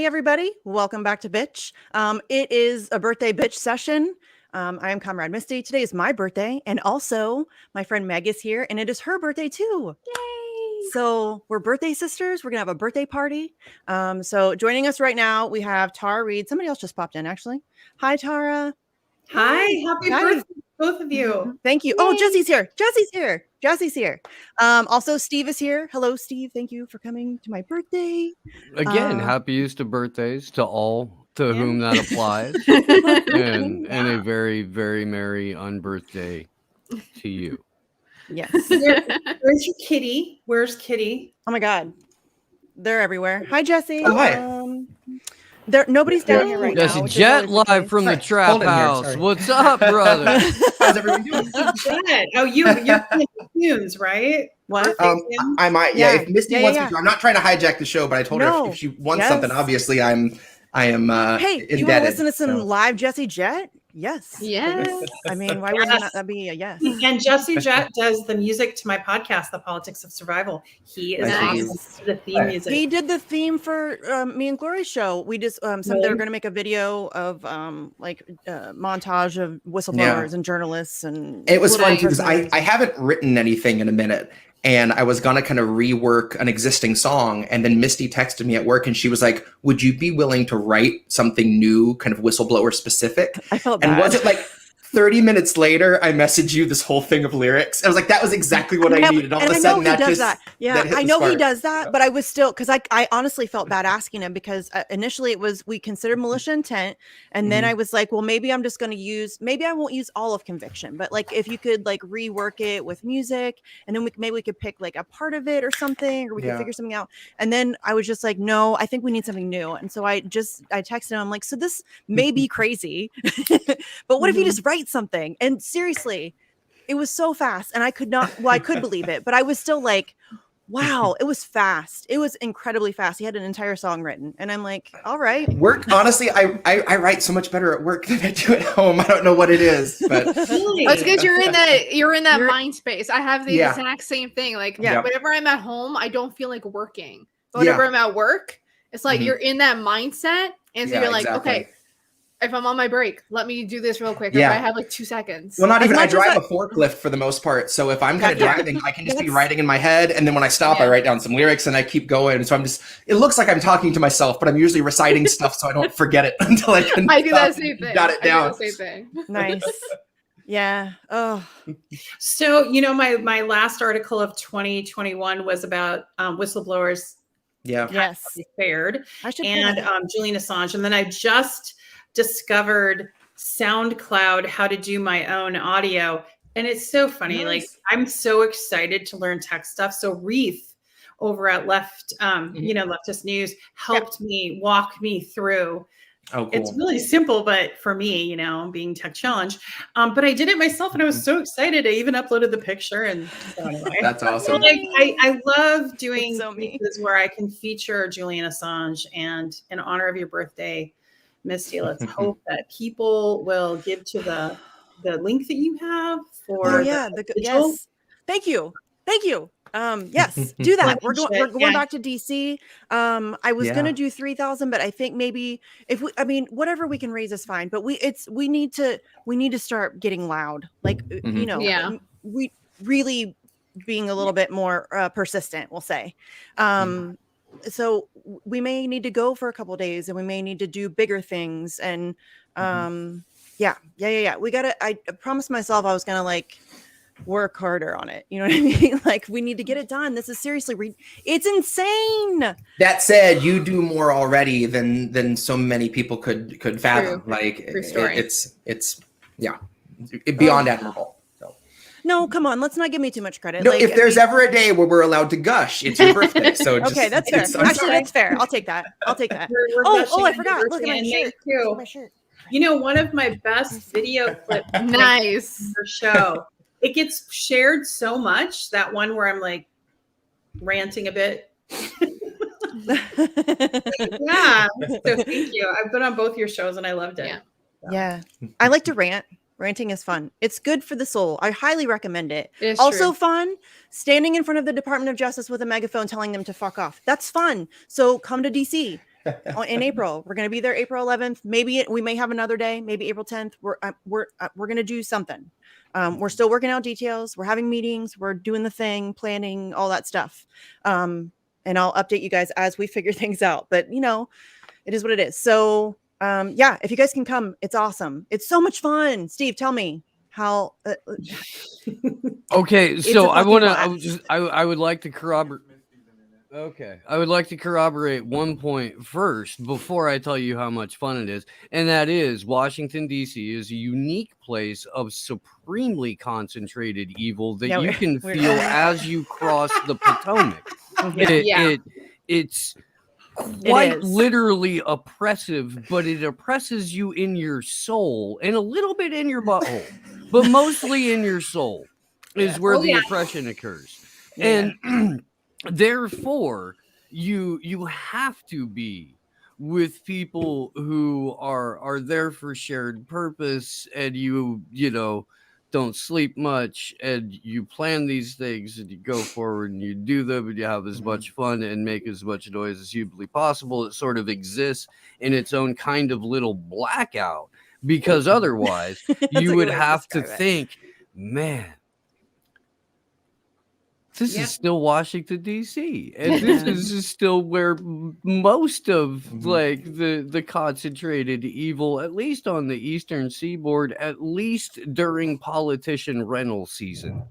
Hey, everybody. Welcome back to Bitch. It is a birthday bitch session. I am Comrade Misty. Today is my birthday, and also my friend Meg is here, and it is her birthday too. Yay! So we're birthday sisters. We're going to have a birthday party. So joining us right now, we have Tara Reed. Somebody else just popped in, actually. Hi, Tara. Hi, happy birthday, both of you. Thank you. Yay. Oh, Jesse's here. Jesse's here. Also, Steve is here. Hello, Steve. Thank you for coming to my birthday. Again, happy Easter birthdays to all to whom that applies. and a very, very merry unbirthday to you. Yes. Where's your kitty? Where's Kitty? Oh my God. They're everywhere. Hi, Jesse. Oh, hi. Nobody's down here right Jesse, now. Jet live from the trap house. What's up, brother? How's everyone doing? Jet. Oh, you're playing tunes, right? What? I might. Yeah. If Misty wants me to, I'm not trying to hijack the show, but I told her if she wants something, obviously I am. Hey, indebted, you want to listen to some live Jesse Jet? Yes. Yes. I mean, why would that be a yes? And Jesse Jet does the music to my podcast, The Politics of Survival. He is awesome. The theme music. He did the theme for me and Glory's show. We just they're going to make a video of montage of whistleblowers and journalists, and it was fun too because I haven't written anything in a minute. And I was going to kind of rework an existing song. And then Misty texted me at work and she was like, would you be willing to write something new, kind of whistleblower specific? I felt bad. And was it like 30 minutes later, I messaged you this whole thing of lyrics. I was like, that was exactly what I needed. All of a sudden, that does that. Yeah, I know he does that, but I was still, because I honestly felt bad asking him, because initially we considered militia intent. And then I was like, well, maybe I'm just going to maybe I won't use all of conviction, but like if you could like rework it with music, and then maybe we could pick like a part of it or something, or we could figure something out. And then I was just like, no, I think we need something new. And so I texted him, I'm like, so this may be crazy, but what if you just write something? And seriously, it was so fast, and I could believe it, but I was still like, wow, it was fast. It was incredibly fast. He had an entire song written, and I'm like, all right. Work, honestly, I write so much better at work than I do at home. I don't know what it is, but really? That's because you're in that mind space. I have the exact same thing. Like whenever I'm at home, I don't feel like working. But whenever I'm at work, it's like you're in that mindset, and so you're like, okay, if I'm on my break, let me do this real quick. I have like 2 seconds. Well, not even. I drive a forklift for the most part. So if I'm kind of driving, I can just be writing in my head. And then when I stop, I write down some lyrics and I keep going. So it looks like I'm talking to myself, but I'm usually reciting stuff so I don't forget it until I can. I do that same thing. Got it down. I do the same thing. Nice. Yeah. Oh. So, my last article of 2021 was about whistleblowers. Yeah. Yes. Fared. And Julian Assange. And then I just discovered SoundCloud, how to do my own audio. And it's so funny. Nice. Like, I'm so excited to learn tech stuff. So Reef over at Leftist News helped me walk me through. Oh, cool. It's really simple, but for me, being tech challenged, but I did it myself and I was so excited. I even uploaded the picture, and so anyway. That's awesome. So, I love doing pieces where I can feature Julian Assange, and in honor of your birthday, Misty, let's hope that people will give to the link that you have for yes. Thank you. Yes, do that. We're going back to DC. I was gonna do 3,000, but I think maybe whatever we can raise is fine. But we need to start getting loud. Like we really being a little bit more persistent, we'll say. So we may need to go for a couple of days, and we may need to do bigger things. And we gotta. I promised myself I was gonna work harder on it. You know what I mean? Like, we need to get it done. This is seriously, it's insane. That said, you do more already than so many people could fathom. True. Like, it's beyond admirable. No, come on. Let's not give me too much credit. No, if there's ever a day where we're allowed to gush, it's your birthday. So okay, that's fair. Actually, that's fair. I'll take that. I forgot. Look at my shirt. One of my best video clips. Nice. For show. It gets shared so much, that one where I'm like ranting a bit. Yeah. So thank you. I've been on both your shows and I loved it. Yeah. I like to rant. Ranting is fun. It's good for the soul. I highly recommend it. It's also true. Fun, standing in front of the Department of Justice with a megaphone telling them to fuck off. That's fun. So come to DC. in April. We're going to be there April 11th. Maybe we may have another day, maybe April 10th. We're going to do something. We're still working out details. We're having meetings. We're doing the thing, planning, all that stuff. And I'll update you guys as we figure things out. But, you know, it is what it is. So, yeah, if you guys can come, it's awesome. It's so much fun. Steve, tell me how. Okay, so I would like to corroborate. Okay, I would like to corroborate one point first before I tell you how much fun it is, and that is Washington D.C. is a unique place of supremely concentrated evil that you can feel as you cross the Potomac. It's quite literally oppressive, but it oppresses you in your soul and a little bit in your butthole, but mostly in your soul is where the oppression occurs. And therefore, you have to be with people who are there for shared purpose, and you know, don't sleep much, and you plan these things, and you go forward and you do them, and you have as much fun and make as much noise as humanly possible. It sort of exists in its own kind of little blackout, because otherwise you would have to think, man, this is still Washington D.C. and this is still where most of like the concentrated evil, at least on the Eastern Seaboard, at least during politician rental season.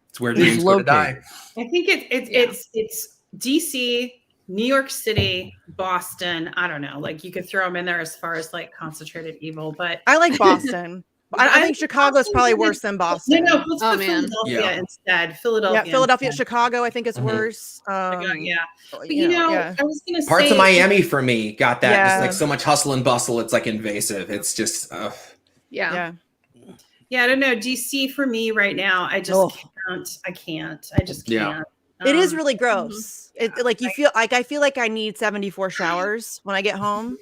It's where dreams go to die. I think it's D.C., New York City, Boston. I don't know. Like you could throw them in there as far as like concentrated evil, but I like Boston. I think Chicago's probably worse than Boston. No, let's put Philadelphia instead. Philadelphia, Chicago, I think is worse. But you know, I was gonna say parts of Miami for me got that just like so much hustle and bustle. It's like invasive. It's just I don't know. DC for me right now, I just can't. I just can't. It is really gross. Like you feel like I feel like I need 74 showers when I get home.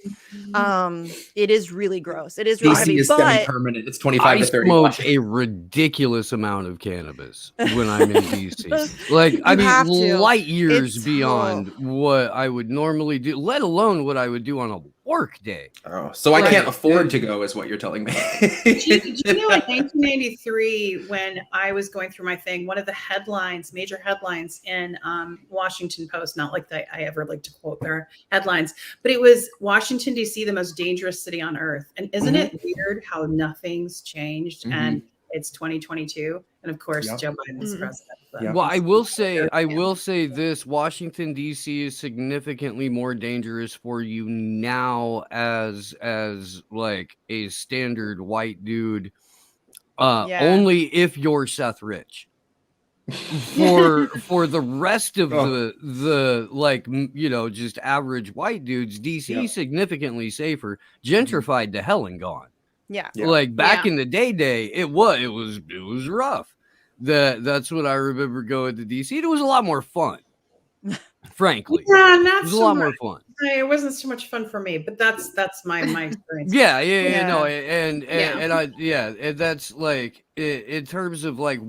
It is really gross. It is really DC heavy, is semi-permanent. It's 25 to 30. I smoke a ridiculous amount of cannabis when I'm in DC. Like I mean, light years beyond what I would normally do, let alone what I would do on a work day. Oh, so I can't afford to go, is what you're telling me. Do you know in 1993, when I was going through my thing, one of the headlines, major headlines in Washington Post, not like that I ever like to quote their headlines, but it was Washington, D.C., the most dangerous city on earth. And isn't it weird how nothing's changed and it's 2022? And of course, Joe Biden is president. Well, I will say this: Washington D.C. is significantly more dangerous for you now as like a standard white dude. Only if you're Seth Rich. For the rest of the like, you know, just average white dudes, DC is significantly safer, gentrified to hell and gone. Like back in the day, it was rough. That's what I remember going to DC. It was a lot more fun, frankly. It was a lot more fun. It wasn't so much fun for me, but that's my experience. And that's like in terms of like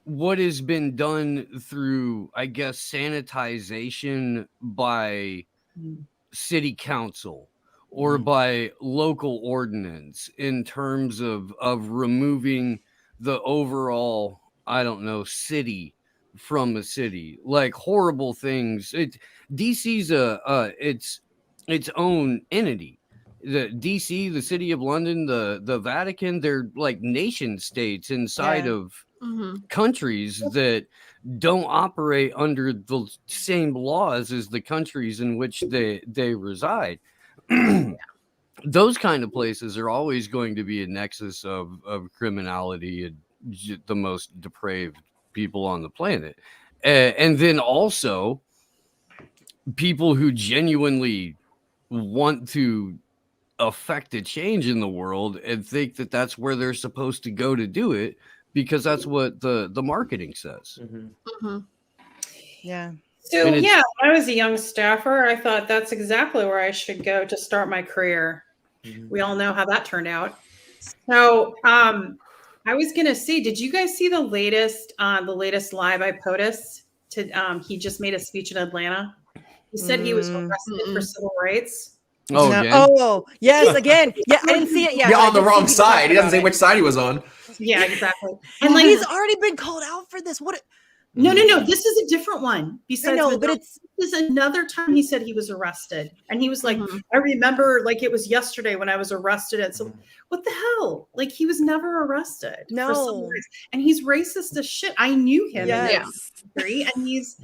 what has been done through, I guess, sanitization by city council or by local ordinance in terms of removing the overall, I don't know, city from a city, like horrible things. DC's its own entity. The DC, the City of London, the Vatican, they're like nation states inside of countries that don't operate under the same laws as the countries in which they reside. Those kind of places are always going to be a nexus of criminality and the most depraved people on the planet. And then also people who genuinely want to affect a change in the world and think that that's where they're supposed to go to do it because that's what the marketing says. So when I was a young staffer, I thought that's exactly where I should go to start my career. We all know how that turned out. So I was gonna see, did you guys see the latest live by POTUS? He just made a speech in Atlanta. He said he was arrested for civil rights. Oh, no. Oh, yes, again. Yeah, I didn't see it yet. Yeah, on the wrong side. He doesn't say which side he was on. Yeah, exactly. And like he's already been called out for this. What? No. This is a different one. Besides, this is another time he said he was arrested, and he was like, "I remember like it was yesterday when I was arrested." And so, what the hell? Like he was never arrested. No, for civil rights. And he's racist as shit. I knew him. Yes. And he's,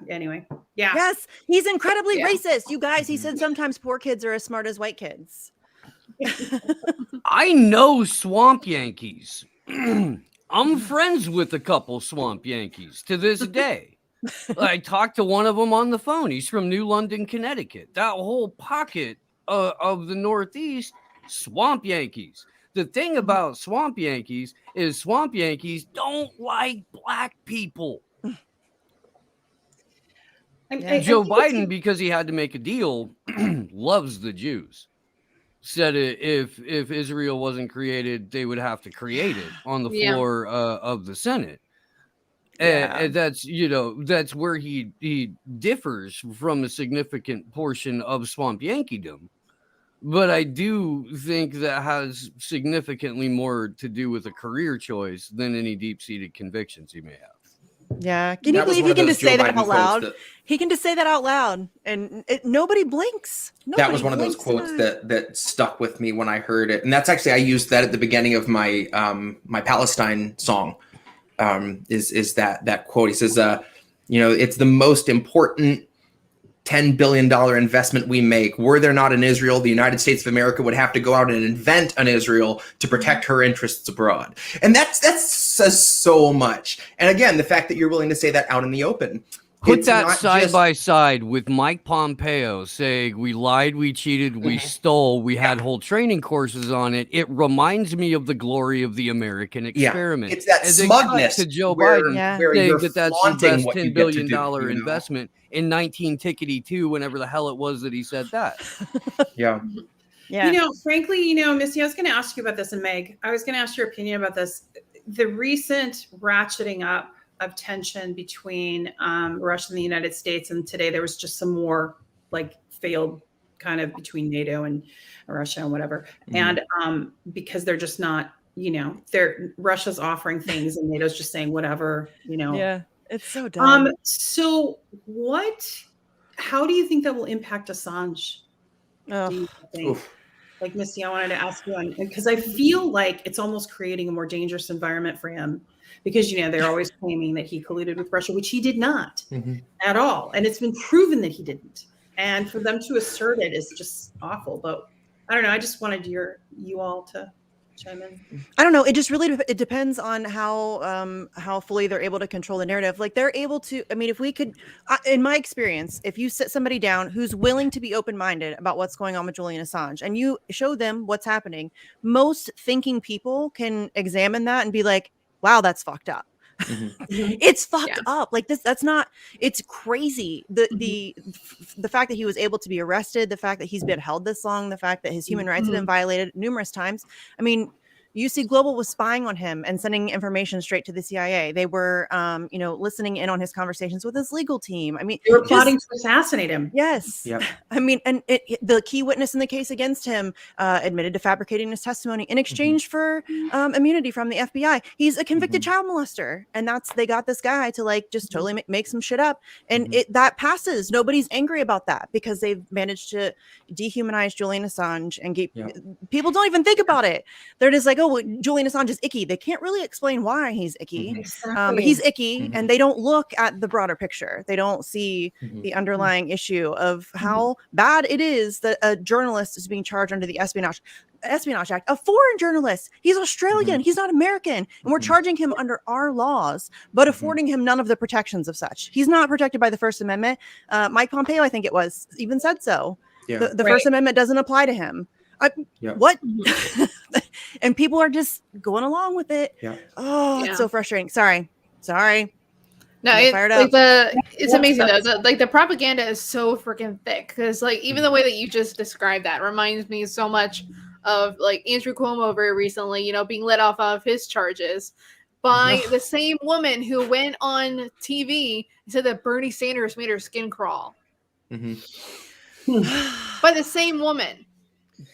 anyway, yeah. Yes, he's incredibly racist. You guys, he said sometimes poor kids are as smart as white kids. I know swamp Yankees. I'm friends with a couple swamp Yankees to this day. I talked to one of them on the phone. He's from New London, Connecticut. That whole pocket of the Northeast, swamp Yankees. The thing about swamp Yankees is swamp Yankees don't like black people. Joe Biden, because he had to make a deal, loves the Jews. Said if Israel wasn't created, they would have to create it on the floor of the Senate. And that's, that's where he differs from a significant portion of swamp Yankeedom. But I do think that has significantly more to do with a career choice than any deep-seated convictions he may have. Yeah. Can you believe he can just say that out loud? He can just say that out loud and nobody blinks. That was one of those quotes that stuck with me when I heard it. And that's actually, I used that at the beginning of my my Palestine song, is that quote. He says, it's the most important $10 billion investment we make. Were there not an Israel, the United States of America would have to go out and invent an Israel to protect her interests abroad. And that says so much. And again, the fact that you're willing to say that out in the open. Put that side by side with Mike Pompeo saying we lied, we cheated, we stole, we had whole training courses on it. It reminds me of the glory of the American experiment. It's that smugness to Joe where Biden you're saying that's the best $10 billion investment in 1992, whenever the hell it was that he said that. Yeah. Frankly, Misty, I was going to ask you about this, and Meg, I was going to ask your opinion about this. The recent ratcheting up of tension between Russia and the United States, and today there was just some more like failed kind of between NATO and Russia and whatever. And because they're just not, Russia's offering things and NATO's just saying whatever, Yeah, it's so dumb. So how do you think that will impact Assange? Do you think? Like, Misty, I wanted to ask you because I feel like it's almost creating a more dangerous environment for him. Because, they're always claiming that he colluded with Russia, which he did not at all. And it's been proven that he didn't. And for them to assert it is just awful. But I don't know. I just wanted you all to chime in. I don't know. It just really depends on how fully they're able to control the narrative. Like they're able to. I mean, if we could, in my experience, if you sit somebody down who's willing to be open-minded about what's going on with Julian Assange and you show them what's happening, most thinking people can examine that and be like, wow, that's fucked up. It's fucked up. Like that's not, it's crazy. The fact that he was able to be arrested, the fact that he's been held this long, the fact that his human rights have been violated numerous times. I mean, UC Global was spying on him and sending information straight to the CIA. They were, listening in on his conversations with his legal team. I mean, they were plotting to assassinate him. Yes. Yep. I mean, and the key witness in the case against him admitted to fabricating his testimony in exchange for immunity from the FBI. He's a convicted child molester, and they got this guy to like just totally make some shit up, and that passes. Nobody's angry about that because they've managed to dehumanize Julian Assange and people don't even think about it. They're just like, oh, well, Julian Assange is icky. They can't really explain why he's icky, but he's icky, and they don't look at the broader picture. They don't see the underlying issue of how bad it is that a journalist is being charged under the Espionage Act. A foreign journalist. He's Australian. He's not American, and we're charging him under our laws, but affording him none of the protections of such. He's not protected by the First Amendment. Mike Pompeo, I think it was, even said so. The First Amendment doesn't apply to him. What? And people are just going along with it. It's so frustrating. Sorry. No, it's amazing though. The propaganda is so freaking thick because even the way that you just described that reminds me so much of Andrew Cuomo very recently, being let off of his charges by the same woman who went on TV and said that Bernie Sanders made her skin crawl. By the same woman.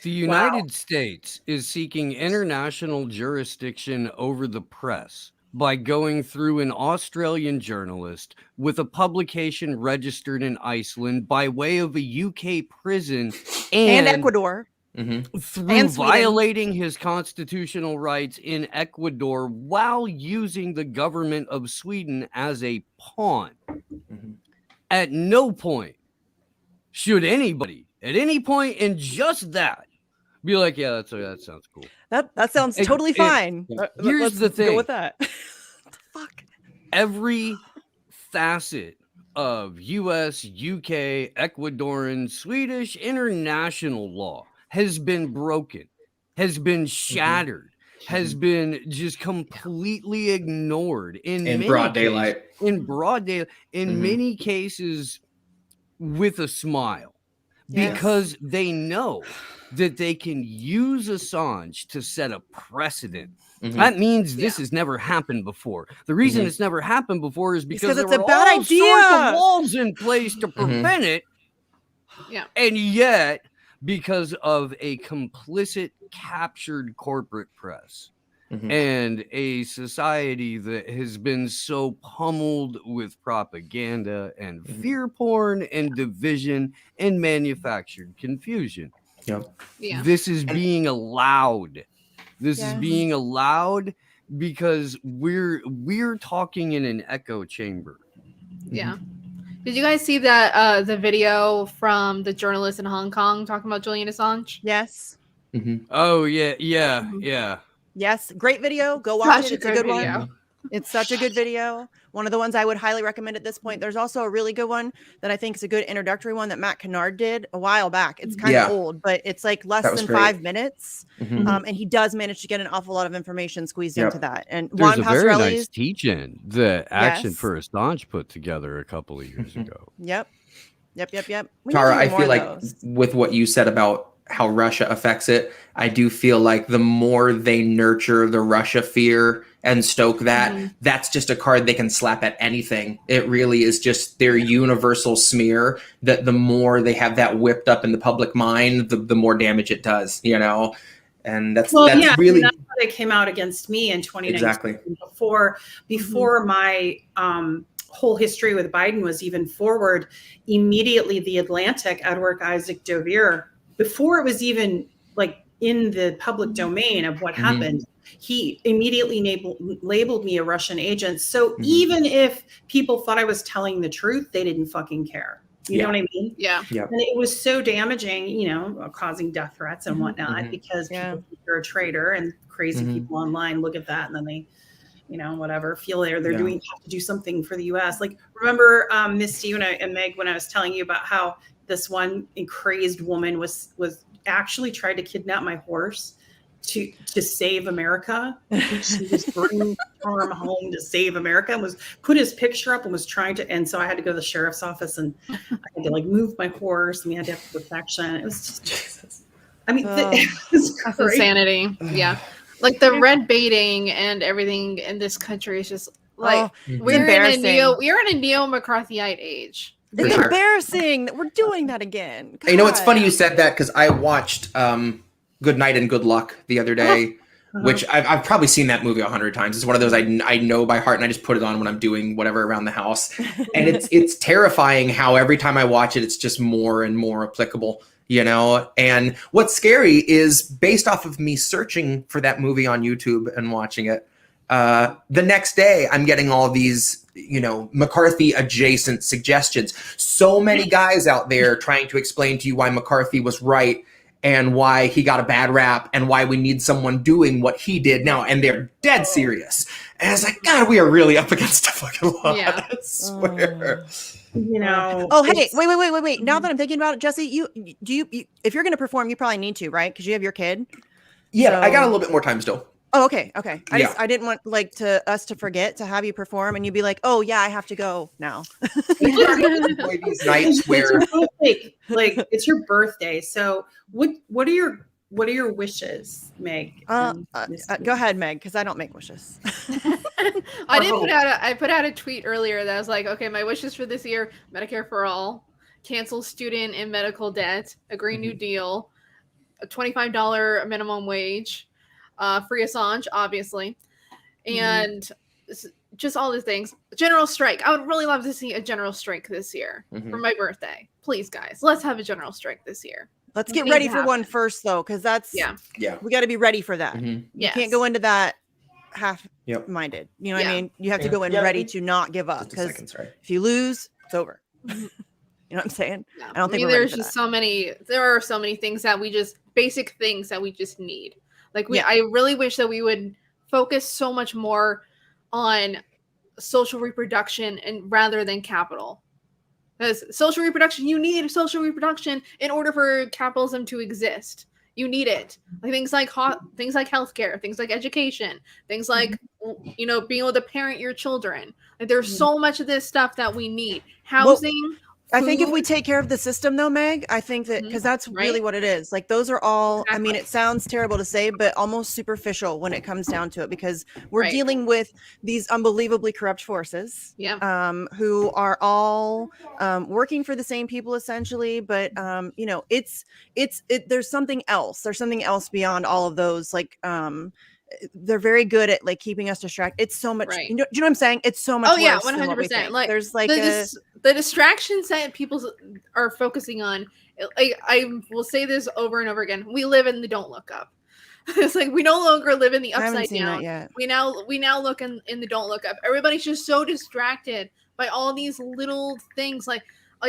The United States is seeking international jurisdiction over the press by going through an Australian journalist with a publication registered in Iceland by way of a UK prison and Ecuador. Through and violating his constitutional rights in Ecuador while using the government of Sweden as a pawn. At no point should anybody, at any point in just that, be like, yeah, that sounds cool. That sounds totally fine. Here's the thing. Go with that. Fuck. Every facet of US, UK, Ecuadorian, Swedish, international law has been broken, has been shattered, has been just completely ignored in broad daylight. In broad daylight, in many cases with a smile, because they know that they can use Assange to set a precedent. That means this has never happened before. The reason it's never happened before is because there it's a were bad all idea. sorts of walls in place to prevent it. And yet, because of a complicit, captured corporate press and a society that has been so pummeled with propaganda and fear porn and division and manufactured confusion. This is being allowed. This is being allowed because we're talking in an echo chamber. Did you guys see that the video from the journalist in Hong Kong talking about Julian Assange? Yes. Oh yeah. Yes, great video. Go watch it. It's a good one. It's such a good video. One of the ones I would highly recommend at this point. There's also a really good one that I think is a good introductory one that Matt Kennard did a while back. It's kind of old, but it's like less than 5 minutes. And he does manage to get an awful lot of information squeezed into that. And there's Juan a very Pasquarelli's nice teach-in that Action for Assange put together a couple of years ago. Yep. Tara, I feel like with what you said about how Russia affects it, I do feel like the more they nurture the Russia fear and stoke that, that's just a card they can slap at anything. It really is just their universal smear that the more they have that whipped up in the public mind, the more damage it does, you know? And that's really... That's how they came out against me in 2019. Exactly. Before my whole history with Biden was even forward, immediately The Atlantic, Edward Isaac Dovere, before it was even like in the public domain of what happened, he immediately labeled me a Russian agent. So even if people thought I was telling the truth, they didn't fucking care. You know what I mean? Yeah. And it was so damaging, you know, causing death threats and whatnot, because people think you're a traitor, and crazy people online look at that and then they, you know, whatever, feel they're doing, have to do something for the US. Like, remember Misty and Meg, when I was telling you about how this one crazed woman was actually tried to kidnap my horse to save America. She was bringing him home to save America and was put his picture up and was trying to, and so I had to go to the sheriff's office and I had to like move my horse and we had to have protection. It was just Jesus. I mean, it was that's insanity. Yeah. Like the red baiting and everything in this country is just like we're in a neo-McCarthyite age. It's embarrassing that we're doing that again. God. You know, it's funny you said that because I watched Good Night and Good Luck the other day, which I've probably seen that movie 100 times. It's one of those I know by heart, and I just put it on when I'm doing whatever around the house. And it's terrifying how every time I watch it, it's just more and more applicable, you know? And what's scary is based off of me searching for that movie on YouTube and watching it, the next day I'm getting all these, you know, McCarthy adjacent suggestions. So many guys out there trying to explain to you why McCarthy was right and why he got a bad rap and why we need someone doing what he did now. And they're dead serious. And it's like, God, we are really up against a fucking lot. Yeah. I swear. You know. Oh, hey, wait. Now that I'm thinking about it, Jesse, you if you're going to perform, you probably need to, right? Because you have your kid. Yeah, so... I got a little bit more time still. Oh, okay. I didn't want like us to forget to have you perform and you'd be like, oh yeah, I have to go now. These nights where like it's your birthday. So what are your what are your wishes, Meg? Go ahead, Meg, because I don't make wishes. I put out a tweet earlier that was like, okay, my wishes for this year: Medicare for all, cancel student and medical debt, a Green New Deal, a $25 minimum wage, free Assange, obviously, and just all the things. General strike. I would really love to see a general strike this year for my birthday. Please, guys, let's have a general strike this year. Let's get ready for one first, though, because that's we got to be ready for that. You can't go into that half-minded. You know what I mean? You have to go in ready to not give up, because if you lose, it's over. You know what I'm saying? Yeah. I don't think there's just there are so many things that basic things that we just need. Like I really wish that we would focus so much more on social reproduction rather than capital. Because social reproduction, you need social reproduction in order for capitalism to exist. You need it. Like things like healthcare, things like education, things like being able to parent your children. Like there's so much of this stuff that we need. Housing. I think if we take care of the system, though, Meg, I think that because that's really what it is. Like those are all. I mean, it sounds terrible to say, but almost superficial when it comes down to it, because we're dealing with these unbelievably corrupt forces, who are all working for the same people essentially. But there's something else. There's something else beyond all of those. Like they're very good at like keeping us distracted. It's so much. You know what I'm saying? It's so much. Oh yeah, 100%. Like there's like the distractions that people are focusing on. I will say this over and over again. We live in the don't look up. It's like we no longer live in the upside down. We now look in the don't look up. Everybody's just so distracted by all these little things, like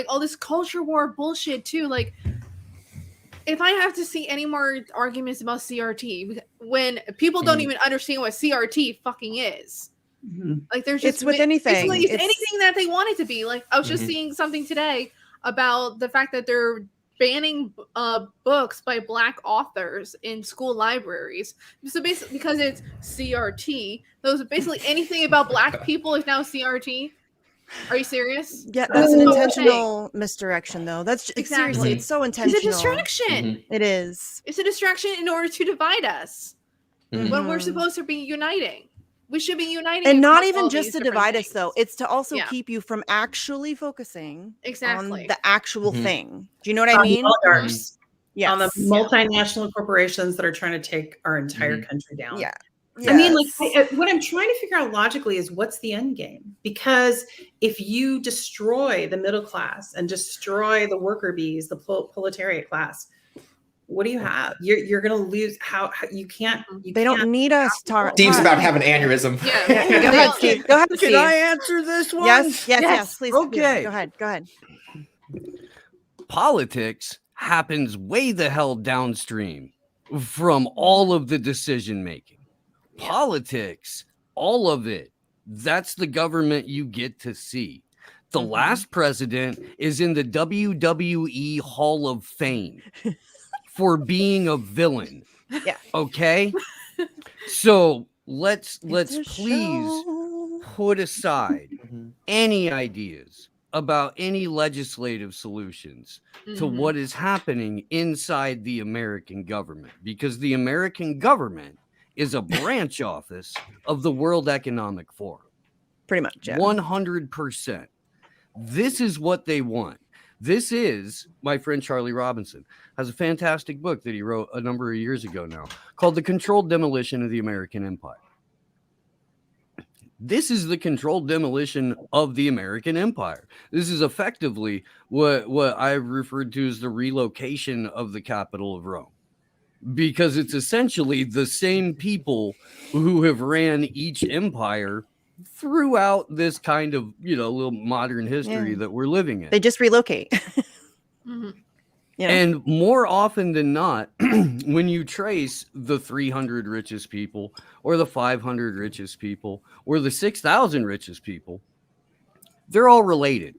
all this culture war bullshit too. Like, if I have to see any more arguments about CRT, when people don't even understand what CRT fucking is, like there's just it's with anything. It's anything that they want it to be. Like I was just seeing something today about the fact that they're banning books by Black authors in school libraries. So basically, because it's CRT, those basically anything about Black people is now CRT. Are you serious? Yeah, that's an intentional misdirection, though. That's seriously, it's so intentional. It's a distraction. It is. It's a distraction in order to divide us when we're supposed to be uniting. We should be uniting, and not even just to divide us, though. It's to also keep you from actually focusing on the actual thing. Do you know what I mean? On the multinational corporations that are trying to take our entire country down. Yeah. I mean, like, what I'm trying to figure out logically is what's the end game? Because if you destroy the middle class and destroy the worker bees, the proletariat class, what do you have? You're going to lose. How you can't. They don't need us. Steve's about to have an aneurysm. Yeah. Go ahead, Steve. Go ahead, Steve. Can I answer this one? Yes. Please. Okay. Go ahead. Politics happens way the hell downstream from all of the decision making. Politics, all of it, that's the government you get to see. The last president is in the WWE Hall of Fame for being a villain. Yeah. Okay? So let's please put aside any ideas about any legislative solutions to what is happening inside the American government, because the American government is a branch office of the World Economic Forum. Pretty much, yeah. 100%. This is what they want. This is, my friend Charlie Robinson has a fantastic book that he wrote a number of years ago now called The Controlled Demolition of the American Empire. This is the controlled demolition of the American empire. This is effectively what I've referred to as the relocation of the capital of Rome. Because it's essentially the same people who have ran each empire throughout this kind of, little modern history that we're living in. They just relocate. And more often than not, when you trace the 300 richest people or the 500 richest people or the 6,000 richest people, they're all related.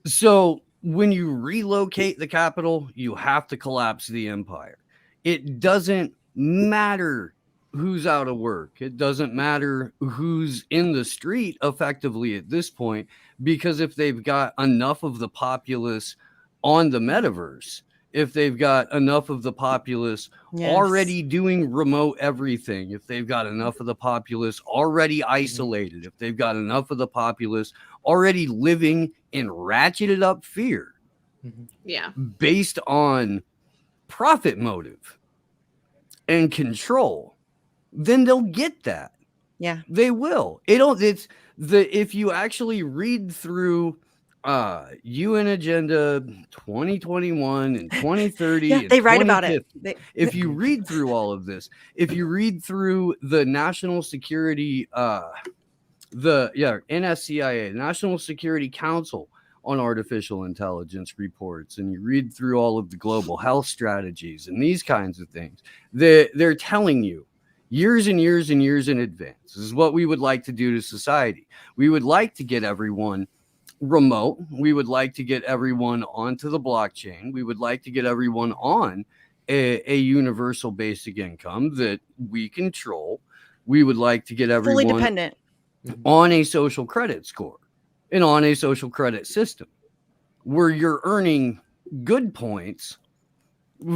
So when you relocate the capital, you have to collapse the empire. It doesn't matter who's out of work. It doesn't matter who's in the street effectively at this point, because if they've got enough of the populace on the metaverse, if they've got enough of the populace already doing remote everything, if they've got enough of the populace already isolated, if they've got enough of the populace already living in ratcheted up fear, based on profit motive and control, then they'll get that. Yeah, they will. If you actually read through UN Agenda 2021 and 2030, and they write about it. If you read through all of this, if you read through the national security, NSCIA, National Security Council on Artificial Intelligence reports, and you read through all of the global health strategies and these kinds of things, they're telling you years and years and years in advance, this is what we would like to do to society. We would like to get everyone remote. We would like to get everyone onto the blockchain. We would like to get everyone on a universal basic income that we control. We would like to get everyone fully dependent on a social credit score and on a social credit system where you're earning good points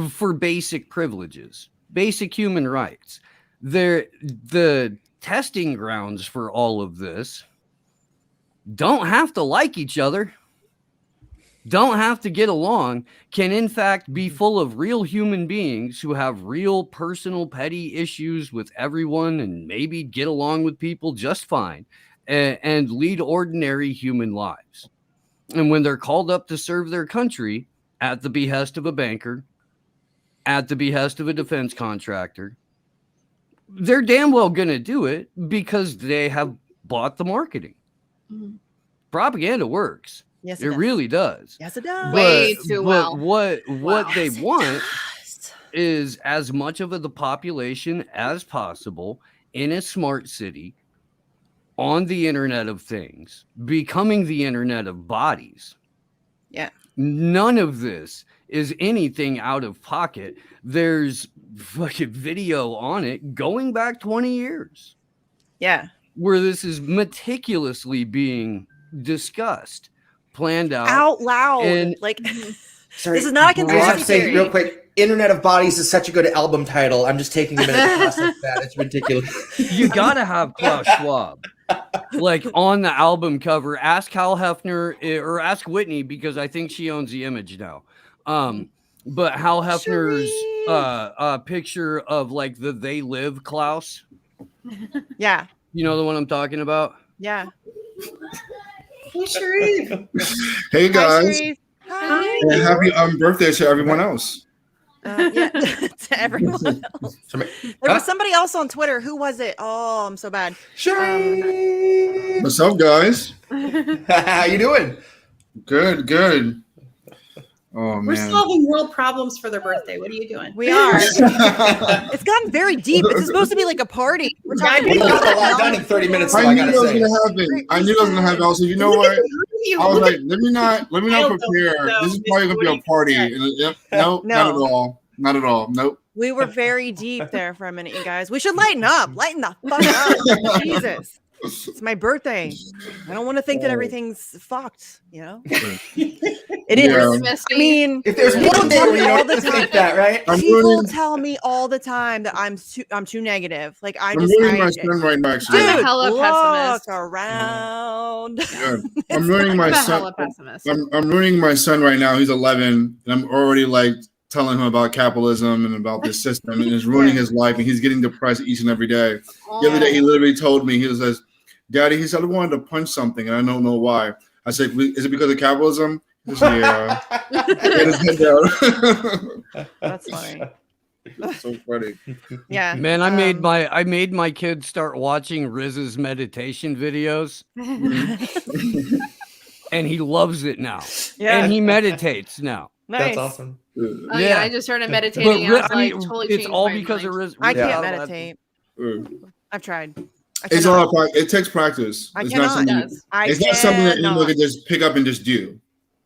for basic privileges, basic human rights. The testing grounds for all of this don't have to like each other, don't have to get along, can in fact be full of real human beings who have real personal petty issues with everyone and maybe get along with people just fine and lead ordinary human lives. And when they're called up to serve their country at the behest of a banker, at the behest of a defense contractor, they're damn well going to do it because they have bought the marketing. Mm-hmm. Propaganda works. Yes, it really does. Yes, it does. Way too well. What they want is as much of the population as possible in a smart city on the Internet of Things, becoming the Internet of Bodies. Yeah. None of this is anything out of pocket. There's fucking video on it going back 20 years. Yeah. Where this is meticulously being discussed, planned out loud. And sorry, this is not a conspiracy I have to say theory. real quick, Internet of Bodies is such a good album title. I'm just taking a minute to process that. It's ridiculous. You gotta have Klaus Schwab on the album cover. Ask Hal Hefner or ask Whitney, because I think she owns the Image now. But Hal Hefner's picture of the They Live Klaus. Yeah. You know the one I'm talking about? Yeah. Hey, Sharif. Hey, guys. Hi. And happy birthday to everyone else. To everyone else. There was somebody else on Twitter. Who was it? Oh, I'm so bad. Sharif. What's up, guys? How you doing? Good. Oh, man. We're solving world problems for their birthday. What are you doing? We are. It's gotten very deep. It's supposed to be like a party. We're talking we got a lot done in 30 minutes. I knew that was going to happen. I knew that was going to happen. Also, you know what? I was like, let me not prepare. This is probably going to be a party. No, not at all. Nope. We were very deep there for a minute, you guys. We should lighten up. Lighten the fuck up. Jesus. It's my birthday. I don't want to think that everything's fucked, you know? It is. Yeah. I mean, if there's one day where you don't think that, right? People tell me all the time that I'm too negative. I'm ruining my son right now, actually. I'm a hella pessimist. Around. Yeah. I'm ruining my son. I'm ruining my son right now. He's 11, and I'm already telling him about capitalism and about this system, and it's ruining his life, and he's getting depressed each and every day. The other day, he literally told me, he says, "Daddy," he said, "I wanted to punch something, and I don't know why." I said, "Is it because of capitalism?" He said, "Yeah." Get his head down. That's funny. So funny. Yeah, man. I made my kids start watching Riz's meditation videos, and he loves it now. Yeah, and he meditates now. Nice. That's awesome. I just started meditating. Totally it's all because of Riz. I can't meditate. I've tried. It's all it takes practice. I cannot. It's not something that anyone can just pick up and just do.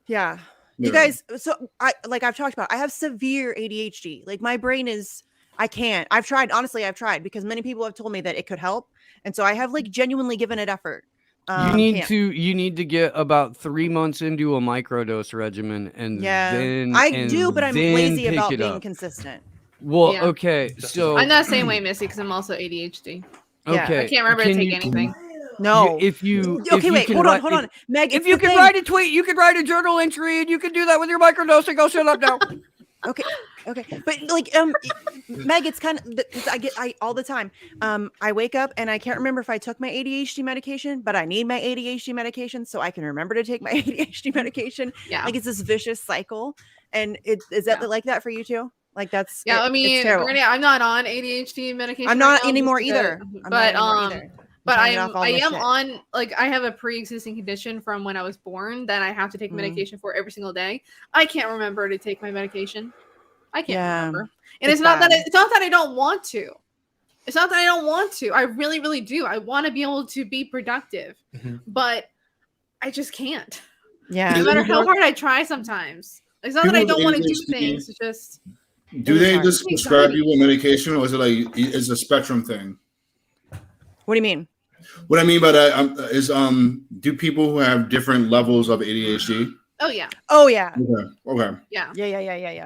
Yeah. You guys, so I've talked about, I have severe ADHD. My brain is, I can't. I've tried, honestly, because many people have told me that it could help. And so I have genuinely given it effort. You need to get about 3 months into a microdose regimen, and then but I'm lazy about being consistent. Well, okay, so I'm not the same way, Missy, because I'm also ADHD. Okay, I can't remember to take anything. No. If you hold on, Meg. If you can write a tweet, you can write a journal entry, and you can do that with your microdosing. Go shut up now. Okay, but like, Meg, it's kind of I all the time. I wake up and I can't remember if I took my ADHD medication, but I need my ADHD medication so I can remember to take my ADHD medication. Yeah, like it's this vicious cycle, and is that like that for you too? Like that's I mean, granted, I'm not on ADHD medication. I'm not anymore either. But I am on, like, I have a pre-existing condition from when I was born that I have to take medication for every single day. I can't remember to take my medication. I can't remember. And it's not that I don't want to. It's not that I don't want to. I really, really do. I want to be able to be productive, but I just can't. Yeah. No matter how hard I try sometimes. It's not that I don't want to do things. It's just. Do they just prescribe you with medication, or is it like it's a spectrum thing? What do you mean? What I mean by that is, do people who have different levels of ADHD? Oh yeah. Okay. Yeah.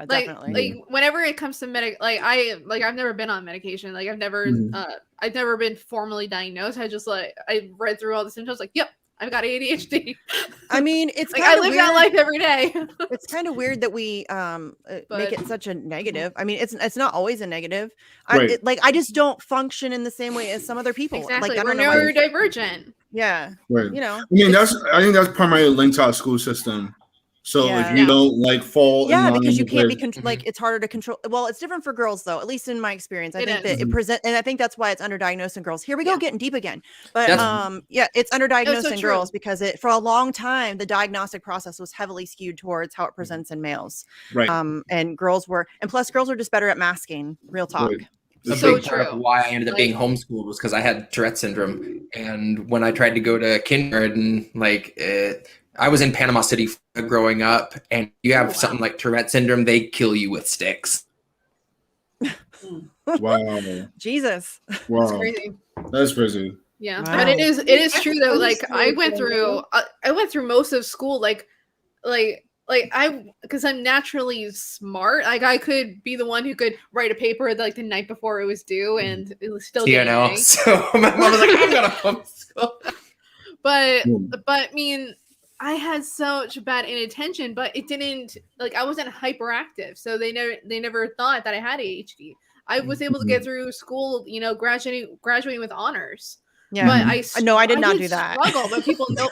Definitely. Like whenever it comes to I've never been on medication. Like I've never been formally diagnosed. I read through all the symptoms. Like, yep, I've got ADHD. I mean, it's like I live that life every day. It's kind of weird that we make it such a negative. I mean, it's not always a negative. Right. I just don't function in the same way as some other people. Exactly. Like, we're neurodivergent. Yeah. Right. You know. I mean, I think that's primarily linked to our school system. So if you don't fall in line because you can't be like it's harder to control. Well, it's different for girls though, at least in my experience. I think that and I think that's why it's underdiagnosed in girls. Here we go, getting deep again. But it's underdiagnosed in girls because for a long time the diagnostic process was heavily skewed towards how it presents in males. Right. And girls were just better at masking. Real talk. Right. A big part of why I ended up being homeschooled was because I had Tourette's syndrome, and when I tried to go to kindergarten, I was in Panama City growing up, and you have something like Tourette's syndrome, they kill you with sticks. Wow. Jesus. Wow. That's crazy. That's crazy. Yeah. Wow. But it is true though. Like I went through most of school because I'm naturally smart. Like I could be the one who could write a paper like the night before it was due and it was still getting an A. So my mom was like, I'm gonna homeschool. But I mean, I had such bad inattention, but it didn't I wasn't hyperactive, so they never thought that I had ADHD. I was able to get through school, graduating with honors. Yeah, but I did not do that. Struggle,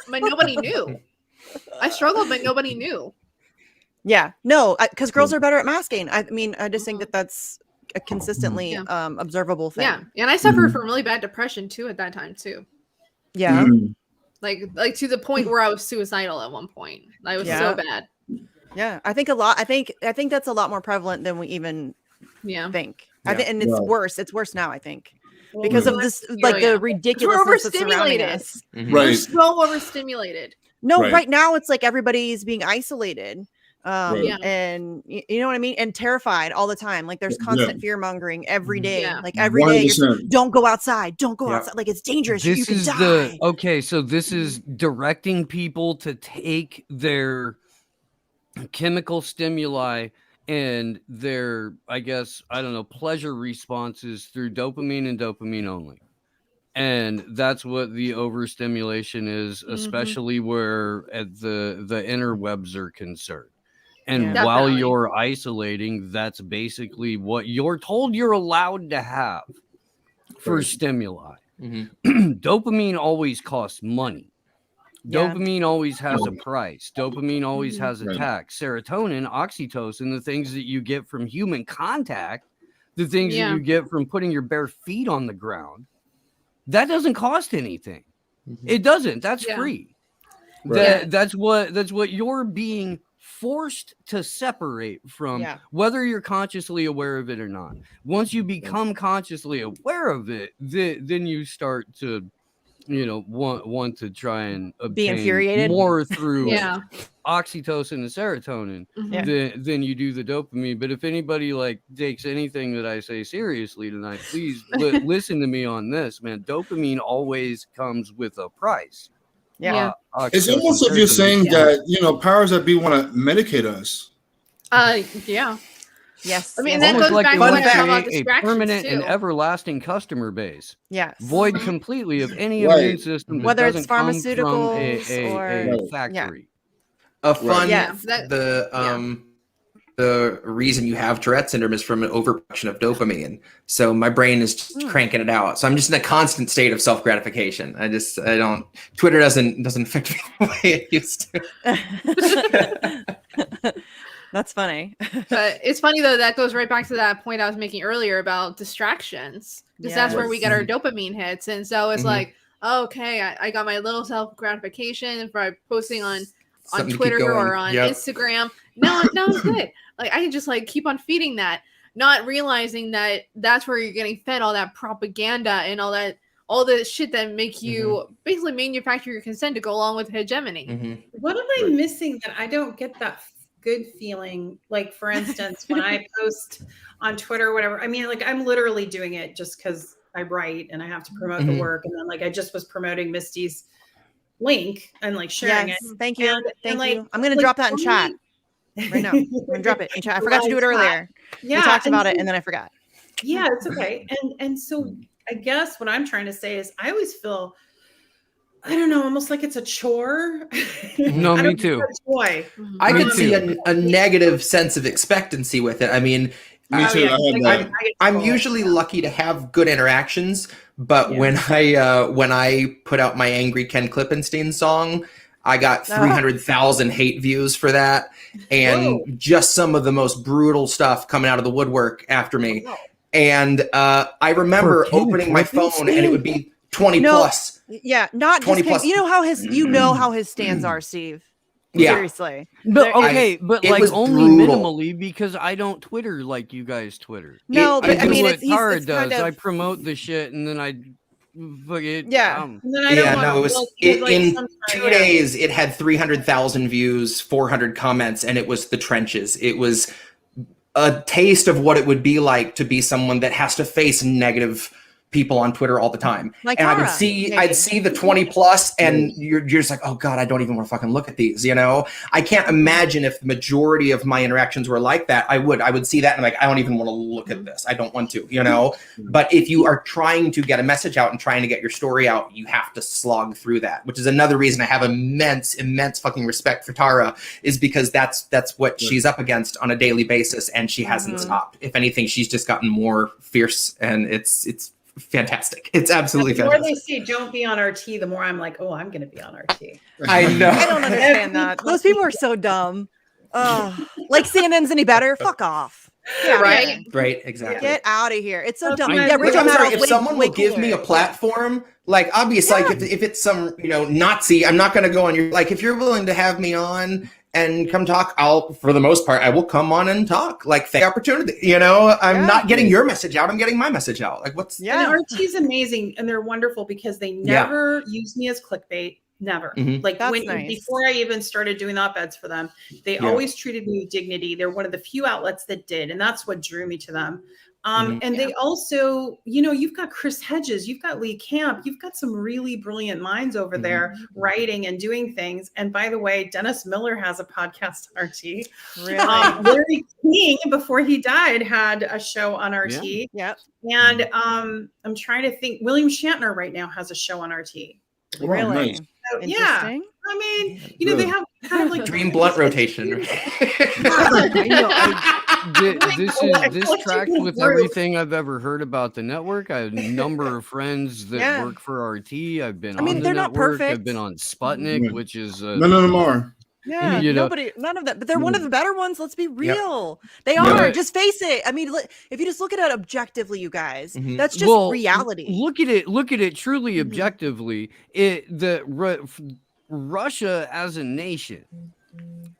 but nobody knew. I struggled, but nobody knew. Yeah, no, because girls are better at masking. I mean, I just think that that's a consistently observable thing. Yeah, and I suffered from really bad depression too at that time too. Yeah. Like to the point where I was suicidal at one point. I was so bad. Yeah, I think that's a lot more prevalent than we even think. I think, and it's worse. It's worse now, I think, because of this, the ridiculousness we're overstimulated. Right. We're so overstimulated. No, right now it's like everybody's being isolated. And you know what I mean? And terrified all the time. Like there's constant fear mongering every day. Yeah. Like every day, don't go outside. Don't go outside. Like it's dangerous. This you can is die. So this is directing people to take their chemical stimuli and their, pleasure responses through dopamine and dopamine only. And that's what the overstimulation is, especially where the interwebs are concerned. And while you're isolating, that's basically what you're told you're allowed to have for stimuli. Dopamine always costs money. Dopamine always has a price. Dopamine always has a tax. Serotonin, oxytocin, the things that you get from human contact, the things that you get from putting your bare feet on the ground, that doesn't cost anything. It doesn't. That's free. Right. That's what you're being forced to separate from, whether you're consciously aware of it or not. Once you become consciously aware of it, then you start to, want to try and be infuriated more through oxytocin and serotonin than you do the dopamine. But if anybody takes anything that I say seriously tonight, please listen to me on this, man. Dopamine always comes with a price. Yeah. It's almost like you're saying that, powers that be want to medicate us. Yeah. Yes. I mean, yes. that goes back to what I talk about a distractions permanent too. and everlasting customer base. Yes. Void completely of any immune system, whether it's doesn't come pharmaceuticals from a factory. A fun the reason you have Tourette syndrome is from an overproduction of dopamine. So my brain is just cranking it out. So I'm just in a constant state of self-gratification. Twitter doesn't affect me the way it used to. That's funny. But it's funny though, that goes right back to that point I was making earlier about distractions. Because that's where we get our dopamine hits. And so it's like, okay, I got my little self-gratification by posting on Twitter or on Instagram. No, I'm good. Like I can just keep on feeding that, not realizing that that's where you're getting fed all that propaganda and all the shit that make you basically manufacture your consent to go along with hegemony. What am I missing that I don't get that good feeling? Like for instance, when I post on Twitter or whatever, I mean, I'm literally doing it just because I write and I have to promote the work. And then I just was promoting Misty's link and sharing it. Thank you. Thank you. I'm going to drop that in chat right now. I'm going to drop it in chat. I forgot to do it earlier. Yeah. We talked about it and then I forgot. Yeah, it's okay. And so I guess what I'm trying to say is I always feel, I don't know, almost like it's a chore. No, me too. I could see a negative sense of expectancy with it. I mean, me too. I'm usually lucky to have good interactions, but when I put out my angry Ken Klippenstein song, I got 300,000 hate views for that, and just some of the most brutal stuff coming out of the woodwork after me. And I remember opening my phone and it would be 20 plus. Yeah, not 20 plus. You know how his stands are, Steve. Yeah. Seriously. But only brutal. minimally because I don't Twitter like you guys Twitter. No, but I mean, what Tara does. I promote the shit and then I fuck it. Yeah. It was in 2 days. It had 300,000 views, 400 comments, and it was the trenches. It was a taste of what it would be like to be someone that has to face negative people on Twitter all the time. Like and Tara, I'd see the 20 plus and you're just like, oh God, I don't even want to fucking look at these, I can't imagine if the majority of my interactions were like that. I would see that and I don't even want to look at this. I don't want to, but if you are trying to get a message out and trying to get your story out, you have to slog through that, which is another reason I have immense fucking respect for Tara, is because that's what she's up against on a daily basis. And she hasn't stopped. If anything, she's just gotten more fierce, and it's fantastic. It's absolutely fantastic. The more they say don't be on RT, the more I'm like, oh, I'm going to be on RT. I know. I don't understand that. Those people are so dumb. Like CNN's any better? Fuck off. Yeah, right. Right. Exactly. Get out of here. It's so dumb. If someone will give me a platform, obviously, if it's some Nazi, I'm not going to go on your if you're willing to have me on and come talk, for the most part, I will come on and talk. The opportunity, I'm not getting your message out. I'm getting my message out. And RT's amazing and they're wonderful because they never use me as clickbait. Never. Before I even started doing op-eds for them, they always treated me with dignity. They're one of the few outlets that did, and that's what drew me to them. They also, you've got Chris Hedges, you've got Lee Camp, you've got some really brilliant minds over there writing and doing things. And by the way, Dennis Miller has a podcast on RT. Really? Larry King, before he died, had a show on RT. Yep. And I'm trying to think, William Shatner right now has a show on RT. Really? Nice. So, I mean, they have kind of Dream Blunt rotation. This tracks with everything I've ever heard about the network. I have a number of friends that work for RT. I've been on the they're network. not perfect. I've been on Sputnik, which is none of them are. Yeah, none of that. But they're one of the better ones. Let's be real. They are. Just face it. I mean, if you just look at it objectively, you guys, that's just reality. Look at it truly objectively. Russia as a nation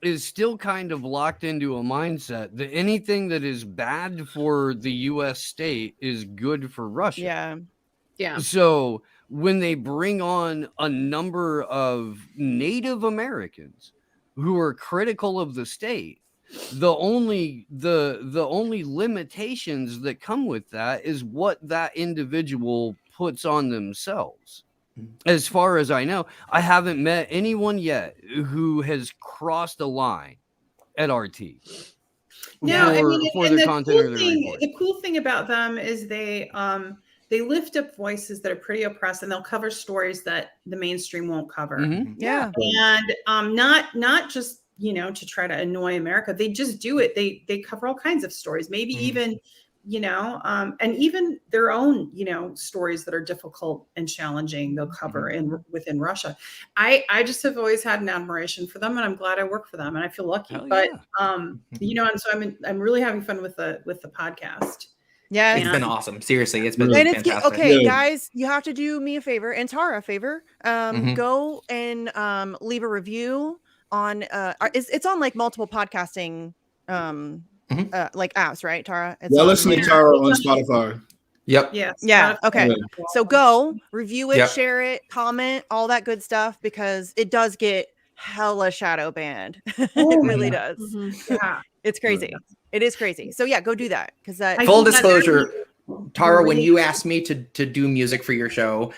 is still kind of locked into a mindset that anything that is bad for the U.S. state is good for Russia. Yeah. So when they bring on a number of Native Americans who are critical of the state, the only limitations that come with that is what that individual puts on themselves. as far as I know, I haven't met anyone yet who has crossed a line at RT. No, I mean, for and the cool thing, the cool thing about them is they lift up voices that are pretty oppressed, and they'll cover stories that the mainstream won't cover. Yeah. And not just, to try to annoy America. They just do it. They cover all kinds of stories, maybe even, and even their own, stories that are difficult and challenging, they'll cover within Russia. I just have always had an admiration for them, and I'm glad I work for them, and I feel lucky. But and so I'm really having fun with the podcast. Yeah, it's been awesome. Seriously, it's been and fantastic. Okay, guys, you have to do me a favor and Tara a favor. Go and leave a review on it's on like multiple podcasting like apps, right, Tara? It's listen to Tara on Spotify. Yep. Yeah. Okay. Yeah. So go review it, share it, comment, all that good stuff, because it does get hella shadow banned. It really does. Yeah. It's crazy. It is crazy. So yeah, go do that, because that. Full disclosure, Tara, when you asked me to do music for your show,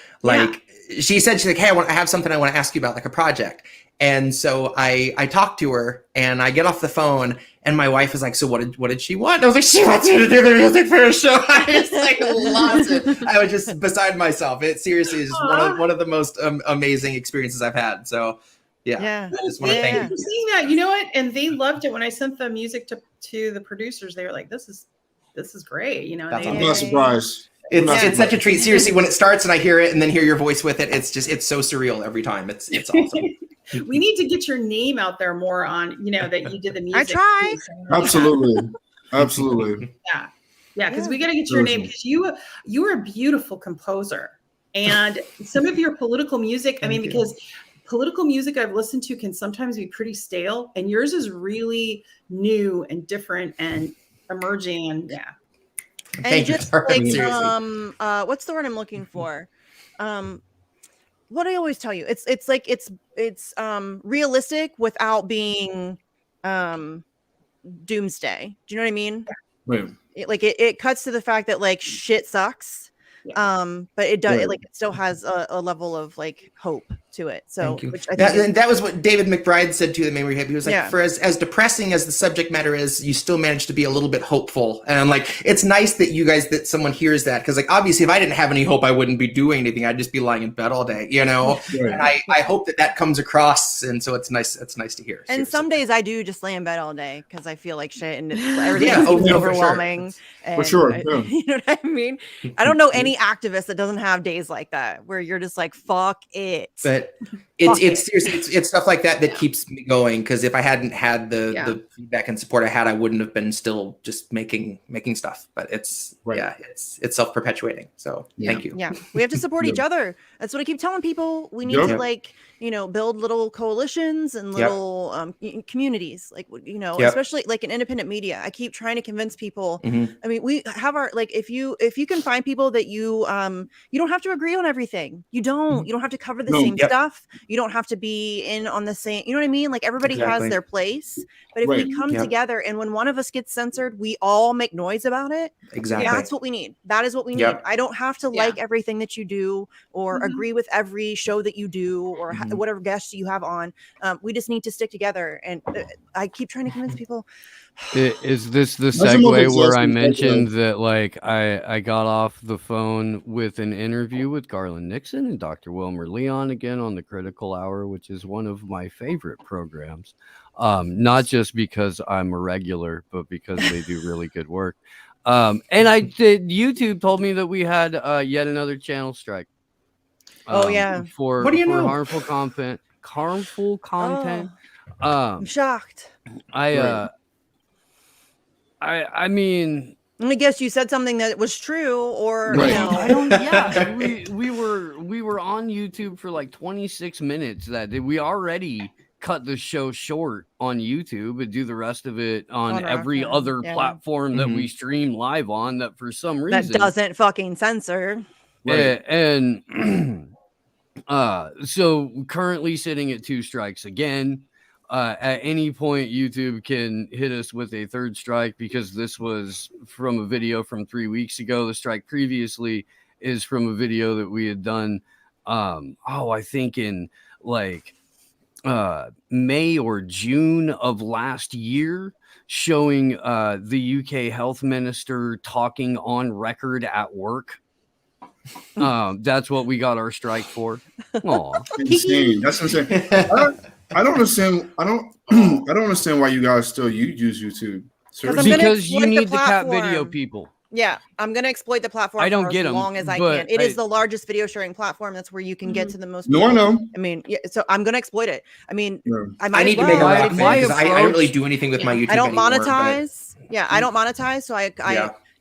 she said, she's like, hey, I have something I want to ask you about, like a project. And so I talked to her, and I get off the phone, and my wife is like, so what did she want? And I was like, she wants me to do the music for her show. I just lost it. I was just beside myself. It seriously is just one of the most amazing experiences I've had. So I just want to thank you for seeing that. You know what? And they loved it when I sent the music to the producers. They were like, this is great. That's not surprised. It's such a treat. Seriously, when it starts and I hear it and then hear your voice with it, it's so surreal every time. It's awesome. We need to get your name out there more on, that you did the music. I try. Absolutely. Yeah. Because we got to get your name, because you are a beautiful composer, and some of your political music. Because political music I've listened to can sometimes be pretty stale, and yours is really new and different and emerging. And and just like what's the word I'm looking for? What I always tell you, it's like it's realistic without being doomsday. Do you know what I mean? Right. It cuts to the fact that like shit sucks, but it does it still has a level of like hope to it. So which I think that was what David McBride said to the Memory Hip. He was like, for as depressing as the subject matter is, you still manage to be a little bit hopeful. And I'm like, it's nice that that someone hears that, because like obviously if I didn't have any hope, I wouldn't be doing anything. I'd just be lying in bed all day, And I hope that comes across, and so it's nice to hear. And seriously. some days I do just lay in bed all day because I feel like shit, and everything's overwhelming. For sure. You know what I mean? I don't know any activist that doesn't have days like that where you're just like, fuck it. But it's seriously, it's stuff like that keeps me going, because if I hadn't had the feedback and support I had, I wouldn't have been still just making stuff. But it's self-perpetuating. So thank you. Yeah, we have to support each other. That's what I keep telling people. We need to like build little coalitions and little communities, like especially like in independent media. I keep trying to convince people. I mean, we have our if you can find people that you don't have to agree on everything. You don't have to cover the same stuff. You don't have to be in on the same, you know what I mean? Like everybody has their place, but if we come together, and when one of us gets censored, we all make noise about it. Exactly. That's what we need. That is what we need. I don't have to like everything that you do or agree with every show that you do or whatever guests you have on. We just need to stick together. And I keep trying to convince people. Is this the segue where I mentioned that like I got off the phone with an interview with Garland Nixon and Dr. Wilmer Leon again on the Critical Hour, which is one of my favorite programs, not just because I'm a regular, but because they do really good work. And YouTube told me that we had yet another channel strike. For what do you know? Harmful content. I'm shocked. I mean, I guess you said something that was true, or I don't. Yeah, we were on YouTube for like 26 minutes that day. We already cut the show short on YouTube and do the rest of it on every other platform that we stream live on. That for some reason that doesn't fucking censor. And so currently sitting at 2 strikes again. At any point, YouTube can hit us with a third strike, because this was from a video from 3 weeks ago. The strike previously is from a video that we had done I think in like May or June of last year, showing the UK health minister talking on record at work. That's what we got our strike for. Aw. Insane. That's insane. I don't understand. I don't understand why you guys still use YouTube. Because you need the cat video people. Yeah, I'm going to exploit the platform I don't for get as long as I can. It is the largest video sharing platform. That's where you can get to the most people. No, I know. I mean, yeah, so I'm going to exploit it. I mean, I need to make a lot because I don't really do anything with my YouTube. I don't monetize. Yeah, I don't monetize. So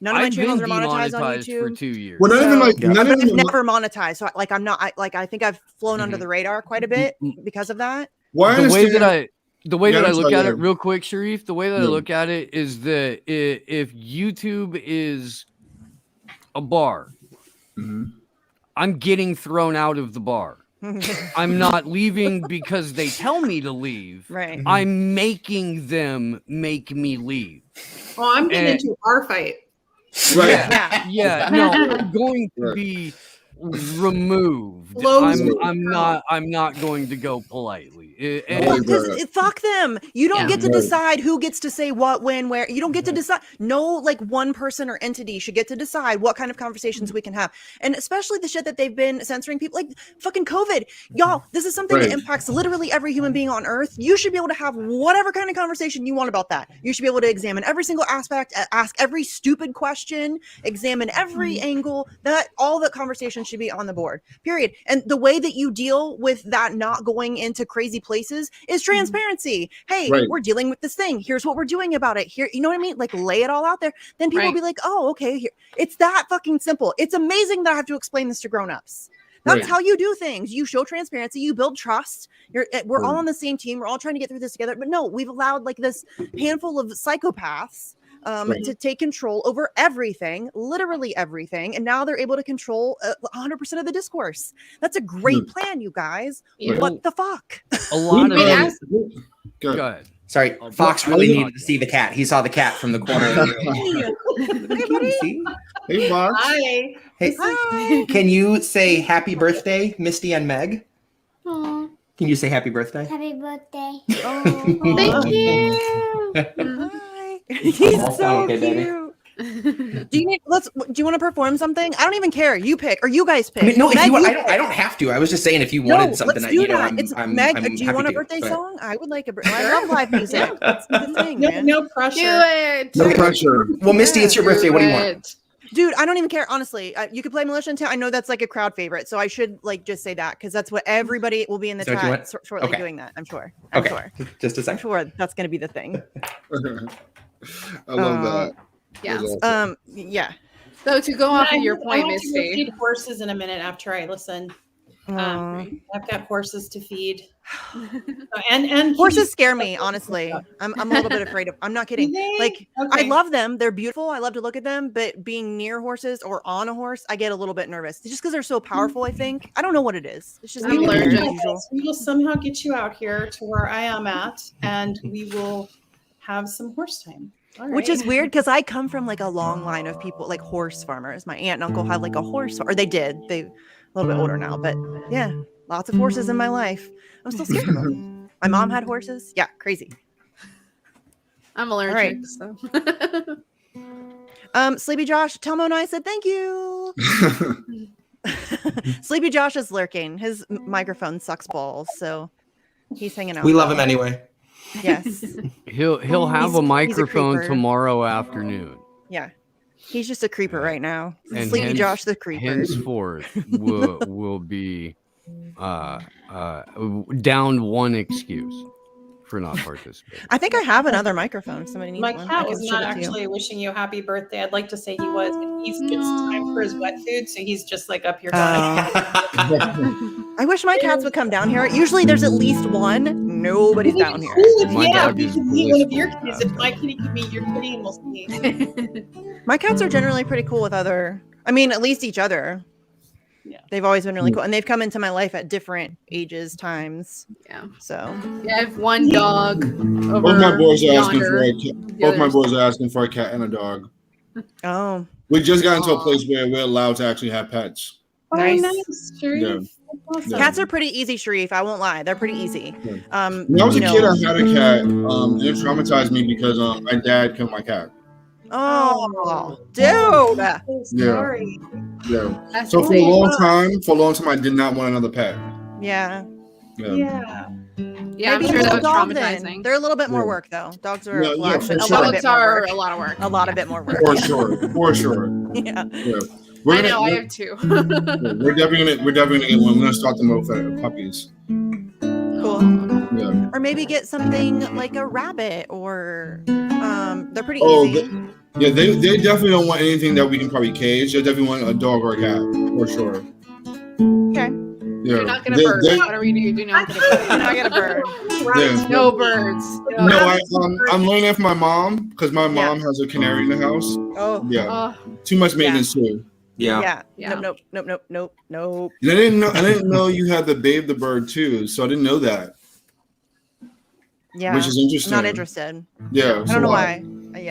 none of my channels are monetized on YouTube for 2 years. Well, I've never monetized. So I'm not. I think I've flown under the radar quite a bit because of that. The way that I look at it, real quick, Sharif, the way that I look at it is that if YouTube is a bar, I'm getting thrown out of the bar. I'm not leaving because they tell me to leave. Right. I'm making them make me leave. Oh, I'm getting into a bar fight. Right. Yeah. No, I'm going to be removed. I'm not going to go politely. Fuck them. You don't get to decide who gets to say what, when, where. You don't get to decide. No, like one person or entity should get to decide what kind of conversations we can have. And especially the shit that they've been censoring people, like fucking COVID. Y'all, this is something that impacts literally every human being on earth. You should be able to have whatever kind of conversation you want about that. You should be able to examine every single aspect, ask every stupid question, examine every angle. That all the conversation should be on the board, period. And the way that you deal with that not going into crazy places is transparency. Hey, we're dealing with this thing. Here's what we're doing about it. Here, you know what I mean? Like lay it all out there. Then people will be like, oh, okay. Here. It's that fucking simple. It's amazing that I have to explain this to grown-ups. That's how you do things. You show transparency. You build trust. We're all on the same team. We're all trying to get through this together. But no, we've allowed like this handful of psychopaths to take control over everything, literally everything. And now they're able to control 100% of the discourse. That's a great plan, you guys. What the fuck? A lot of Go ahead. Sorry, Fox really needed to see the cat. He saw the cat from the corner. Hey, Fox. Hi. Hey, hi. Can you say happy birthday, Misty and Meg? Aww. Can you say happy birthday? Happy birthday. Oh, thank you. Hi. He's so cute. Do you want to perform something? I don't even care. You pick, or you guys pick. I mean, no, Meg, if you want, I don't have to. I was just saying if you wanted something let's do that. Meg, I'm do you want a birthday song? I would like a birthday. I love live music. That's the thing, man. No pressure. Do it. No pressure. Well, Misty, it's your birthday. What do you want? Dude, I don't even care. Honestly, you could play Militia in Town. I know that's like a crowd favorite, so I should like just say that because that's what everybody will be in the chat shortly doing that. I'm sure. I'm sure. Just a second. I'm sure that's going to be the thing. I love that. Yeah. Awesome. Yeah. So to go off of your point, Misty. I have to feed horses in a minute after I listen. I've got horses to feed. and horses scare me, honestly. I'm a little bit afraid of. I'm not kidding. Like I love them. They're beautiful. I love to look at them, but being near horses or on a horse, I get a little bit nervous. Just because they're so powerful, I think. I don't know what it is. It's just we will somehow get you out here to where I am at, and we will have some horse time. Which is weird because I come from like a long line of people, like horse farmers. My aunt and uncle had like a horse, or they did. They a little bit older now, but yeah, lots of horses in my life. I'm still scared of them. My mom had horses. Yeah, crazy. I'm allergic. So. Sleepy Josh, Telmo and I said thank you. Sleepy Josh is lurking. His microphone sucks balls, so he's hanging out. We love him anyway. Yes. He'll have a microphone tomorrow afternoon. Yeah. He's just a creeper right now. And Sleepy Josh the creeper. Henceforth will be down one excuse for not participating. I think I have another microphone. Somebody needs one. My cat was not actually wishing you happy birthday. I'd like to say he was, but it's time for his wet food, so he's just like up here. I wish my cats would come down here. Usually there's at least one. Nobody's down here. Yeah, we can meet one of your kitties. If my kitty can meet your kitty, and we'll see. My cats are generally pretty cool with at least each other. Yeah. They've always been really cool. And they've come into my life at different ages, times. Yeah. So yeah, I have one dog. Both my boys are asking for a cat. Both my boys are asking for a cat and a dog. Oh. We just got into a place where we're allowed to actually have pets. Nice. Sharif. Awesome. Cats are pretty easy, Sharif. I won't lie. They're pretty easy. When I was a kid, I had a cat. It traumatized me because my dad killed my cat. Oh, dude. Yeah. So for a long time, I did not want another pet. Yeah. I'm sure that was traumatizing. Then. They're a little bit more work, though. Dogs are a lot of work. A lot of bit more work. For sure. Yeah. I have two. We're definitely gonna get one. We're gonna start them off at puppies. Cool. Yeah. Or maybe get something like a rabbit, or they're pretty easy. They definitely don't want anything that we can probably cage. They definitely want a dog or a cat for sure. Okay. Yeah. You're not gonna bird. Whatever you do, do not get a bird. You're not gonna bird. Yeah. No birds. No, I'm learning that from my mom because my mom has a canary in the house. Oh. Yeah. Too much maintenance too. Yeah. Nope. And I didn't know you had to bathe the bird too, so I didn't know that. Yeah. Which is interesting. I'm not interested. Yeah. I don't know why.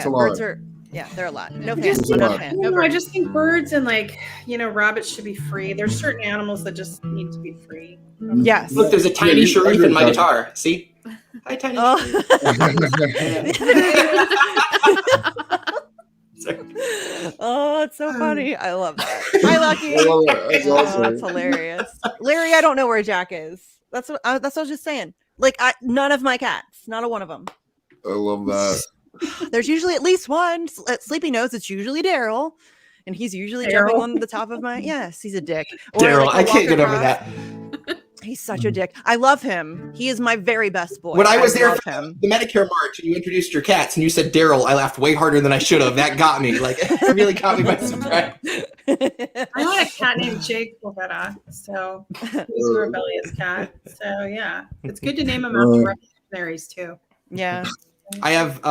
Birds are. Yeah, they're a lot. No fans. I just think birds and rabbits should be free. There's certain animals that just need to be free. Yes. Look, there's a tiny Sharif in my guitar. See? Hi, tiny Oh, it's so funny. I love that. Hi, Lucky. That's awesome. That's hilarious. Larry, I don't know where Jack is. That's what I was just saying. None of my cats. Not a one of them. I love that. There's usually at least one. Sleepy knows it's usually Daryl, and he's usually jumping on the top of my. Yes, he's a dick. Daryl, I can't get over that. He's such a dick. I love him. He is my very best boy. When I was there for the Medicare March and you introduced your cats and you said Daryl, I laughed way harder than I should have. That got me. It really caught me by surprise. I had a cat named Jake Silvetta, so he's a rebellious cat. So yeah, it's good to name him after revolutionaries too. Yeah. I have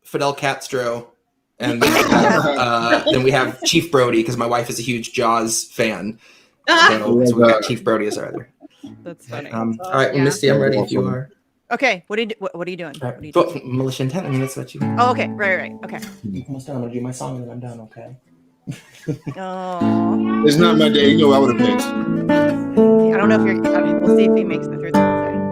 Fidel Castro, and then we have Chief Brody because my wife is a huge Jaws fan. So we got Chief Brody as our other. That's funny. All right, Misty, I'm ready if you are. Okay, what are you doing? Militia intent. I mean, that's what you. Oh, okay, right. Okay. Almost done. I'm gonna do my song and then I'm done. Okay. Oh. It's not my day. You know I would have picked. I don't know if you're. We'll see if he makes it through the whole thing.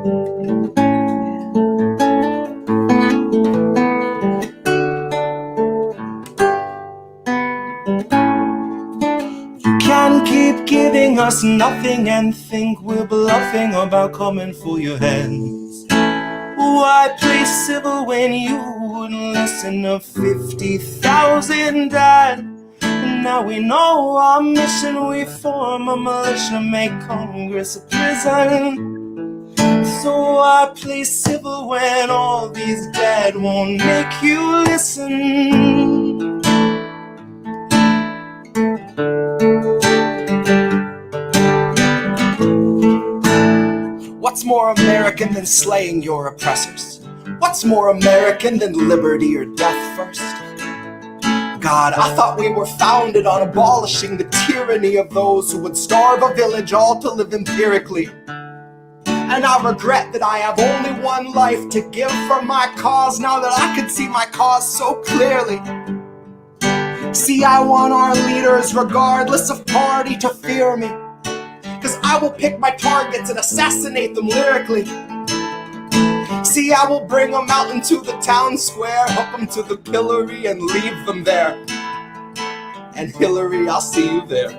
Can keep giving us nothing and think we're bluffing about coming for your hands. Why play civil when you wouldn't listen to 50,000 died? And now we know our mission, we form a militia, make Congress a prison. So why play civil when all these dead won't make you listen? What's more American than slaying your oppressors? What's more American than liberty or death first? God, I thought we were founded on abolishing the tyranny of those who would starve a village all to live empirically. And I regret that I have only one life to give for my cause now that I can see my cause so clearly. See, I want our leaders, regardless of party, to fear me. 'Cause I will pick my targets and assassinate them lyrically. See, I will bring them out into the town square, hook them to the pillory and leave them there. And Hillary, I'll see you there.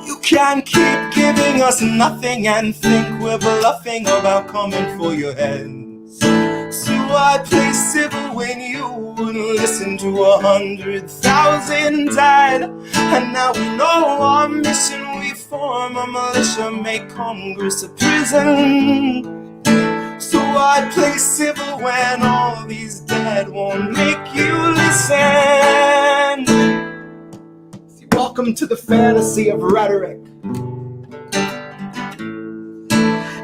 You can keep giving us nothing and think we're bluffing about coming for your heads. So I play civil when you wouldn't listen to 100,000 died. And now we know our mission, we form a militia, make Congress a prison. So I play civil when all these dead won't make you listen. See, welcome to the fantasy of rhetoric.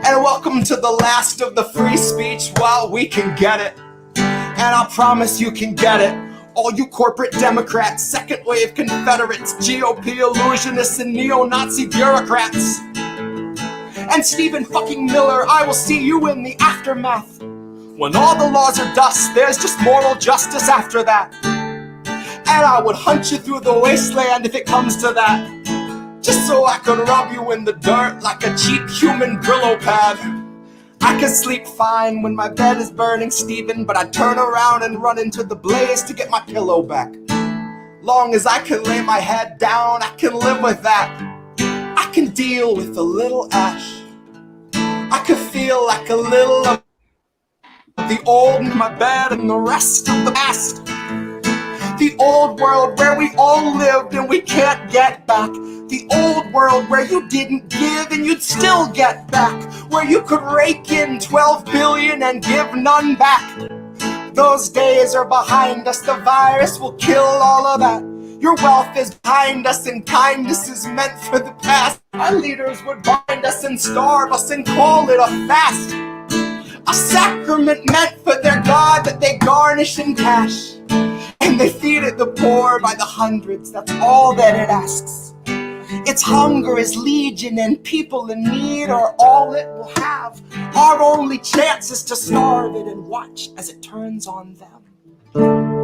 And welcome to the last of the free speech while we can get it. And I promise you can get it. All you corporate Democrats, second wave Confederates, GOP illusionists, and neo-Nazi bureaucrats. And Stephen fucking Miller, I will see you in the aftermath. When all the laws are dust, there's just moral justice after that. And I would hunt you through the wasteland if it comes to that, just so I could rub you in the dirt like a cheap human Brillo pad. I could sleep fine when my bed is burning, Stephen, but I turn around and run into the blaze to get my pillow back. Long as I can lay my head down, I can live with that. I can deal with a little ash. I could feel like a little of the old in my bed and the rest of the past. The old world where we all lived and we can't get back. The old world where you didn't give and you'd still get back. Where you could rake in 12 billion and give none back. Those days are behind us, the virus will kill all of that. Your wealth is behind us and kindness is meant for the past. Our leaders would bind us and starve us and call it a fast. A sacrament meant for their God that they garnish in cash. And they feed it the poor by the hundreds, that's all that it asks. Its hunger is legion and people in need are all it will have. Our only chance is to starve it and watch as it turns on them.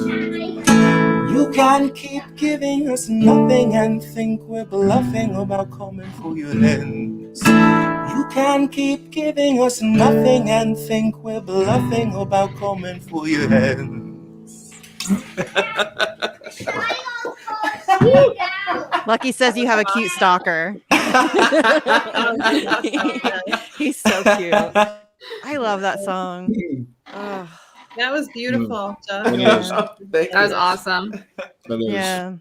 You can keep giving us nothing and think we're bluffing about coming for your ends. You can keep giving us nothing and think we're bluffing about coming for your ends. Lucky says you have a cute stalker. He's so cute. I love that song. Oh. That was beautiful. That was awesome. Yeah.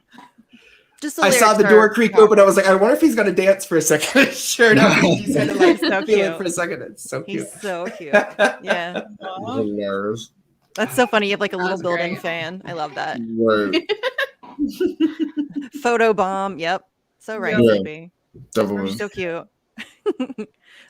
Just I saw the door creak open. I was like, I wonder if he's gonna dance for a second. Sure enough, he's gonna like so feel it cute. for a second. It's so cute. He's so cute. Yeah. Hilarious. That's so funny. You have like a That little was built-in great. fan. I love that. Right. Photo bomb. Yep. So right, Yeah. Sleepy. Definitely. So cute.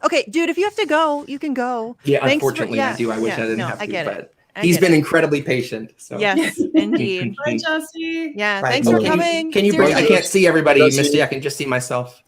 Okay, dude, if you have to go, you can go. Yeah, Thanks for- unfortunately, yeah, I do. I wish yeah, I didn't no, have to, I get it. but I he's get been it. incredibly patient. So Yes, indeed. Bye, Jesse. Yeah, Right. thanks for Can you- coming. Can you bring? I Seriously. can't see everybody, That's Misty. it. I can just see myself.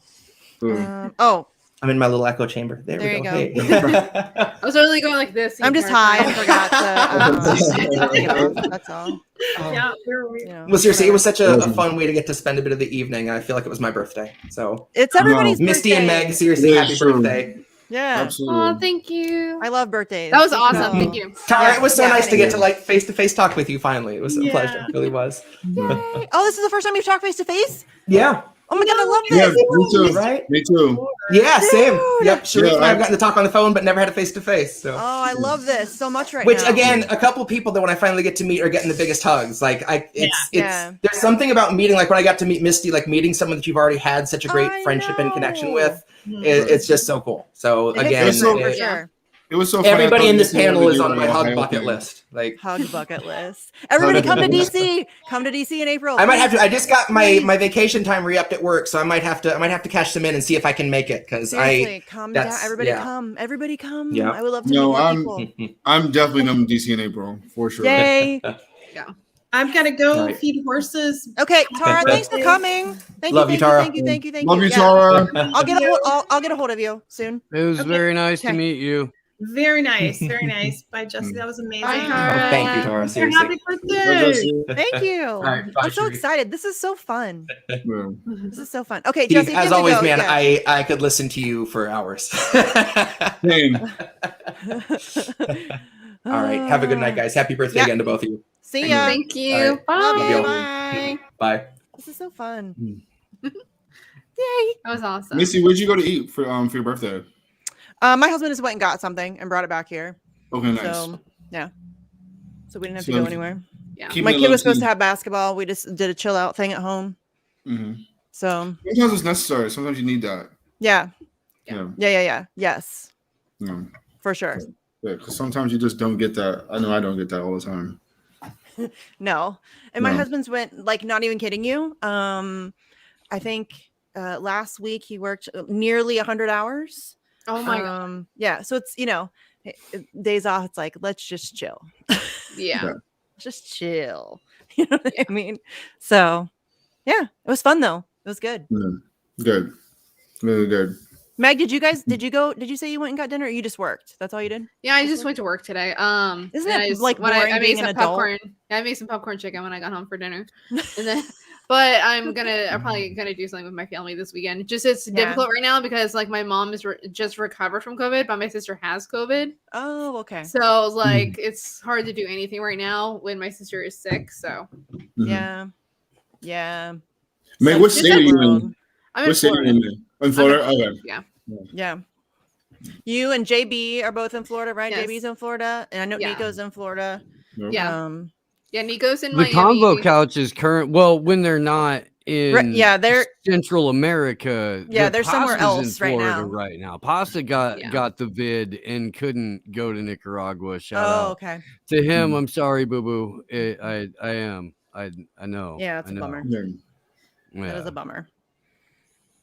Oh, I'm in my little echo chamber. There There we you go. go. Hey. I was really going like this. the I'm just entire high. I time. forgot to take it off. That's all. Yeah, where were we? You know, Well, seriously, it was such a Whatever. fun way to get to spend a bit of the evening. I feel like it was my birthday. So It's everybody's Misty and birthday. Meg, seriously, Yeah, happy sure. birthday. Yeah. Absolutely. Oh, thank you. I love birthdays. That was Thank awesome. you. Thank you. Tara, it was so Yeah, nice to thank get to like face-to-face talk with you finally. It was a Yeah. pleasure. It really was. Yay. Oh, this is the first time you've talked face to face? Yeah. Oh my god, I love Yeah, this. me too. Right? Me too. Yeah, same. Dude. Yep. Sharif Yeah, and I have I- gotten to talk on the phone, but never had a face-to-face. So. Oh, I love this so much right Which now. again, a couple people that when I finally get to meet are getting the biggest hugs. Like it's Yeah. there's something about meeting, like when I got to meet Misty, like meeting someone that you've already had such a great I friendship and connection know. with. It's just so cool. So It hits again, different for it- sure. It was so funny. I everybody thought in this Misty wanted panel to is do on my a hug Ohio bucket thing. list. Like Hug bucket list. Everybody come to bucket DC. Come to DC in April. I might have please. to. I just got my vacation time re-upped at work, so I might have to cash them in and see if I can make it because Seriously, come down. that's- Everybody yeah. come. Everybody come. Yeah. I would love to No, meet more I'm- people. I'm definitely coming to DC in April for sure. Yay. I've got to go All right. feed horses. Okay, Tara, thanks for coming. Thank Love you, you, thank Tara. Thank you, thank you, thank Love you. you, Yeah. Tara. I'll get a hold of you soon. It was Okay. very nice Okay. to meet you. Very nice. Very nice. Bye, Jesse. That was amazing. Bye, Oh, Tara. thank you, Tara. Seriously. Happy birthday. Thank you. right, bye, I'm so Sharif. excited. This is so fun. Yeah. This is so fun. Okay, Steve, Jesse, if you as have to always, go, man, yeah. I could listen to you for hours. Same. All right. Have a good night, guys. Happy birthday Yeah. again to both of you. See ya. Thank you. All right. Bye. Love you. you. Bye. Bye. This is so fun. Mm. Yay. That was awesome. Missy, where'd you go to eat for your birthday? My husband just went and got something and brought it back here. Okay, nice. So yeah. So we didn't have to So- go anywhere. Yeah. Keep My it kid low was supposed key. to have basketball. We just did a chill out thing at home. Mhm. So Sometimes it's necessary. Sometimes you need that. yeah. Yeah. Yes. Yeah. For sure. Yeah. Because sometimes you just don't get that. I know I don't get that all the time. No. And my No. husband's went, like, not even kidding you. I think last week he worked nearly 100 hours. Oh my god. Yeah. So it's, days off. It's like, let's just chill. Yeah. Just chill. You know what I mean? So yeah, it was fun though. It was good. Yeah. Good. Really good. Meg, did you say you went and got dinner or you just worked? That's all you did? Yeah, I just went to work today. Isn't it like boring I made being some an adult? popcorn. Yeah, I made some popcorn chicken when I got home for dinner. And then but I'm probably gonna do something with my family this weekend. Just it's difficult right now because like my mom is just recovered from COVID, but my sister has COVID. Oh, okay. So like it's hard to do anything right now when my sister is sick. So yeah. Meg, what state are you in? I'm in Florida. In Florida? Okay. Yeah. You and JB are both in Florida, right? Yes. JB's in Florida, and I know Nico's in Florida. Yeah. Nico's in the Miami. Convo Couch is current. Well, when they're not in they're Central America. They're somewhere else in Florida right now. Pasta got the vid and couldn't go to Nicaragua. Shout out. Okay. To him, I'm sorry, boo boo. I am. I know. Yeah, it's a bummer. Yeah. That is a bummer.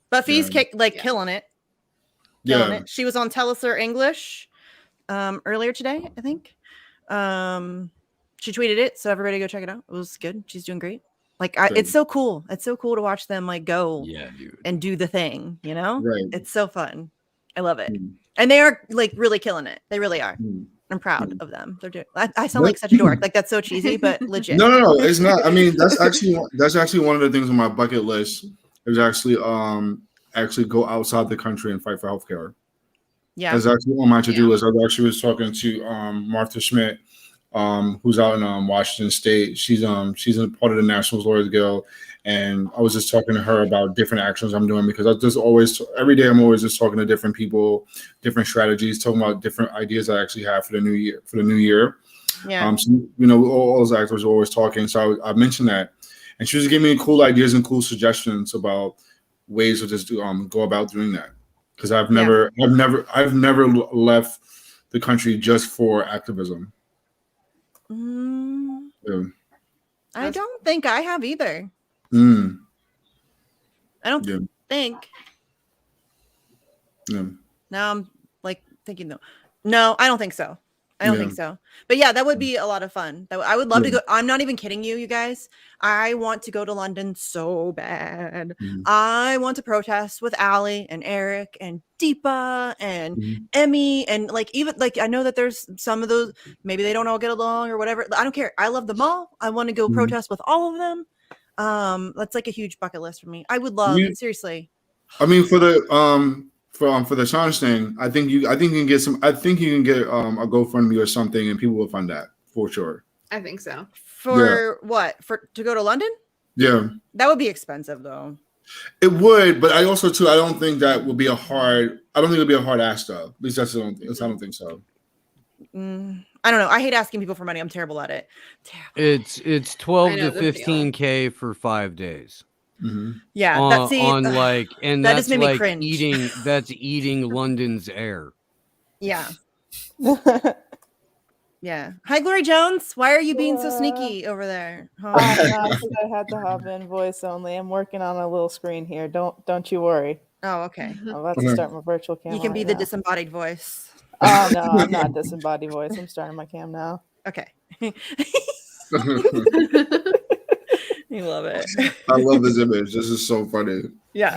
Buffy's killing it. Yeah. It. She was on Telesur English earlier today, I think. She tweeted it, so everybody go check it out. It was good. She's doing great. Like it's so cool. It's so cool to watch them like go and do the thing, you know? Right. It's so fun. I love it. And they are like really killing it. They really are. I'm proud of them. They're doing I sound like such a dork. Like that's so cheesy, but legit. No, it's not. I mean, that's actually one of the things on my bucket list. Is actually go outside the country and fight for healthcare. Yeah. That's actually on my to-do list. I actually was talking to Martha Schmidt, who's out in Washington State. She's a part of the National Lawyers Guild, and I was just talking to her about different actions I'm doing because I just always every day I'm always just talking to different people, different strategies, talking about different ideas I actually have for the new year. Yeah. So, all those actors are always talking. So I mentioned that, and she was giving me cool ideas and cool suggestions about ways to just go about doing that. Because I've never left the country just for activism. I don't think I have either. I don't think. Now I'm like thinking though. No, I don't think so. I don't think so. But yeah, that would be a lot of fun. I would love to go. I'm not even kidding you guys. I want to go to London so bad. I want to protest with Allie and Eric and Deepa and Emmy and like even like I know that there's some of those maybe they don't all get along or whatever. I don't care. I love them all. I want to go protest with all of them. That's like a huge bucket list for me. I would love seriously. I mean for the Assange thing, I think you can get a GoFundMe or something, and people will fund that for sure. I think so. For what? To go to London? Yeah. That would be expensive though. It would, but I also too I don't think that would be a hard. I don't think it'll be a hard ask though. At least I don't think so. I don't know. I hate asking people for money. I'm terrible at it. It's 12 to 15K for 5 days. Yeah, that is made me cringe. Eating London's air. Yeah. Yeah. Hi, Glory Jones. Why are you being so sneaky over there? I had to hop in voice only. I'm working on a little screen here. Don't you worry. Oh, okay. I'm about to start my virtual camera. You can be the disembodied voice. Oh no, I'm not disembodied voice. I'm starting my cam now. Okay. You love it. I love this image. This is so funny. Yeah.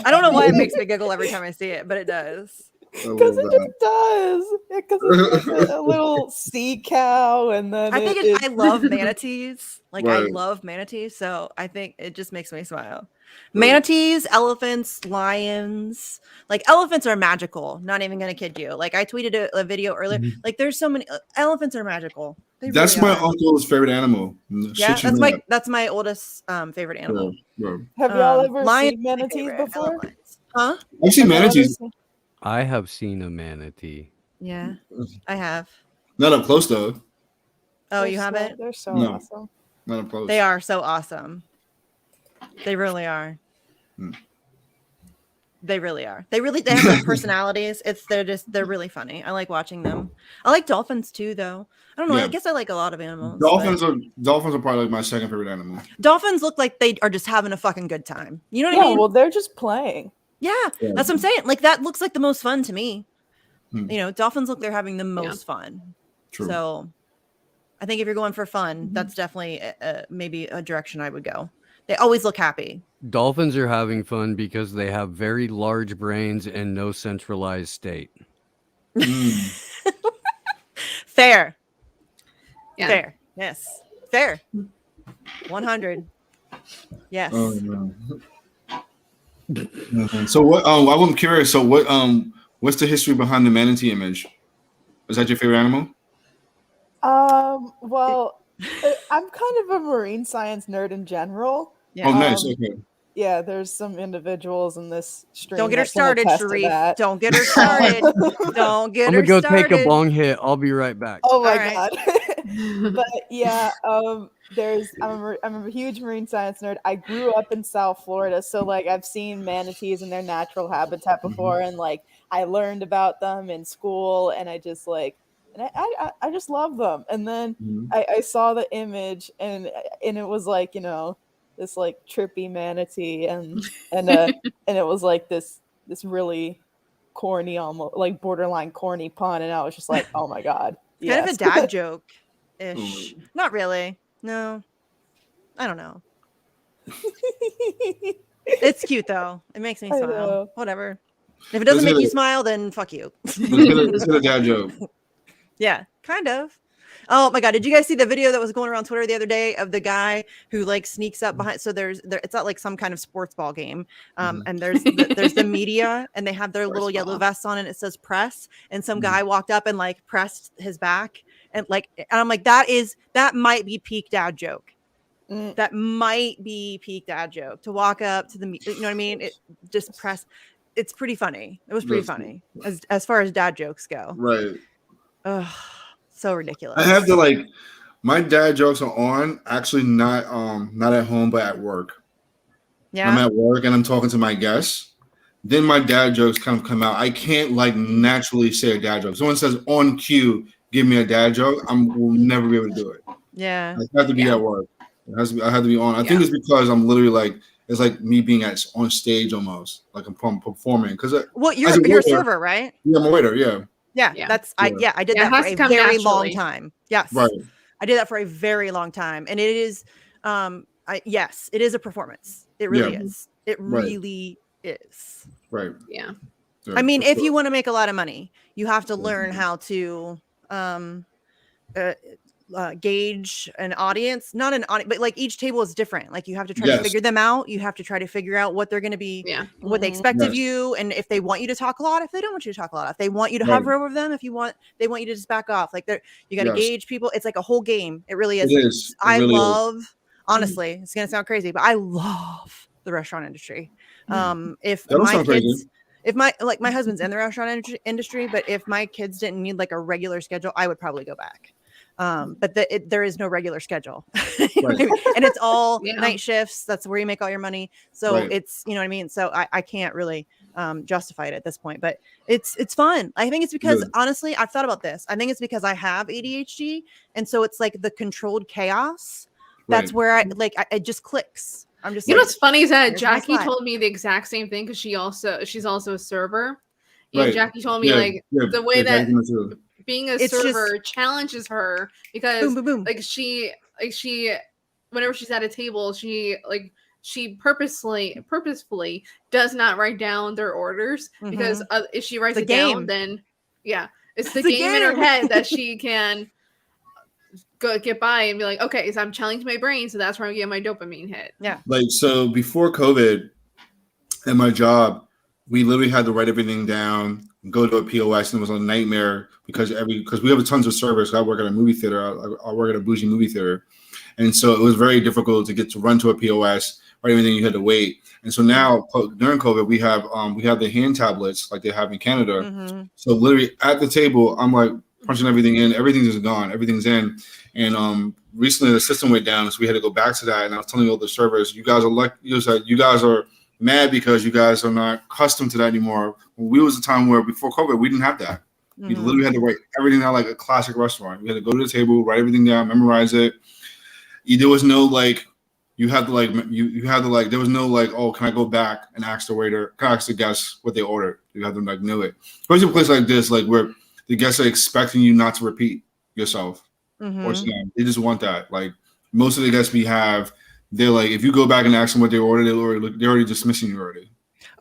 I don't know why it makes me giggle every time I see it, but it does. Because it just does. Because it's like a little sea cow, and then I think I love manatees. Like I love manatees, so I think it just makes me smile. Manatees, elephants, lions. Like elephants are magical. Not even gonna kid you. Like I tweeted a video earlier. Like there's so many elephants are magical. That's really my uncle's favorite animal. Yeah, that's my oldest favorite animal. Have y'all ever seen manatees before? Huh? I've seen manatees. I have seen a manatee. Yeah, I have. Not up close though. Oh, you haven't? They're so awesome. Not up close. They are so awesome. They really are. They really are. They have like personalities. They're really funny. I like watching them. I like dolphins too, though. I don't know. I guess I like a lot of animals. Dolphins are probably like my second favorite animal. Dolphins look like they are just having a fucking good time. You know what I mean? Well, they're just playing. Yeah, that's what I'm saying. Like that looks like the most fun to me. You know, dolphins look they're having the most fun. True. So I think if you're going for fun, that's definitely maybe a direction I would go. They always look happy. Dolphins are having fun because they have very large brains and no centralized state. Fair. Yeah. Fair. Yes. Fair. 100. Yes. Oh, no. So what? I'm curious. So what's the history behind the manatee image? Is that your favorite animal? Well, I'm kind of a marine science nerd in general. Yeah. Oh, nice. Okay. Yeah, there's some individuals in this stream. Don't get her that can started, attest to Sharif. that. Don't get her started. Don't get I'm her gonna go started. take a bong hit. I'll be right back. Oh my All right. god. But yeah, I'm a huge marine science nerd. I grew up in South Florida, so like I've seen manatees in their natural habitat before, and like I learned about them in school, and I just like, and I just love them. And then I saw the image, and it was like, you know, this like trippy manatee, and it was like this really corny, almost like borderline corny pun, and I was just like, oh my god. Kind of a dad joke ish. Not really. No. I don't know. It's cute though. It makes me I smile. know. Whatever. If it doesn't make you smile, then fuck you. Let's get a dad joke. Yeah, kind of. Oh my god, did you guys see the video that was going around Twitter the other day of the guy who like sneaks up behind? So it's not like some kind of sports ball game, and there's the media, and they have their little yellow vests on, and it says press, and some guy walked up and like pressed his back, and I'm like, that might be peak dad joke. That might be peak dad joke to walk up to the, you know what I mean? It just press. It's pretty funny. It was pretty funny as far as dad jokes go. Right. Ugh. So ridiculous. I have to like, my dad jokes are on, actually not at home, but at work. Yeah. I'm at work and I'm talking to my guests. Then my dad jokes kind of come out. I can't like naturally say a dad joke. Someone says on cue, give me a dad joke. Will never be able to do it. Yeah. I have to be at work. I have to be on. I think it's because I'm literally like, it's like me being on stage almost, like I'm performing. Because you're a server, right? Yeah, I'm a waiter. Yeah. Yeah, I did that for a very long time. Yes, right. I did that for a very long time, and it is, yes, it is a performance. It really is. It really is. Right. Yeah. I mean, if you want to make a lot of money, you have to learn how to gauge an audience, not an audience, but like each table is different. Like you have to try to figure them out. You have to try to figure out what they're going to be, what they expect of you. And if they want you to talk a lot, if they don't want you to talk a lot, if they want you to hover over them, they want you to just back off. Like you got to gauge people. It's like a whole game. It really is. It is. I love, honestly, it's going to sound crazy, but I love the restaurant industry. If my husband's in the restaurant industry, but if my kids didn't need like a regular schedule, I would probably go back. But there is no regular schedule. And it's all night shifts. That's where you make all your money. So it's, you know what I mean? So I can't really justify it at this point, but it's fun. I think it's because honestly, I've thought about this. I think it's because I have ADHD. And so it's like the controlled chaos. That's where it just clicks. I'm just, you know, what's funny is that Jackie told me the exact same thing. Cause she's also a server. And Jackie told me the way that being a server challenges her because like she whenever she's at a table, she purposefully does not write down their orders because if she writes it down, then it's the game in her head that she can go get by and be like, okay, so I'm challenging my brain, so that's where I'm getting my dopamine hit. Yeah. Like, so before COVID at my job, we literally had to write everything down, go to a POS, and it was a nightmare because we have tons of servers. I work at a movie theater. I work at a bougie movie theater. And so it was very difficult to get to run to a POS, write everything, you had to wait. And so now during COVID, we have the hand tablets like they have in Canada. So literally at the table, I'm like punching everything in, everything is gone, everything's in. And recently the system went down, so we had to go back to that. And I was telling all the servers, you guys are mad because you guys are not accustomed to that anymore. We was a time where before COVID, we didn't have that. We literally had to write everything down like a classic restaurant. We had to go to the table, write everything down, memorize it. There was no like, there was no like, oh, can I go back and ask the waiter, can I ask the guests what they ordered? You have to like know it. Especially a place like this, like where the guests are expecting you not to repeat yourself or something. They just want that. Like most of the guests we have, they're like, if you go back and ask them what they ordered, they're already dismissing you already.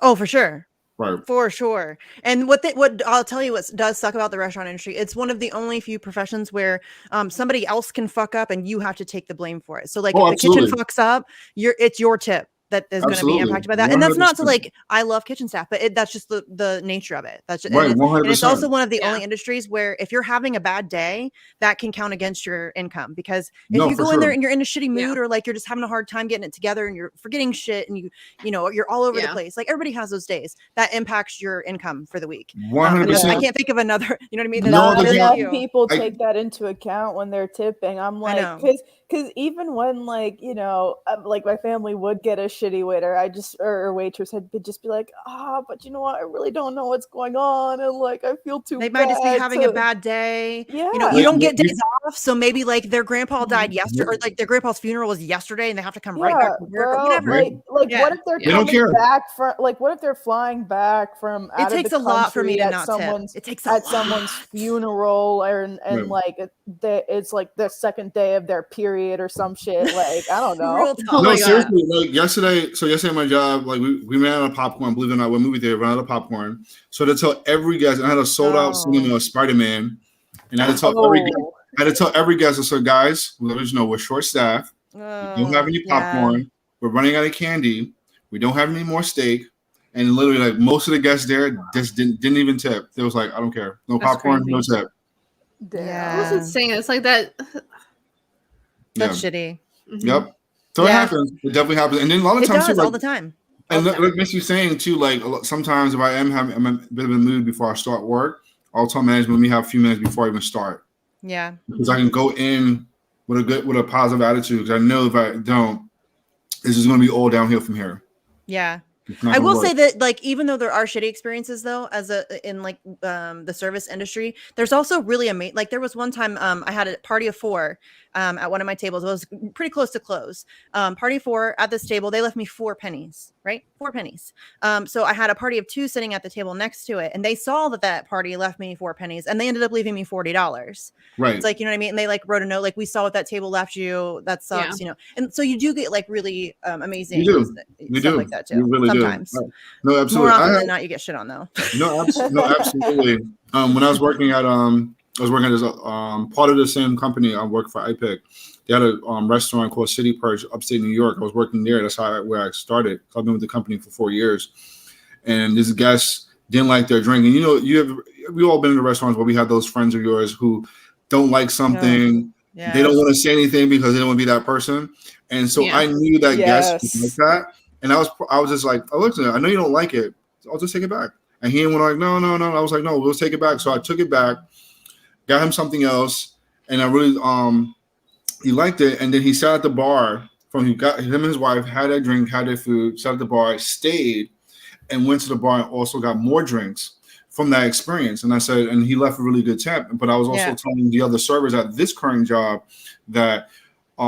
Oh, for sure. Right. For sure. And what I'll tell you what does suck about the restaurant industry, it's one of the only few professions where somebody else can fuck up and you have to take the blame for it. So like if the kitchen fucks up, it's your tip that is going to be impacted by that. 100%. And that's not to like, I love kitchen staff, but that's just the nature of it. That's just, right, and it's also one of the only industries where if you're having a bad day, that can count against your income. Because if you go in there and you're in a shitty mood or like you're just having a hard time getting it together and you're forgetting shit and you know, you're all over the place. Like everybody has those days that impacks your income for the week. 100%. I can't think of another, you know what I mean? Not enough people take that into account when they're tipping. I'm like, because even when like, you know, like my family would get a shitty waiter, or waitress, I'd just be like, but you know what? I really don't know what's going on. And like, I feel too bad. They might just be having a bad day. Yeah. You know, you don't get days off. So maybe like their grandpa died yesterday or like their grandpa's funeral was yesterday and they have to come right back to work or whatever. Like what if they're coming back from, like, what if they're flying back from out it takes of the a lot for me to not someone's, tip. It takes at someone's funeral and like it's like the second day of their period or some shit. Like, I don't know. No, seriously, like yesterday at my job, like we ran out of popcorn. Believe it or not, when movie theater ran out of popcorn. So to tell every guest, and I had a sold out cinema of Spider-Man, and I had to tell every guest, I said, guys, let us know we're short staffed. We don't have any popcorn. We're running out of candy. We don't have any more steak. And literally, like most of the guests there just didn't even tip. They was like, I don't care, no popcorn, no tip. Yeah, I wasn't saying it's like that. That's shitty. Mm-hmm. Yep. So it happens. It definitely happens. And then a lot of times too, like, all the time. And like Misty saying too, like sometimes if I'm a bit of a mood before I start work, I'll tell management let me have a few minutes before I even start. Yeah. Because I can go in with a positive attitude. Because I know if I don't, this is going to be all downhill from here. Yeah. I will say that, like, even though there are shitty experiences, though, in the service industry, there's also really amazing. Like, there was one time I had a party of 4 at one of my tables. It was pretty close to close. Party of 4 at this table. They left me 4 pennies, right? 4 pennies. So I had a party of 2 sitting at the table next to it, and they saw that party left me 4 pennies, and they ended up leaving me $40. Right. It's like, you know what I mean? And they like wrote a note, like, we saw what that table left you. That sucks, you know. And so you do get like really amazing stuff like that too. You really sometimes. No, absolutely. More often than not, you get shit on though. No, absolutely. When I was working at this part of the same company. I worked for IPIC. They had a restaurant called City Perch, upstate New York. I was working there. That's where I started. I've been with the company for 4 years. And this guest didn't like their drink. And you know, we've all been in the restaurants where we have those friends of yours who don't like something. Yeah. They don't want to say anything because they don't want to be that person. And so I knew that guest was like that. And I was just like, oh, listen, I know you don't like it. I'll just take it back. And he went like, no. I was like, no, we'll take it back. So I took it back, got him something else, and I really he liked it. And then he sat at the bar. Him and his wife had their drink, had their food, sat at the bar, stayed, and went to the bar and also got more drinks from that experience. And I said, and he left a really good tip. But I was also telling the other servers at this current job that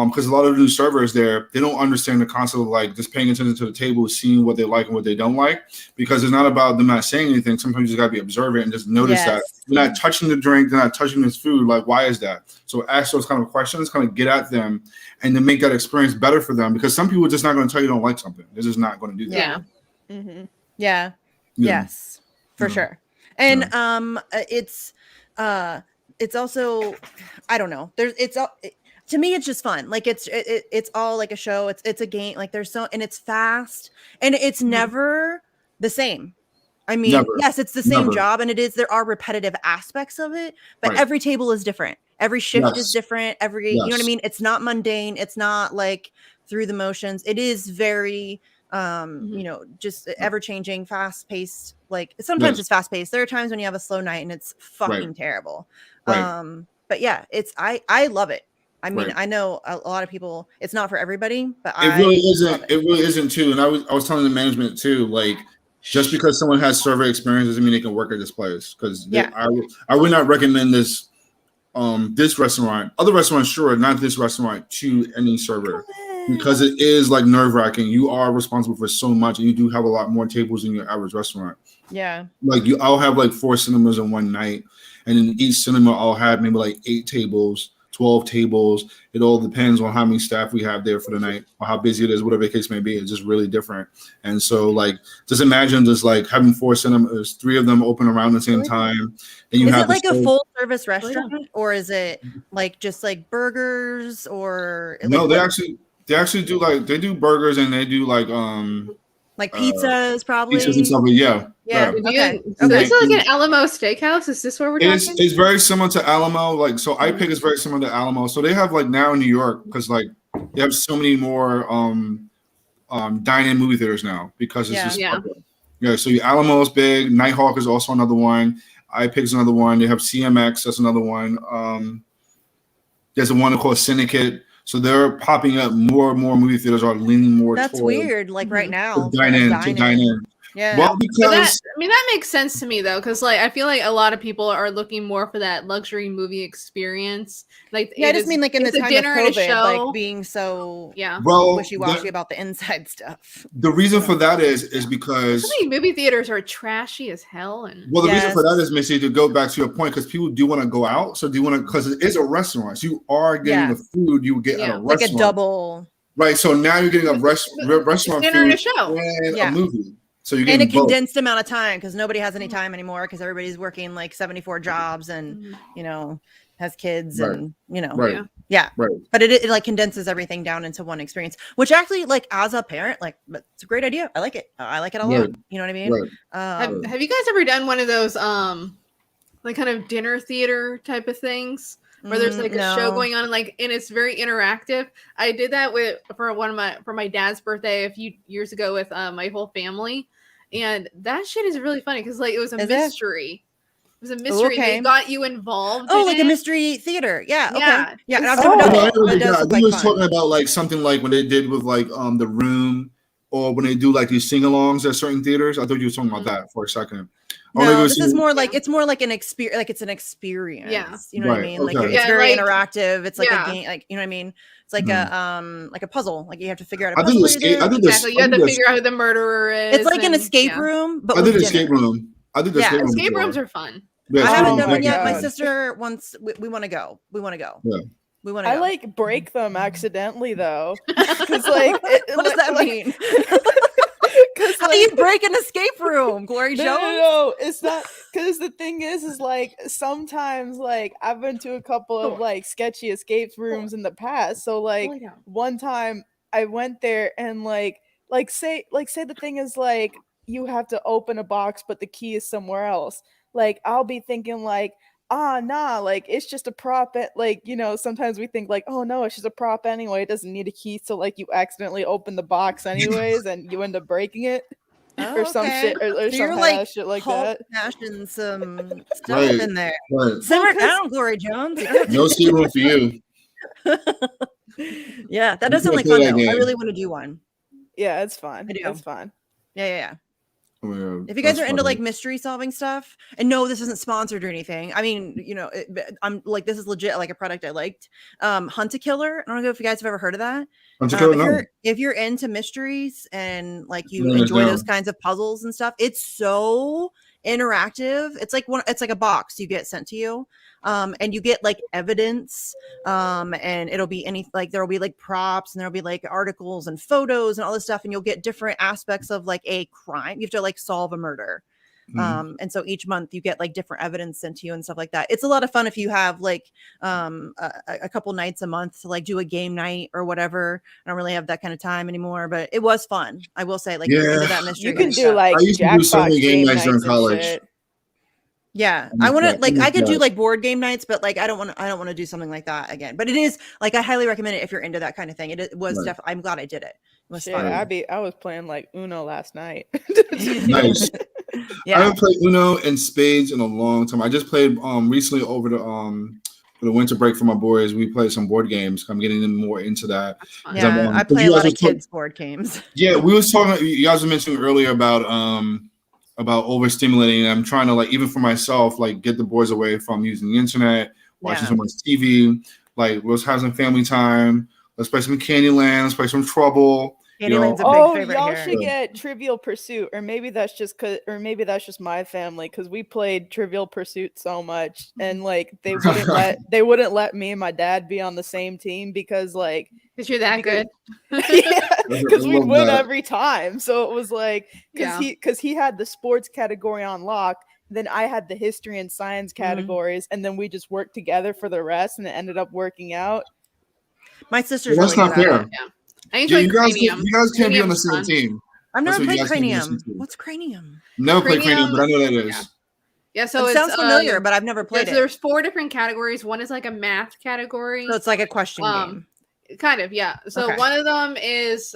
because a lot of the new servers there, they don't understand the concept of like just paying attention to the table, seeing what they like and what they don't like, because it's not about them not saying anything. Sometimes you just gotta be observant and just notice that they're not touching the drink, they're not touching his food. Like, why is that? So ask those kind of questions, kind of get at them, and then make that experience better for them. Because some people are just not going to tell you don't like something. They're just not going to do that. Yeah. Mm-hmm. Yeah. Yes, for sure. And it's also, I don't know. To me, it's just fun. Like it's all like a show. It's a game. Like and it's fast, and it's never the same. I mean, yes, it's the same job, and there are repetitive aspects of it, but every table is different. Every shift is different. You know what I mean? It's not mundane. It's not like through the motions. It is very, you know, just ever changing, fast paced. Like sometimes it's fast paced. There are times when you have a slow night and it's fucking terrible. But yeah, I love it. I mean, I know a lot of people, it's not for everybody, but it really isn't. It really isn't too. And I was telling the management too, like, just because someone has survey experience doesn't mean they can work at this place. Because I would not recommend this restaurant, other restaurants, sure, not this restaurant, to any server, because it is like nerve-wracking. You are responsible for so much, and you do have a lot more tables than your average restaurant. Yeah. Like I'll have like 4 cinemas in one night, and in each cinema I'll have maybe like 8 tables. 12 tables. It all depends on how many staff we have there for the night or how busy it is, whatever the case may be. It's just really different. And so like, just imagine just like having 4 cinemas, 3 of them open around the same time. And you is have it like a full service restaurant or is it like just like burgers or? No, they actually do like, they do burgers and they do like pizzas probably. Pizzas and stuff, yeah. Okay. So this is like an Alamo Steakhouse. Is this where we're talking? It's very similar to Alamo. Like, so iPick is very similar to Alamo. So they have like now in New York, because like they have so many more dine-in movie theaters now because it's just popular. So Alamo is big. Nighthawk is also another one. iPick is another one. They have CMX. That's another one. There's a one called Syndicate. So they're popping up more and more movie theaters are leaning more. That's weird. Like right now, to dine in. Yeah. Well, because that makes sense to me though, because like I feel like a lot of people are looking more for that luxury movie experience. Like I just mean like in the time of COVID, like being so wishy-washy about the inside stuff. The reason for that is because movie theaters are trashy as hell. And the reason for that is, Missy, to go back to your point, because people do want to go out, so do you want to, because it is a restaurant, so you are getting the food you would get at a restaurant, like a double. Right, so now you're getting a restaurant food and a show and a movie. So you're getting a condensed amount of time because nobody has any time anymore because everybody's working like 74 jobs and has kids and but it like condenses everything down into one experience, which actually like as a parent, like it's a great idea. I like it a lot. You know what I mean? Have you guys ever done one of those like kind of dinner theater type of things where there's like a show going on and it's very interactive? I did that for my dad's birthday a few years ago with my whole family, and that shit is really funny because like it was a mystery. It was a mystery. They got you involved. Oh, like a mystery theater. Yeah. Okay. Yeah. I think was talking about like something like when they did with like The Room, or when they do like these sing-alongs at certain theaters. I thought you were talking about that for a second. No, this is more like it's more like an experience. Like it's an experience. Yeah. You know what I mean? Like it's very interactive. It's like a game. Like you know what I mean? It's like a puzzle. Like you have to figure out a puzzle. You have to figure out who the murderer is. It's like an escape room, but I did escape room. Escape rooms are fun. Yeah, I haven't done one yet. My sister wants. We want to go. We want to go. Yeah. We want to. I like break them accidentally though, because like what does that mean? How do you break an escape room, Glory Jones? No, it's not. Because the thing is like sometimes like I've been to a couple of like sketchy escape rooms in the past. So like one time I went there and like say the thing is like you have to open a box, but the key is somewhere else. Like I'll be thinking like, like it's just a prop. Like, sometimes we think like, oh no, it's just a prop anyway. It doesn't need a key. So like you accidentally open the box anyways and you end up breaking it or some shit or so some like shit like that. Smashing some stuff in there. Right. Simmer down, Glory Jones. No escape room for you. Yeah, that does sound like fun though. I really want to do one. Yeah, it's fun. I do. It's fun. Yeah. Oh, yeah, if you guys are into like mystery solving stuff, and no, this isn't sponsored or anything. I mean, I'm like, this is legit like a product I liked. Hunt a Killer. I don't know if you guys have ever heard of that. If you're into mysteries and like you enjoy those kinds of puzzles and stuff, it's so interactive. It's like a box you get sent to you. And you get like evidence, and it'll be there will be like props and there'll be like articles and photos and all this stuff, and you'll get different aspects of like a crime. You have to like solve a murder. And so each month you get like different evidence sent to you and stuff like that. It's a lot of fun if you have like a couple nights a month to like do a game night or whatever. I don't really have that kind of time anymore, but it was fun. I will say, like, into that mystery. You can do like I used to do so many game nights during college. Yeah, I want to like I could do like board game nights, but like I don't want to do something like that again. But it is like I highly recommend it if you're into that kind of thing. It was definitely. I'm glad I did it. It was fun. I was playing like Uno last night. Nice. I haven't played Uno and spades in a long time. I just played recently over for the winter break for my boys. We played some board games. I'm getting them more into that. Yeah, I play a lot of kids board games. Yeah, we was talking. You guys were mentioning earlier about overstimulating. I'm trying to, like, even for myself, like, get the boys away from using the internet, watching so much TV. Like, let's have some family time. Let's play some Candyland. Let's play some Trouble. Candyland's a big favorite y'all here. should get Trivial Pursuit, or maybe that's just my family, because we played Trivial Pursuit so much, and like they wouldn't let me and my dad be on the same team because you're that good. Yeah, because we win every time. So it was like because he had the sports category on lock. Then I had the history and science categories, and then we just worked together for the rest, and it ended up working out. My sister's that's really not good fair. at it. Yeah. I enjoy you guys Cranium. can't be on the Cranium's same fun. team. I've never That's what played you guys can't be on the Cranium. same team. What's Cranium? Never played Cranium, but I know that is. Yeah, so it sounds familiar, but I've never played it. There's 4 different categories. One is like a math category. So it's like a question game. Kind of, yeah. So Okay. one of them is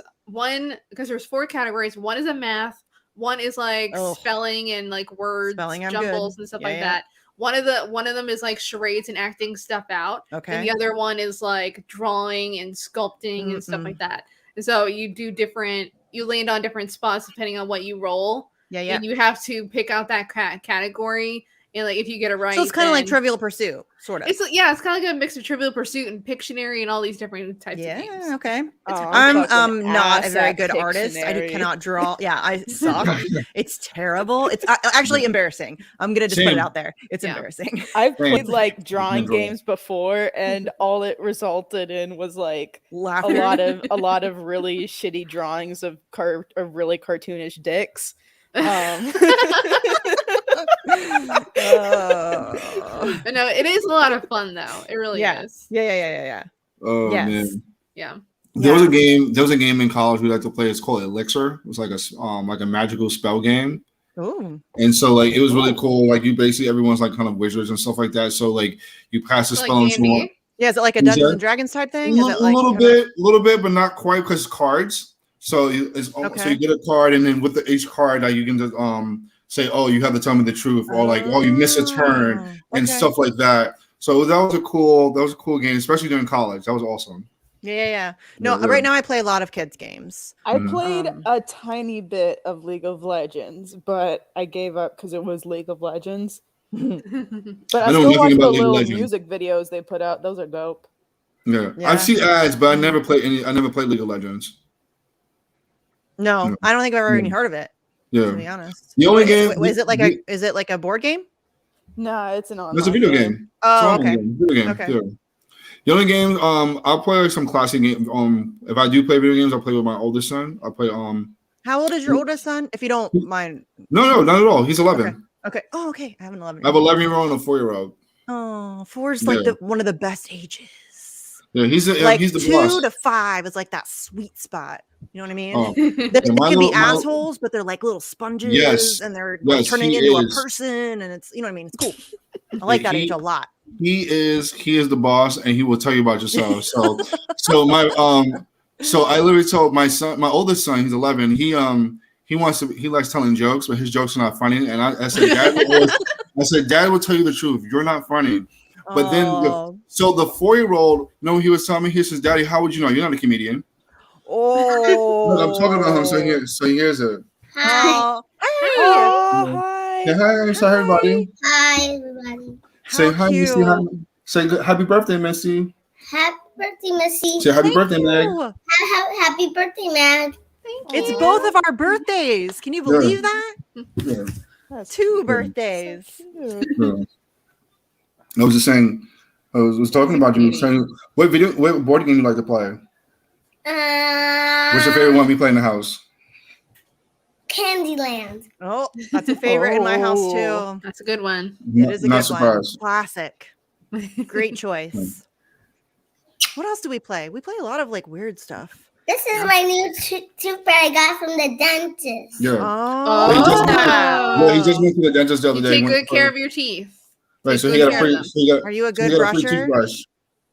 because there's 4 categories. One is a math. One is like spelling and like words, jumbles and stuff like that. One of them is like charades and acting stuff out. Okay. And the other one is like drawing and sculpting and stuff like that. And so you land on different spots depending on what you roll. Yeah. And you have to pick out that category. And like if you get it right, so it's kind of like Trivial Pursuit, sort of. It's kind of like a mix of Trivial Pursuit and Pictionary and all these different types of games. Yeah, okay. I'm not a very good artist. I cannot draw. Yeah, I suck. It's terrible. It's actually embarrassing. I'm gonna just put it out there. It's embarrassing. I've played like drawing games before, and all it resulted in was like a lot of really shitty drawings of really cartoonish dicks. But no, it is a lot of fun though. It really is. Yeah. Oh man. Yeah. There was a game in college we like to play. It's called Elixir. It was like a magical spell game. Ooh. And so like it was really cool. Like you basically everyone's like kind of wizards and stuff like that. So like you pass the spell on someone. Yeah, is it like a Dungeons and Dragons type thing? Is it like a little bit, but not quite because cards. So so you get a card, and then with each card, you can just say, "Oh, you have to tell me the truth," or like, "Oh, you miss a turn," and stuff like that. So that was a cool game, especially during college. That was awesome. Yeah. No, right now I play a lot of kids games. I played a tiny bit of League of Legends, but I gave up because it was League of Legends. But I still watch the little music videos they put out. Those are dope. Yeah. I've seen ads, but I never played League of Legends. No, I don't think I've ever even heard of it. Yeah, to be honest. The only game is it like a board game? No, it's an online. It's a video game. Oh, okay. Video game. Okay. Yeah. The only game I'll play like some classic game. If I do play video games, I'll play with my oldest son. I'll play How old is your oldest son? If you don't mind. No, not at all. He's 11. Okay. Oh, okay. I have an 11. I have an 11-year-old and a 4-year-old. Oh, 4 is like one of the best ages. Yeah, he's the 2 boss. to 5 is like that sweet spot. You know what I mean? Oh. They can be assholes, but they're like little sponges, and they're turning into a person, and it's, you know what I mean? It's cool. I like that age a lot. He is the boss, and he will tell you about yourself. So I literally told my son, my oldest son, he's 11. He likes telling jokes, but his jokes are not funny. And I said, Dad will tell you the truth. You're not funny. But then, so the 4-year-old, he was telling me, he says, Daddy, how would you know? You're not a comedian. Oh. Look, I'm talking about him, so here's it. Hi. Hi. Say hi, say hi, everybody. Hi, everybody. Say hi, Misty. Say happy birthday, Misty. Happy birthday, Misty. Say happy birthday, Meg. Happy birthday, Meg. It's both of our birthdays. Can you believe that? Yeah. 2 birthdays. Yeah. I was just saying, I was talking about you. Saying, what board game you like to play? What's your favorite one we play in the house? Candyland. Oh, that's a favorite in my house too. That's a good one. It is a Not good surprised. one. Classic. Great choice. What else do we play? We play a lot of like weird stuff. This is my new toothbrush I got from the dentist. Yeah. Oh. He just went to the dentist the other day. Take good care of your teeth. Right, so he got a free. Are you a good brusher?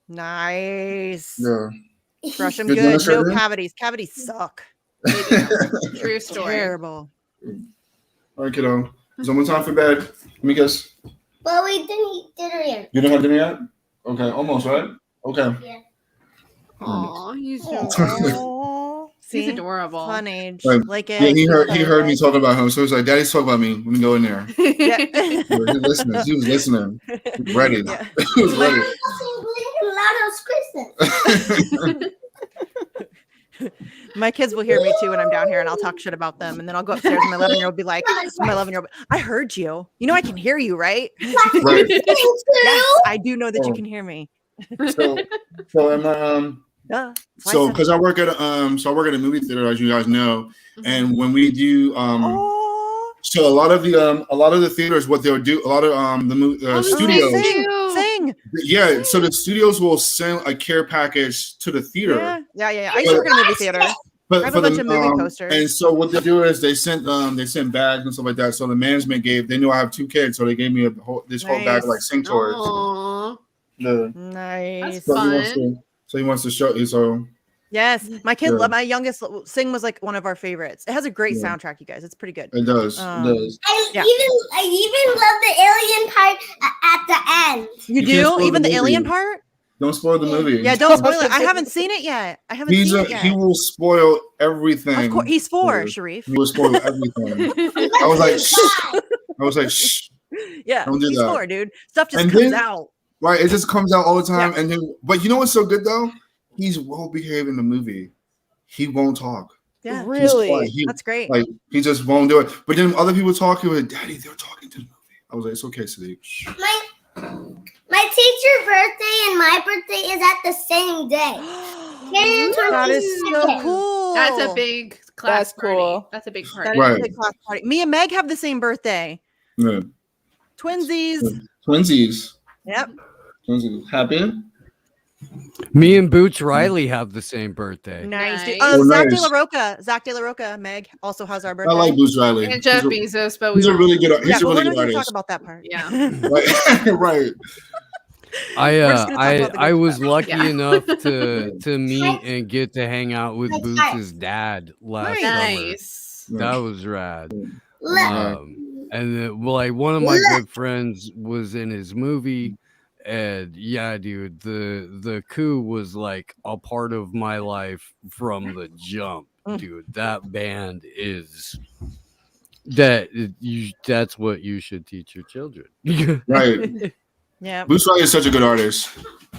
Nice. Yeah. Brush them good. No cavities. Cavities suck. True story. Terrible. All right, kiddo. It's almost time for bed. Let me guess. Well, we didn't eat dinner yet. You didn't have dinner yet? Okay, almost, right? Okay. Yeah. Aw, he's He's adorable. Fun age. Like it. Yeah, he heard me talking about him, so he's like, "Daddy's talking about me. Let me go in there." Yeah. He was listening. He was ready. Yeah. He was ready. My kids will hear me too when I'm down here, and I'll talk shit about them, and then I'll go upstairs and my 11-year-old will be like, I heard you. You know I can hear you, right? Right. Yes, I do know that you can hear me. So am I so because I work at a movie theater, as you guys know, and when we do so a lot of the theaters, what they'll do, a lot of the studios sing. Yeah, so the studios will send a care package to the theater. Yeah. I used to work in a movie theater. I have a bunch of movie posters. And so what they do is they sent bags and stuff like that. So the management they knew I have 2 kids, so they gave me this whole bag of like sing toys. Yeah. Nice. So he wants to show you. So yes, my my youngest Sing was like one of our favorites. It has a great soundtrack, you guys. It's pretty good. It does. I even love the alien part at the end. You do? Even the alien part? Don't spoil the movie. Yeah, don't spoil it. I haven't seen it yet. He will spoil everything. Of course, he's 4, Sharif. He will spoil everything. I was like, shh. Yeah, don't do he's that. 4, dude. Stuff just comes out. Right, it just comes out all the time. And then, but you know what's so good though? He's well behaved in the movie. He won't talk. Yeah, really. That's great. Like he just won't do it. But then other people talking with Daddy, they're talking to the movie. I was like, it's okay, Sadiq. My teacher's birthday and my birthday is at the same day. That is so cool. That's a big class party. Cool. That's a big party. Right. A big class party. Me and Meg have the same birthday. Yeah. Twinsies. Yep. Twinsies. Happy? Me and Boots Riley have the same birthday. Nice. Nice. Zach De La Roca. Meg also has our birthday. I like Boots Riley. And Jeff Bezos, but he's a really good artist. We're not going to talk about that part. Yeah. Right. I was lucky enough to meet and get to hang out with Boots' dad last summer. That was rad. And then, one of my good friends was in his movie, and yeah, dude, the coup was like a part of my life from the jump, dude. That band is that's what you should teach your children. Right. Yeah. Bruce Riley is such a good artist.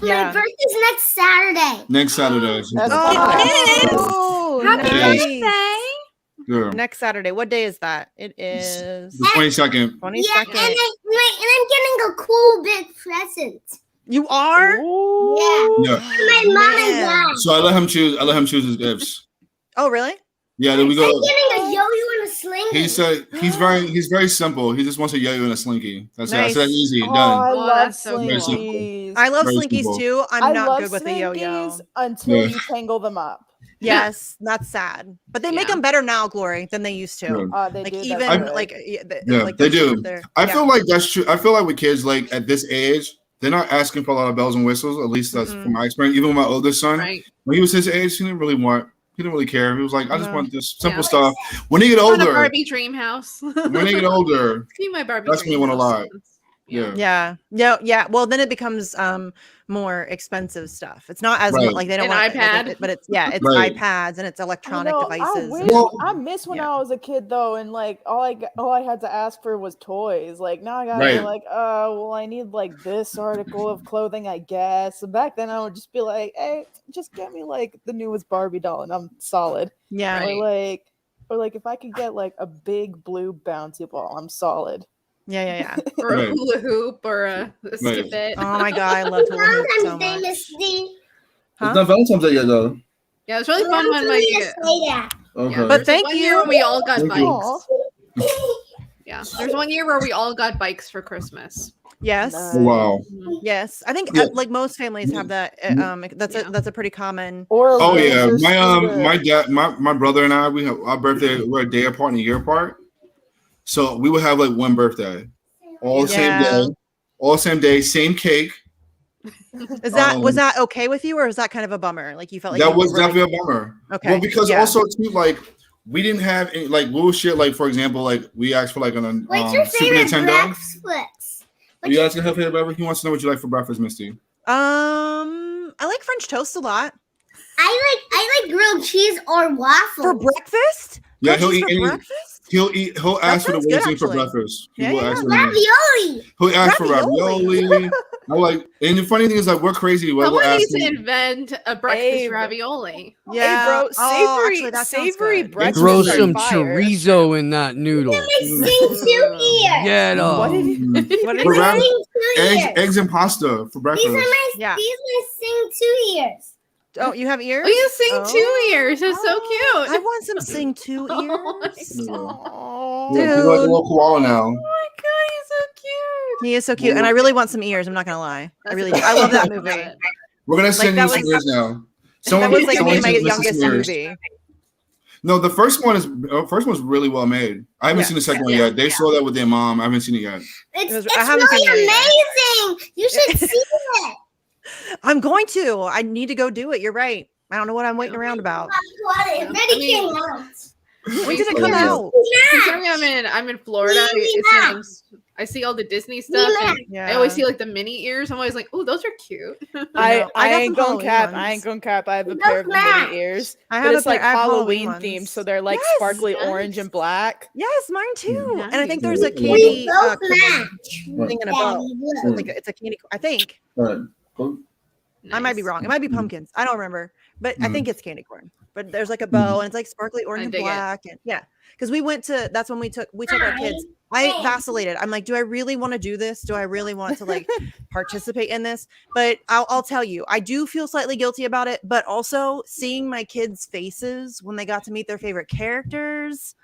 My birthday's next Saturday. Next Saturday. Happy birthday. Yeah. Next Saturday. What day is that? It is the 22nd. 22nd. Yeah, and I'm getting a cool big present. You are? Yeah. My mom and dad. So I let him choose his gifts. Oh, really? Yeah, then we go. I'm getting a yo-yo and a slinky. He said he's very simple. He just wants a yo-yo and a slinky. That's nice. That's easy. Oh, Done. I love slinkies. I love slinkies too. I'm not good with a yo-yo until you tangle them up. Yes, that's sad. But they make them better now, Glory, than they used to. They like do even they do. I feel like that's true. I feel like with kids like at this age, they're not asking for a lot of bells and whistles. At least that's from my experience. Even with my oldest son, when he was his age, he didn't really care. He was like, I just want this simple stuff. When they get older, Barbie dream house. When they get older, my Barbie. That's when they want a lot. Yeah. Well, then it becomes more expensive stuff. It's not as like they don't want iPad, but it's iPads and it's electronic devices. I miss when I was a kid though, and like all I had to ask for was toys. Like now I gotta be like, oh well, I need like this article of clothing, I guess. So back then I would just be like, hey, just get me like the newest Barbie doll, and I'm solid. Yeah. Or like if I could get like a big blue bouncy ball, I'm solid. Yeah. Or a hula hoop or a skip it. Oh my god, I love hula hoop so much. It's not Valentine's Day yet though. Yeah, it was really fun when Okay. But thank you. We all got bikes. Yeah, there's one year where we all got bikes for Christmas. Yes. Wow. Yes, I think like most families have that. That's a pretty common. Oh yeah, my dad, my brother and I, we have our birthday. We're a day apart and a year apart. So we would have like one birthday, all the same day, same cake. Was that okay with you, or was that kind of a bummer? Like you felt like that was definitely a bummer. Okay. Well, because also too, like we didn't have any, like we would share, like for example, like we asked for like an what's your Super favorite Nintendo. breakfast? Are you asking her favorite breakfast? He wants to know what you like for breakfast, Misty. I like French toast a lot. I like grilled cheese or waffles for breakfast. Yeah, he'll eat breakfast. He'll ask for the sounds good, waiting for actually. breakfast. Yeah, He'll yeah. ask for Ravioli. He'll ask for ravioli. I'm like, and the funny thing is, like, we're crazy. Someone needs to invent a breakfast ravioli. Yeah, hey, bro, savory, actually, that sounds savory good. breakfast. Throw is some fire. chorizo in that noodle. Sing 2 ears. Get up. What did you? What did For you say? Sing 2 ears. eggs and pasta for breakfast. These are my Yeah. Sing 2 ears. Oh, you have ears? Oh, you sing 2 ears. It's so cute. I want some sing 2 Oh my ears. Oh, Yeah, he's like a little koala now. Oh my god, he's so cute. He is so cute, and I really want some ears. I'm not gonna lie. I really do. I love that movie. We're gonna send you that some ears now. That was like someone my send us youngest some ears. movie. No, the first one's really well made. I haven't seen the second one yet. They saw that with their mom. I haven't seen it yet. It's I haven't seen really it yet. amazing. You should see it. I'm going to. I need to go do it. You're right. I don't know what I'm waiting around about. It already came out. When did it come out? Considering I'm in Florida, I see all the Disney stuff. And Yeah. I always see like the mini ears. I'm always like, oh, those are cute. I got ain't some gonna cap. Halloween I ain't ones. gonna cap. I have a Those pair of match. mini ears. I But have it's like I have Halloween ones. themed, so they're like Yes, sparkly nice. orange and black. Yes, mine too. Nice. And I think there's a We candy both match. thing in a bow. It's a candy. I think All right. Cool. I might be Nice. wrong. It might be pumpkins. I don't remember, but I think it's candy corn. But there's like a bow, and it's like sparkly orange and dig it. black, and yeah. Because we went to. That's when we took our kids. I vacillated. I'm like, do I really want to do this? Do I really want to like participate in this? But I'll tell you, I do feel slightly guilty about it. But also seeing my kids' faces when they got to meet their favorite characters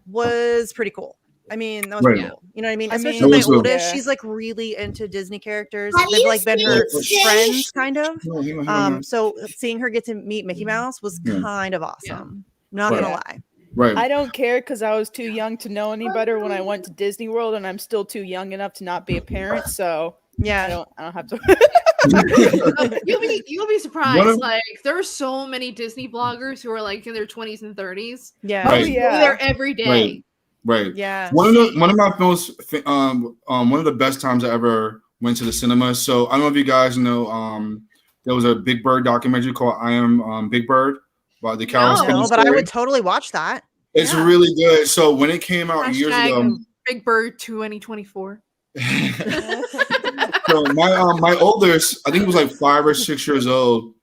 was pretty cool. I mean, that was pretty cool. You know what I mean? Especially That my was cool. oldest, Yeah. she's like really into Disney characters. Have They've you like been seen her Stitch? friends, kind of. No. So seeing her get to meet Mickey Mouse was kind of awesome. Not Right. gonna lie. Right. I don't care because I was too young to know any better when I went to Disney World, and I'm still too young enough to not be a parent. So Yeah. I don't have to. You'll be surprised. One of- Like there are so many Disney bloggers who are like in their 20s and 30s. Yeah. Right. Oh yeah. They're every day. Right. Yeah. One of my most one of the best times I ever went to the cinema. So I don't know if you guys know there was a Big Bird documentary called I Am Big Bird by the Calvin Spinning No, but I story. would totally watch that. It's really good. So when it came out years ago, Big Bird 2024. so my oldest, I think it was like 5 or 6 years old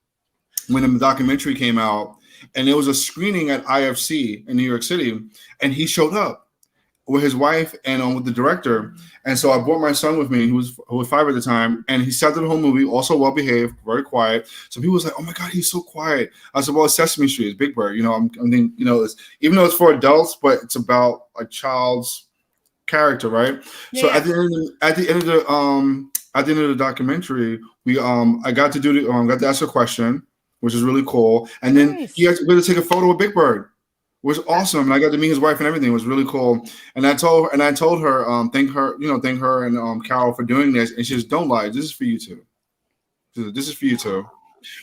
when the documentary came out, and there was a screening at IFC in New York City, and he showed up with his wife and with the director. And so I brought my son with me, who was 5 at the time, and he sat through the whole movie, also well behaved, very quiet. So people was like, "Oh my God, he's so quiet." I said, "Well, it's Sesame Street, it's Big Bird. You know, I'm thinking, you know, even though it's for adults, but it's about a child's character, right?" Yeah. So at the end of the documentary, I got to ask a question, which is really cool, and then Nice. we had to take a photo with Big Bird. It was awesome, and I got to meet his wife and everything. It was really cool. And I told her, thank her and Carol for doing this. And she says, "Don't lie. This is for you too. This is for you too,"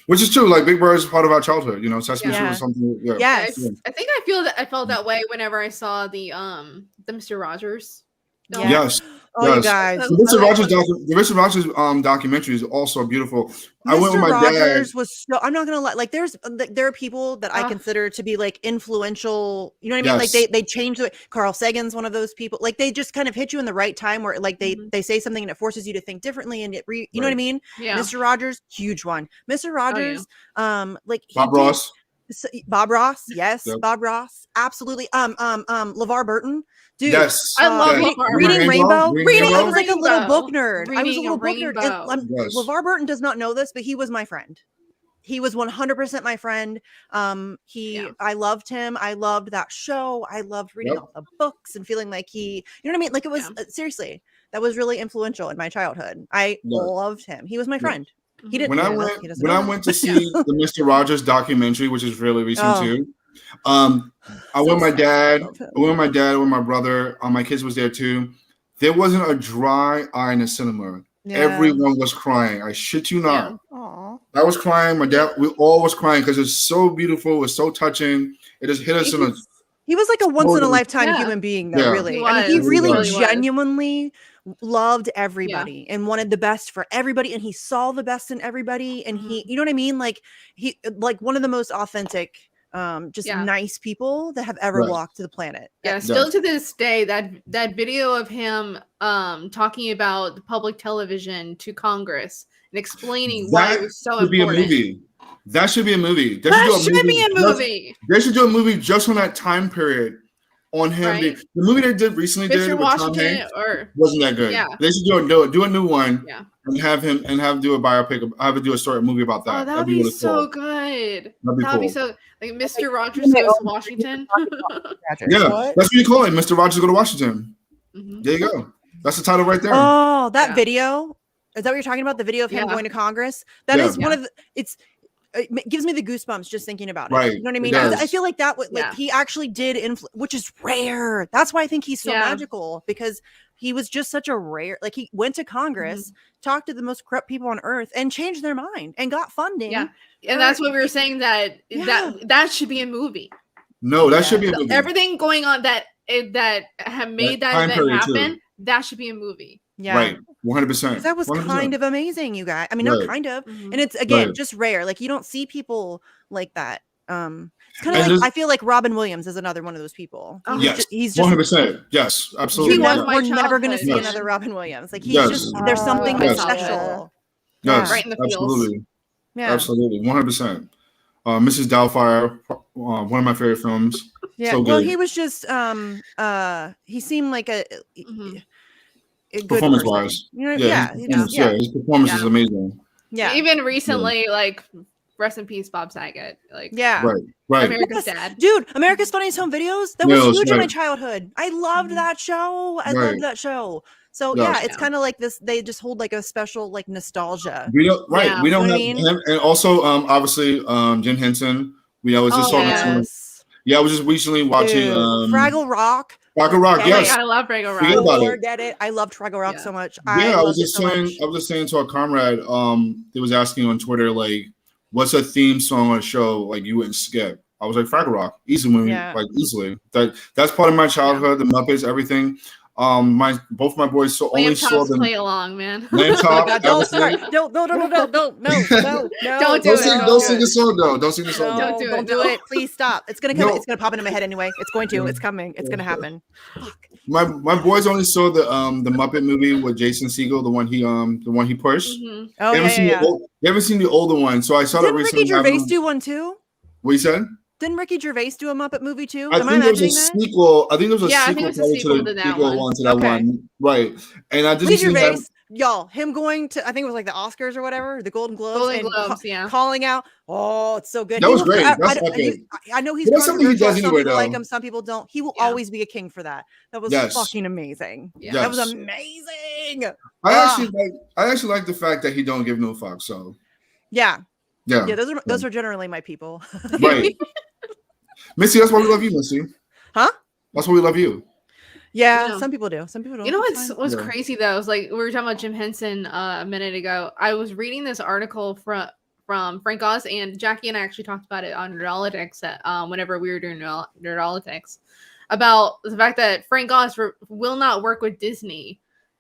which is true. Like Big Bird is part of our childhood. You know, Sesame Street was something. Yeah. Yes. I think I felt that way whenever I saw the Mr. Rogers. film. Yes. Oh, you Yes. guys. The Mr. Rogers documentary is also beautiful. I went with Mr. my Rogers dad. was so, I'm not gonna lie, like there are people that I consider to be like influential, you know what I mean? Yes. Like they change the Carl Sagan's one of those people. Like they just kind of hit you in the right time where like they say something and it forces you to think differently and you know what I mean? Yeah. Mr. Rogers, huge one. Mr. Rogers, like Bob Ross. Bob Ross, yes, Yep. Bob Ross, absolutely. LeVar Burton, dude. Yes. I love Yes. LeVar Reading Rainbow. Reading I was like a little Rainbow. book nerd. I was a Reading little book nerd. Rainbow. And, Yes. LeVar Burton does not know this, but he was my friend. He was 100% my friend. I loved him. I loved that show. I loved reading all the books and feeling like you know what I mean? Like it was seriously, that was really influential in my childhood. I loved him. He was my friend. He didn't. When I went to see the Mr. Rogers documentary, which is really recent too. I went with my dad. I went with my dad, with my brother. My kids was there too. There wasn't a dry eye in the cinema. Yeah. Everyone was crying. I shit you not. Aw. I was crying. My dad. We all was crying because it's so beautiful. It's so touching. It just hit us in a. He was like a once in a lifetime human being, though. Yeah. Really, He I mean, he was. really He really was. genuinely loved everybody and wanted the best for everybody, and he saw the best in everybody, and he, you know what I mean? Like he, like one of the most authentic just nice people that have ever walked the planet. Yeah, still to this day, that video of him talking about the public television to Congress and explaining why it was so important. That should be a movie. That should be a movie. They should do a movie just on that time period on him. Right. The movie they did recently with Tom Hanks wasn't that good. Yeah. They should do a new one and have do a biopic, have him do a movie about that. Oh, that'd be really so good. That'd be so like Mr. Rogers Goes to Washington. Yeah, that's what you call it. Mr. Rogers Go to Washington. Mm-hmm. There you go. That's the title right there. Oh, that video. Is that what you're talking about? The video of him going to Congress? That is one of the, it gives me the goosebumps just thinking about it. Right. You know what I mean? I feel like that he actually did which is rare. That's why I think he's so magical, because he was just such a rare, like he went to Congress, talked to the most corrupt people on earth and changed their mind and got funding. Yeah. And that's what we were saying, that should be a movie. No, that should be a movie. Everything going on that have made that event happen, that should be a movie. Yeah. Right. 100%. That was 100%. Kind of amazing, you guys. I mean, not kind of. And it's again just rare. Like you don't see people like that. It's kind of like I feel like Robin Williams is another one of those people. Yes, he's just 100%. Yes, absolutely. We're never going to see another Robin Williams. Like he's just there's something special. Yes, right in the absolutely. Yeah, absolutely, 100%. Mrs. Doubtfire, one of my favorite films. Yeah, so good. Well, he was just he seemed like a good performance wise. You know, his performance is amazing. Yeah, even recently, like rest in peace, Bob Saget. Like, right. America's Dad, dude. America's Funniest Home Videos. That was huge in my childhood. I loved that show. I loved that show. So it's kind of like this. They just hold like a special like nostalgia. We don't We don't have him, and also obviously Jim Henson. I was just talking to him. Yeah, I was just recently watching Fraggle Rock. Fraggle Rock, yes. I love Fraggle Rock. Forget it. I loved Fraggle Rock so much. I was just saying to a comrade, they was asking on Twitter, like, what's a theme song on a show like you wouldn't skip? I was like, Fraggle Rock, easily, like easily. That's part of my childhood. The Muppets, everything. Both my boys only saw them. Play along, man. Don't start. Don't do it. Don't sing the song though. Don't sing the song. Don't do it. Please stop. It's gonna come. It's gonna pop into my head anyway. It's going to. It's coming. It's gonna happen. Fuck. My boys only saw the Muppet movie with Jason Segel, the one he pushed. Mm-hmm. Oh They haven't seen the older one, so I saw that recently. Didn't Ricky Gervais do one too? What you said? Didn't Ricky Gervais do a Muppet movie too? I think there was a sequel. I think there was a sequel to that one. Right. And I just Gervais, y'all, him going to, I think it was like the Oscars or whatever, the Golden Globes, calling out. Oh, it's so good. That was great. I know he's something he does anyway, though. Like him, some people don't. He will always be a king for that. That was fucking amazing. Yes. That was amazing. I actually like the fact that he don't give no fuck. So yeah. Those are generally my people. Right. Misty, that's why we love you, Misty. Huh? That's why we love you. Yeah, some people do. Some people don't. You know what's crazy though? Is like we were talking about Jim Henson a minute ago. I was reading this article from Frank Oz, and Jackie and I actually talked about it on Nerdolitics whenever we were doing Nerdolitics, about the fact that Frank Oz will not work with Disney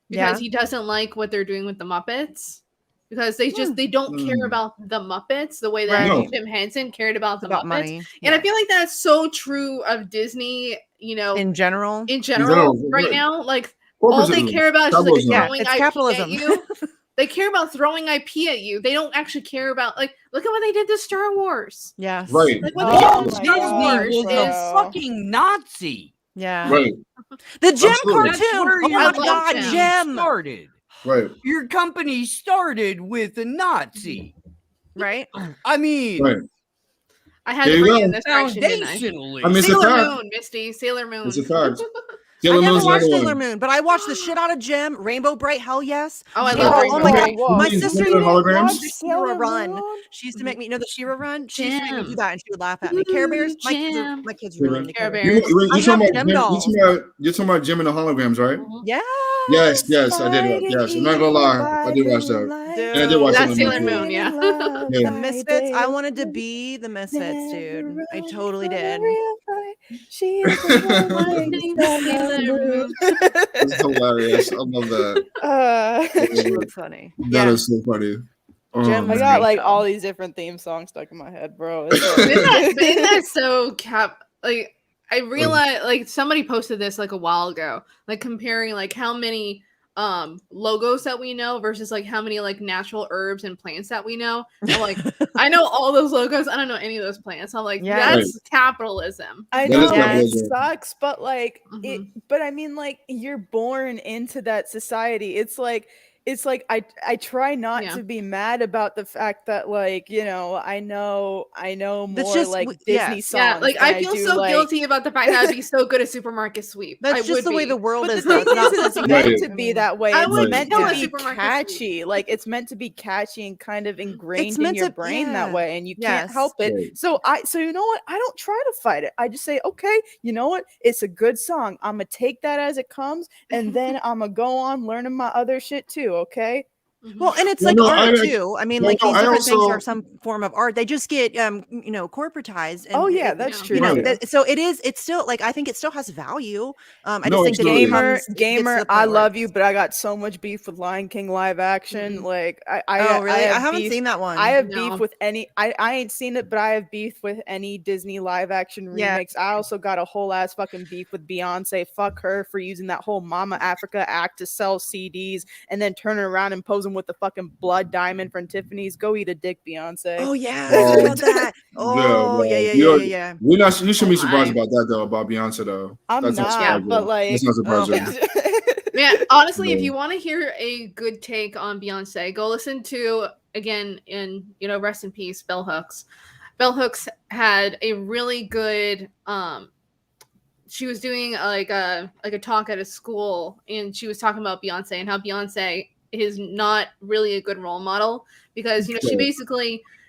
because he doesn't like what they're doing with the Muppets. Because they don't care about the Muppets the way that Jim Henson cared about the Muppets. Money. And I feel like that's so true of Disney, you know, in general right now. Like all they care about is like throwing IP capitalism at you. They care about throwing IP at you. They don't actually care about, like, look at what they did to Star Wars. Yes. Right. Like what they did to Star Wars is a fucking Nazi. Yeah. Right. The Jim cartoon. Oh my God, Jim started. Right. Your company started with a Nazi. Right? I mean, I had to bring in this correction, foundationally. I mean, Sailor Moon, Misty. Sailor Moon. It's a fact. I never watched Sailor Moon, but I watched the shit out of Jim. Rainbow Bright, hell yes. Oh, I love Rainbow Bright. God. My sister used the She-Ra run. She used to make me the She-Ra run. She used to make me do that, and she would laugh at me. Care Bears. My kids really into Care Bears. You're talking about Jim and the holograms, right? Yeah. Yes, I did. Yes, I'm not gonna lie, I did watch that. Dude, and I did watch that's Sailor Moon, yeah. The Misfits. I wanted to be the Misfits, dude. I totally did. It's hilarious. I love that. It's funny. That is so funny. Jim, I got like all these different theme songs stuck in my head, bro. Isn't that so like I realized like somebody posted this like a while ago, like comparing like how many logos that we know versus like how many like natural herbs and plants that we know. I'm like, I know all those logos. I don't know any of those plants. I'm like, that's capitalism. I know it sucks, but like but I mean, like, you're born into that society. It's like I try not to be mad about the fact that, like, you know, I know more just, like Disney songs. Yeah, like I feel so guilty about the fact that I'd be so good at supermarket sweep. That's just the way the world is. It's meant to be that way. It's meant to be catchy. Like, it's meant to be catchy and kind of ingrained in your brain that way, and you can't help it. So you know what? I don't try to fight it. I just say, okay, you know what? It's a good song. I'm gonna take that as it comes, and then I'm gonna go on learning my other shit too. Okay. Well, and it's like art too. I mean, like these different things are some form of art. They just get, you know, corporatized. And that's true. You know, so it's still like, I think it still has value. I just think that gamer, I love you, but I got so much beef with Lion King live action. Like, I haven't seen that one. I have beef with any. I ain't seen it, but I have beef with any Disney live action remakes. I also got a whole ass fucking beef with Beyonce. Fuck her for using that whole Mama Africa act to sell CDs and then turning around and posing with the fucking blood diamond from Tiffany's. Go eat a dick, Beyonce. Oh yeah, I about that. Oh yeah. You shouldn't be surprised about that though, about Beyonce though. I'm not, but like, it's not surprising. Man, honestly, if you want to hear a good take on Beyonce, go listen to, again, in, you know, rest in peace, Bell Hooks. Bell Hooks had a really good she was doing like a talk at a school, and she was talking about Beyonce and how Beyonce is not really a good role model because, you know,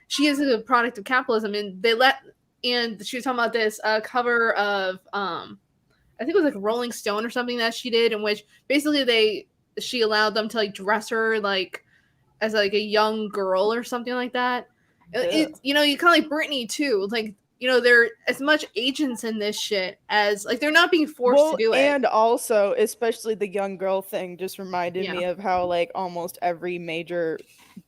she is a product of capitalism, and she was talking about this cover of I think it was like Rolling Stone or something that she did, in which basically she allowed them to like dress her like as like a young girl or something like that. You know, you kind of like Britney too, like, you know, they're as much agents in this shit as, like, they're not being forced to do it. And also, especially the young girl thing just reminded me of how, like, almost every major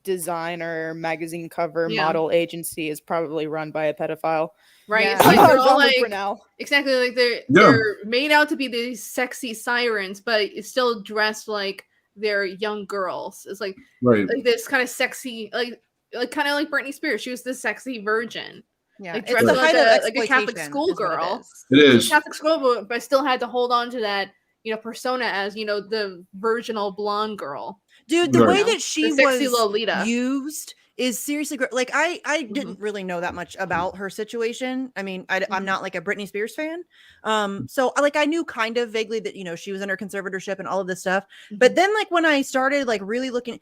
designer, magazine cover, model agency is probably run by a pedophile. Right. It's like they're all like, exactly, like they're made out to be these sexy sirens, but it's still dressed like they're young girls. It's like, like this kind of sexy, like kind of like Britney Spears. She was this sexy virgin. Yeah, like dressed like a Catholic schoolgirl. It is Catholic schoolgirl, but still had to hold on to that, you know, persona as, you know, the virginal blonde girl. Dude, the way that she was Lolita used is seriously great. Like, I didn't really know that much about her situation. I mean, I'm not like a Britney Spears fan. So like, I knew kind of vaguely that, you know, she was under conservatorship and all of this stuff. But then, like, when I started like really looking,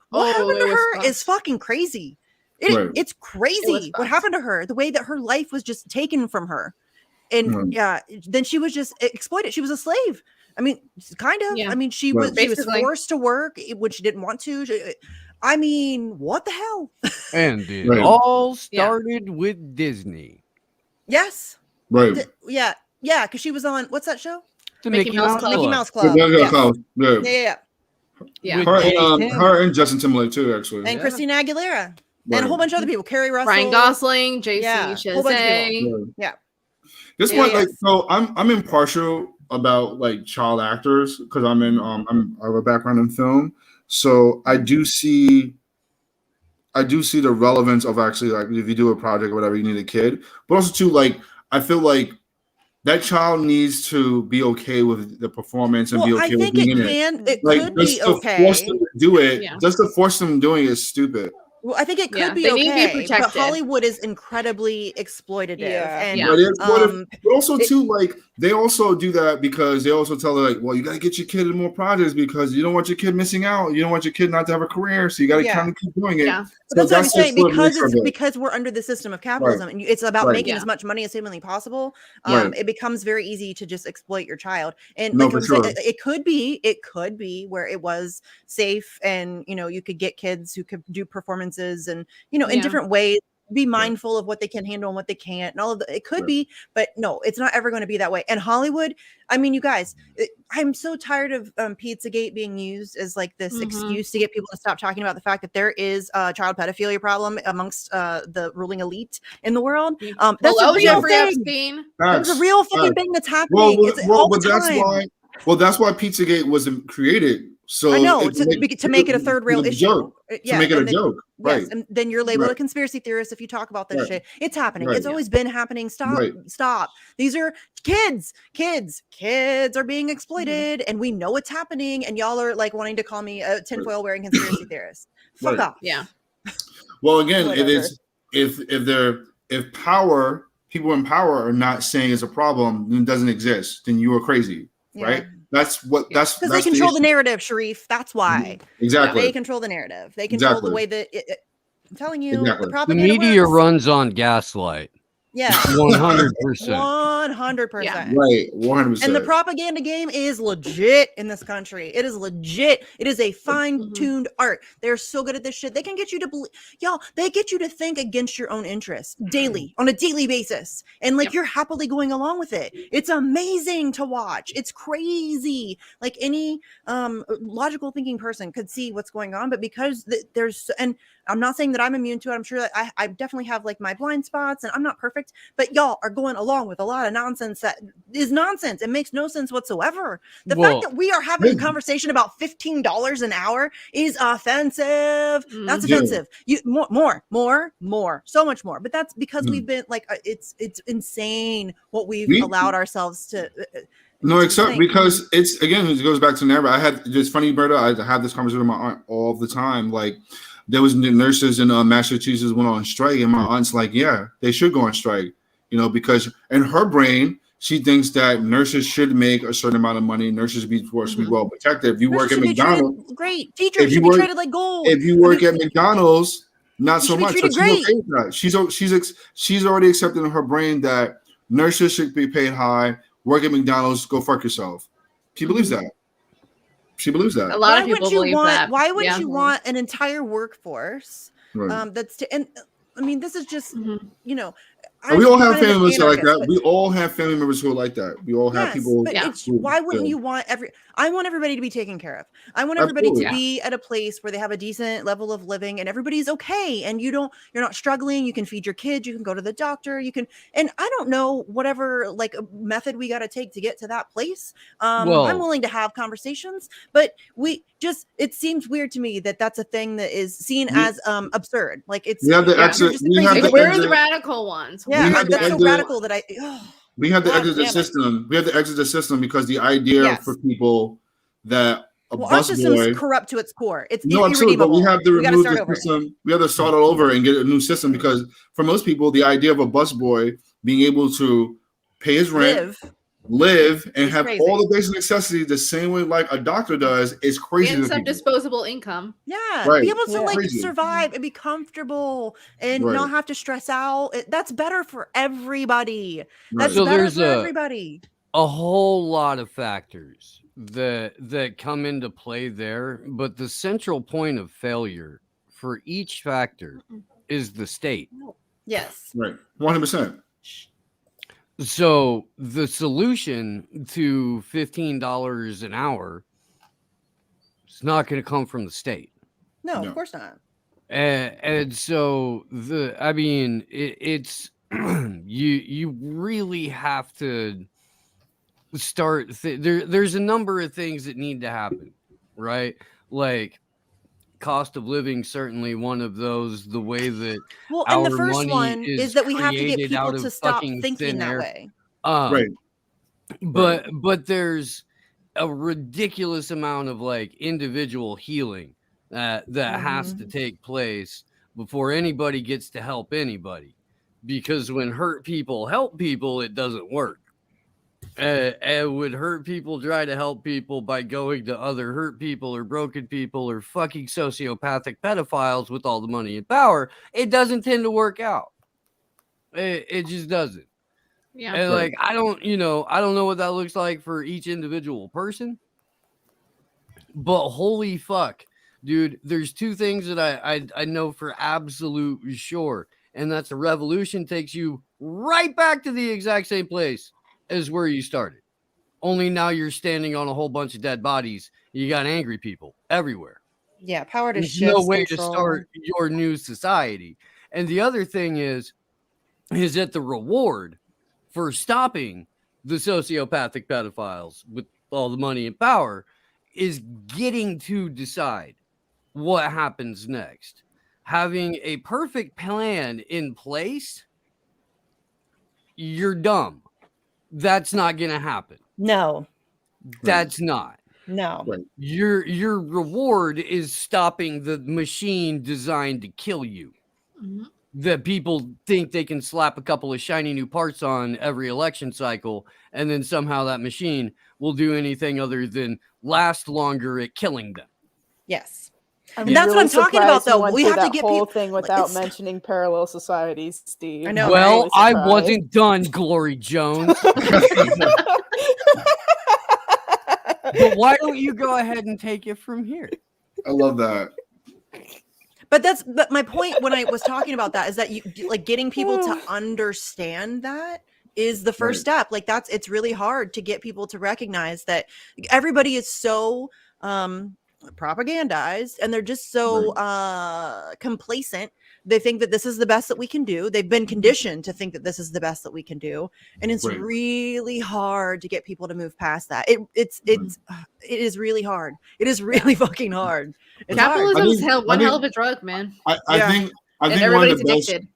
what happened to her is fucking crazy. It's crazy what happened to her, the way that her life was just taken from her. And then she was just exploited. She was a slave. I mean, kind of. I mean, she was forced to work when she didn't want to. I mean, what the hell? And it all started with Disney. Yes. Right. Yeah, because she was on, what's that show? The Mickey Mouse Club. Mickey Mouse Club. Yeah. Her and Justin Timberlake too, actually. And Christina Aguilera. And a whole bunch of other people. Carrie Russell. Ryan Gosling, JC Chasez. Yeah. This one, like, so I'm impartial about like child actors because I have a background in film. So I do see the relevance of actually, like, if you do a project or whatever, you need a kid. But also too, like, I feel like that child needs to be okay with the performance and be okay with being in it. It could be okay. Force them to do it, just to force them doing it is stupid. Well, I think it could be okay, but Hollywood is incredibly exploitative. But also too, like, they also do that because they also tell her, like, well, you got to get your kid in more projects because you don't want your kid missing out. You don't want your kid not to have a career, so you got to kind of keep doing it. But that's what I'm saying, because we're under the system of capitalism, and it's about making as much money as humanly possible. It becomes very easy to just exploit your child, and it could be where it was safe, and, you know, you could get kids who could do performances, and, you know, in different ways be mindful of what they can handle and what they can't and all of it could be, but no, it's not ever going to be that way. And Hollywood, I mean, you guys, I'm so tired of Pizzagate being used as like this excuse to get people to stop talking about the fact that there is a child pedophilia problem amongst the ruling elite in the world. That's a real thing. There's a real fucking thing that's happening. It's all the time. That's why Pizzagate wasn't created. So I know to make it a third rail issue. To make it a joke, right? Yes, and then you're labeled a conspiracy theorist if you talk about this shit. It's happening. It's always been happening. Stop. These are kids. Kids are being exploited, and we know it's happening. And y'all are like wanting to call me a tinfoil wearing conspiracy theorist. Fuck off. Yeah. Well, again, it is if people in power are not saying it's a problem, then it doesn't exist. Then you are crazy, right? That's because they control the narrative, Sharif. That's why. Exactly. They control the narrative. They control the way that I'm telling you, the media runs on gaslight. Yeah. 100%. 100%. Right. 100%. And the propaganda game is legit in this country. It is legit. It is a fine-tuned art. They're so good at this shit. They can get you to believe, y'all, they get you to think against your own interests daily, on a daily basis. And like you're happily going along with it. It's amazing to watch. It's crazy. Like any logical thinking person could see what's going on, but because there's, and I'm not saying that I'm immune to it. I'm sure that I definitely have like my blind spots and I'm not perfect, but y'all are going along with a lot of nonsense that is nonsense. It makes no sense whatsoever. The fact that we are having a conversation about $15 an hour is offensive. That's offensive. You more, so much more. But that's because we've been like, it's insane what we've allowed ourselves to. No, except because it's, again, it goes back to never. I had this funny, brother. I have this conversation with my aunt all the time. Like, there was nurses in Massachusetts went on strike, and my aunt's like, yeah, they should go on strike, because in her brain, she thinks that nurses should make a certain amount of money. Nurses should be forced to be well protected. If you work at McDonald's, great. Teachers should be treated like gold. If you work at McDonald's, not so much. So she's okay with that. She's already accepted in her brain that nurses should be paid high. Work at McDonald's, go fuck yourself. She believes that. She believes that. A lot of people believe that. Why wouldn't you want an entire workforce that's and I mean, this is just we all have family members like that. We all have family members who are like that. We all have people. But why wouldn't you want I want everybody to be taken care of. I want everybody to be at a place where they have a decent level of living and everybody's okay. And you're not struggling. You can feed your kids. You can go to the doctor. You can, and I don't know, whatever like method we got to take to get to that place. I'm willing to have conversations, but it seems weird to me that that's a thing that is seen as absurd. Like it's, we're the radical ones. Yeah, that's so radical that we have the exit system. We have the exit system because the idea for people that our system is corrupt to its core. It's absolutely. But we have to remove the system. We have to start all over and get a new system because for most people, the idea of a busboy being able to pay his rent, live and have all the basic necessities the same way like a doctor does is crazy. And some disposable income. Yeah, be able to like survive and be comfortable and not have to stress out. That's better for everybody. That's better for everybody. A whole lot of factors that come into play there, but the central point of failure for each factor is the state. Yes. Right. 100%. So the solution to $15 an hour is not going to come from the state. No, of course not. And so it's you really have to start. There's a number of things that need to happen, right? Like cost of living, certainly one of those. The way that and the first one is that we have to get people to stop thinking that way. Right. But there's a ridiculous amount of like individual healing that has to take place before anybody gets to help anybody. Because when hurt people help people, it doesn't work. And would hurt people try to help people by going to other hurt people or broken people or fucking sociopathic pedophiles with all the money and power, it doesn't tend to work out. It just doesn't. Yeah. And like I don't know what that looks like for each individual person. But holy fuck, dude, there's two things that I know for absolute sure. and that's a revolution takes you right back to the exact same place as where you started. Only now you're standing on a whole bunch of dead bodies. You got angry people everywhere. Yeah, power to There's shift. no way to start your new society. And the other thing is that the reward for stopping the sociopathic pedophiles with all the money and power is getting to decide what happens next. Having a perfect plan in place, you're dumb. That's not going to happen. No. That's not. No. Right. Your reward is stopping the machine designed to kill you. Mm-hmm. That people think they can slap a couple of shiny new parts on every election cycle, and then somehow that machine will do anything other than last longer at killing them. Yes. And that's what I'm talking about, though. We have to get whole people thing without mentioning parallel societies, Steve. I know. Well, Really I surprised. wasn't done, Glory Jones. But why don't you go ahead and take it from here? I love that. But my point when I was talking about that is that you like getting people to understand that is the first step. Like it's really hard to get people to recognize that everybody is so propagandized and they're just so complacent. They think that this is the best that we can do. They've been conditioned to think that this is the best that we can do. And it's really hard to get people to move past that. It is really hard. It is really fucking hard. Capitalism is one hell of a drug, man. I think everybody's addicted.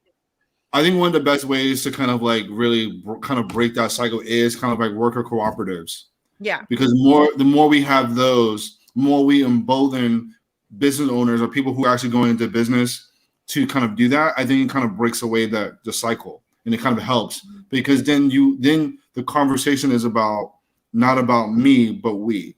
I think one of the best ways to kind of like really kind of break that cycle is kind of like worker cooperatives. Yeah. Because the more we have those, the more we embolden business owners or people who are actually going into business to kind of do that. I think it kind of breaks away the cycle, and it kind of helps, because then the conversation is not about me, but we.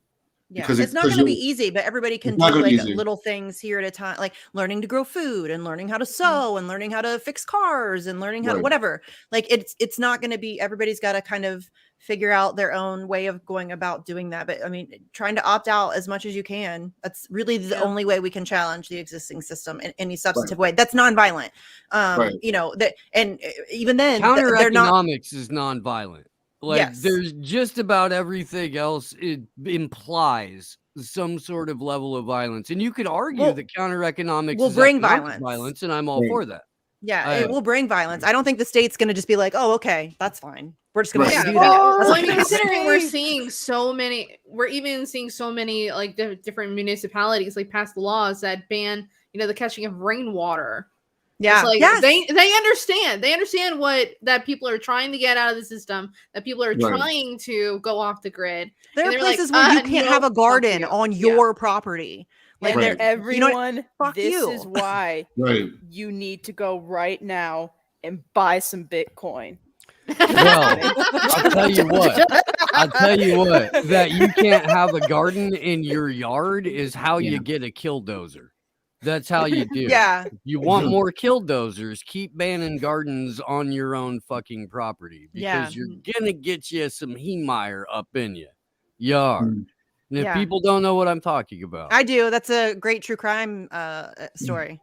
Yeah, it's not going to be easy, but everybody can do like little things here at a time, like learning to grow food and learning how to sew and learning how to fix cars and learning how to whatever. Like it's not going to be, everybody's got to kind of figure out their own way of going about doing that. But I mean, trying to opt out as much as you can. That's really the only way we can challenge the existing system in any substantive way. That's nonviolent. You know, that, and even then counter-economics is nonviolent. Like there's just about everything else, it implies some sort of level of violence. And you could argue that counter-economics will bring violence, and I'm all for that. Yeah, it will bring violence. I don't think the state's going to just be like, oh, okay, that's fine. We're just going to do that. Well, I mean, considering we're even seeing so many like different municipalities like pass the laws that ban, the catching of rainwater. Yeah, it's like they understand what that people are trying to get out of the system, that people are trying to go off the grid. There are places where you can't have a garden on your property. Like everyone, this is why you need to go right now and buy some Bitcoin. Well, I'll tell you what, that you can't have a garden in your yard is how you get a killdozer. That's how you do. Yeah. You want more killdozers, keep banning gardens on your own fucking property, because you're gonna get you some Heemeyer up in you yard. And if people don't know what I'm talking about, I do. That's a great true crime story.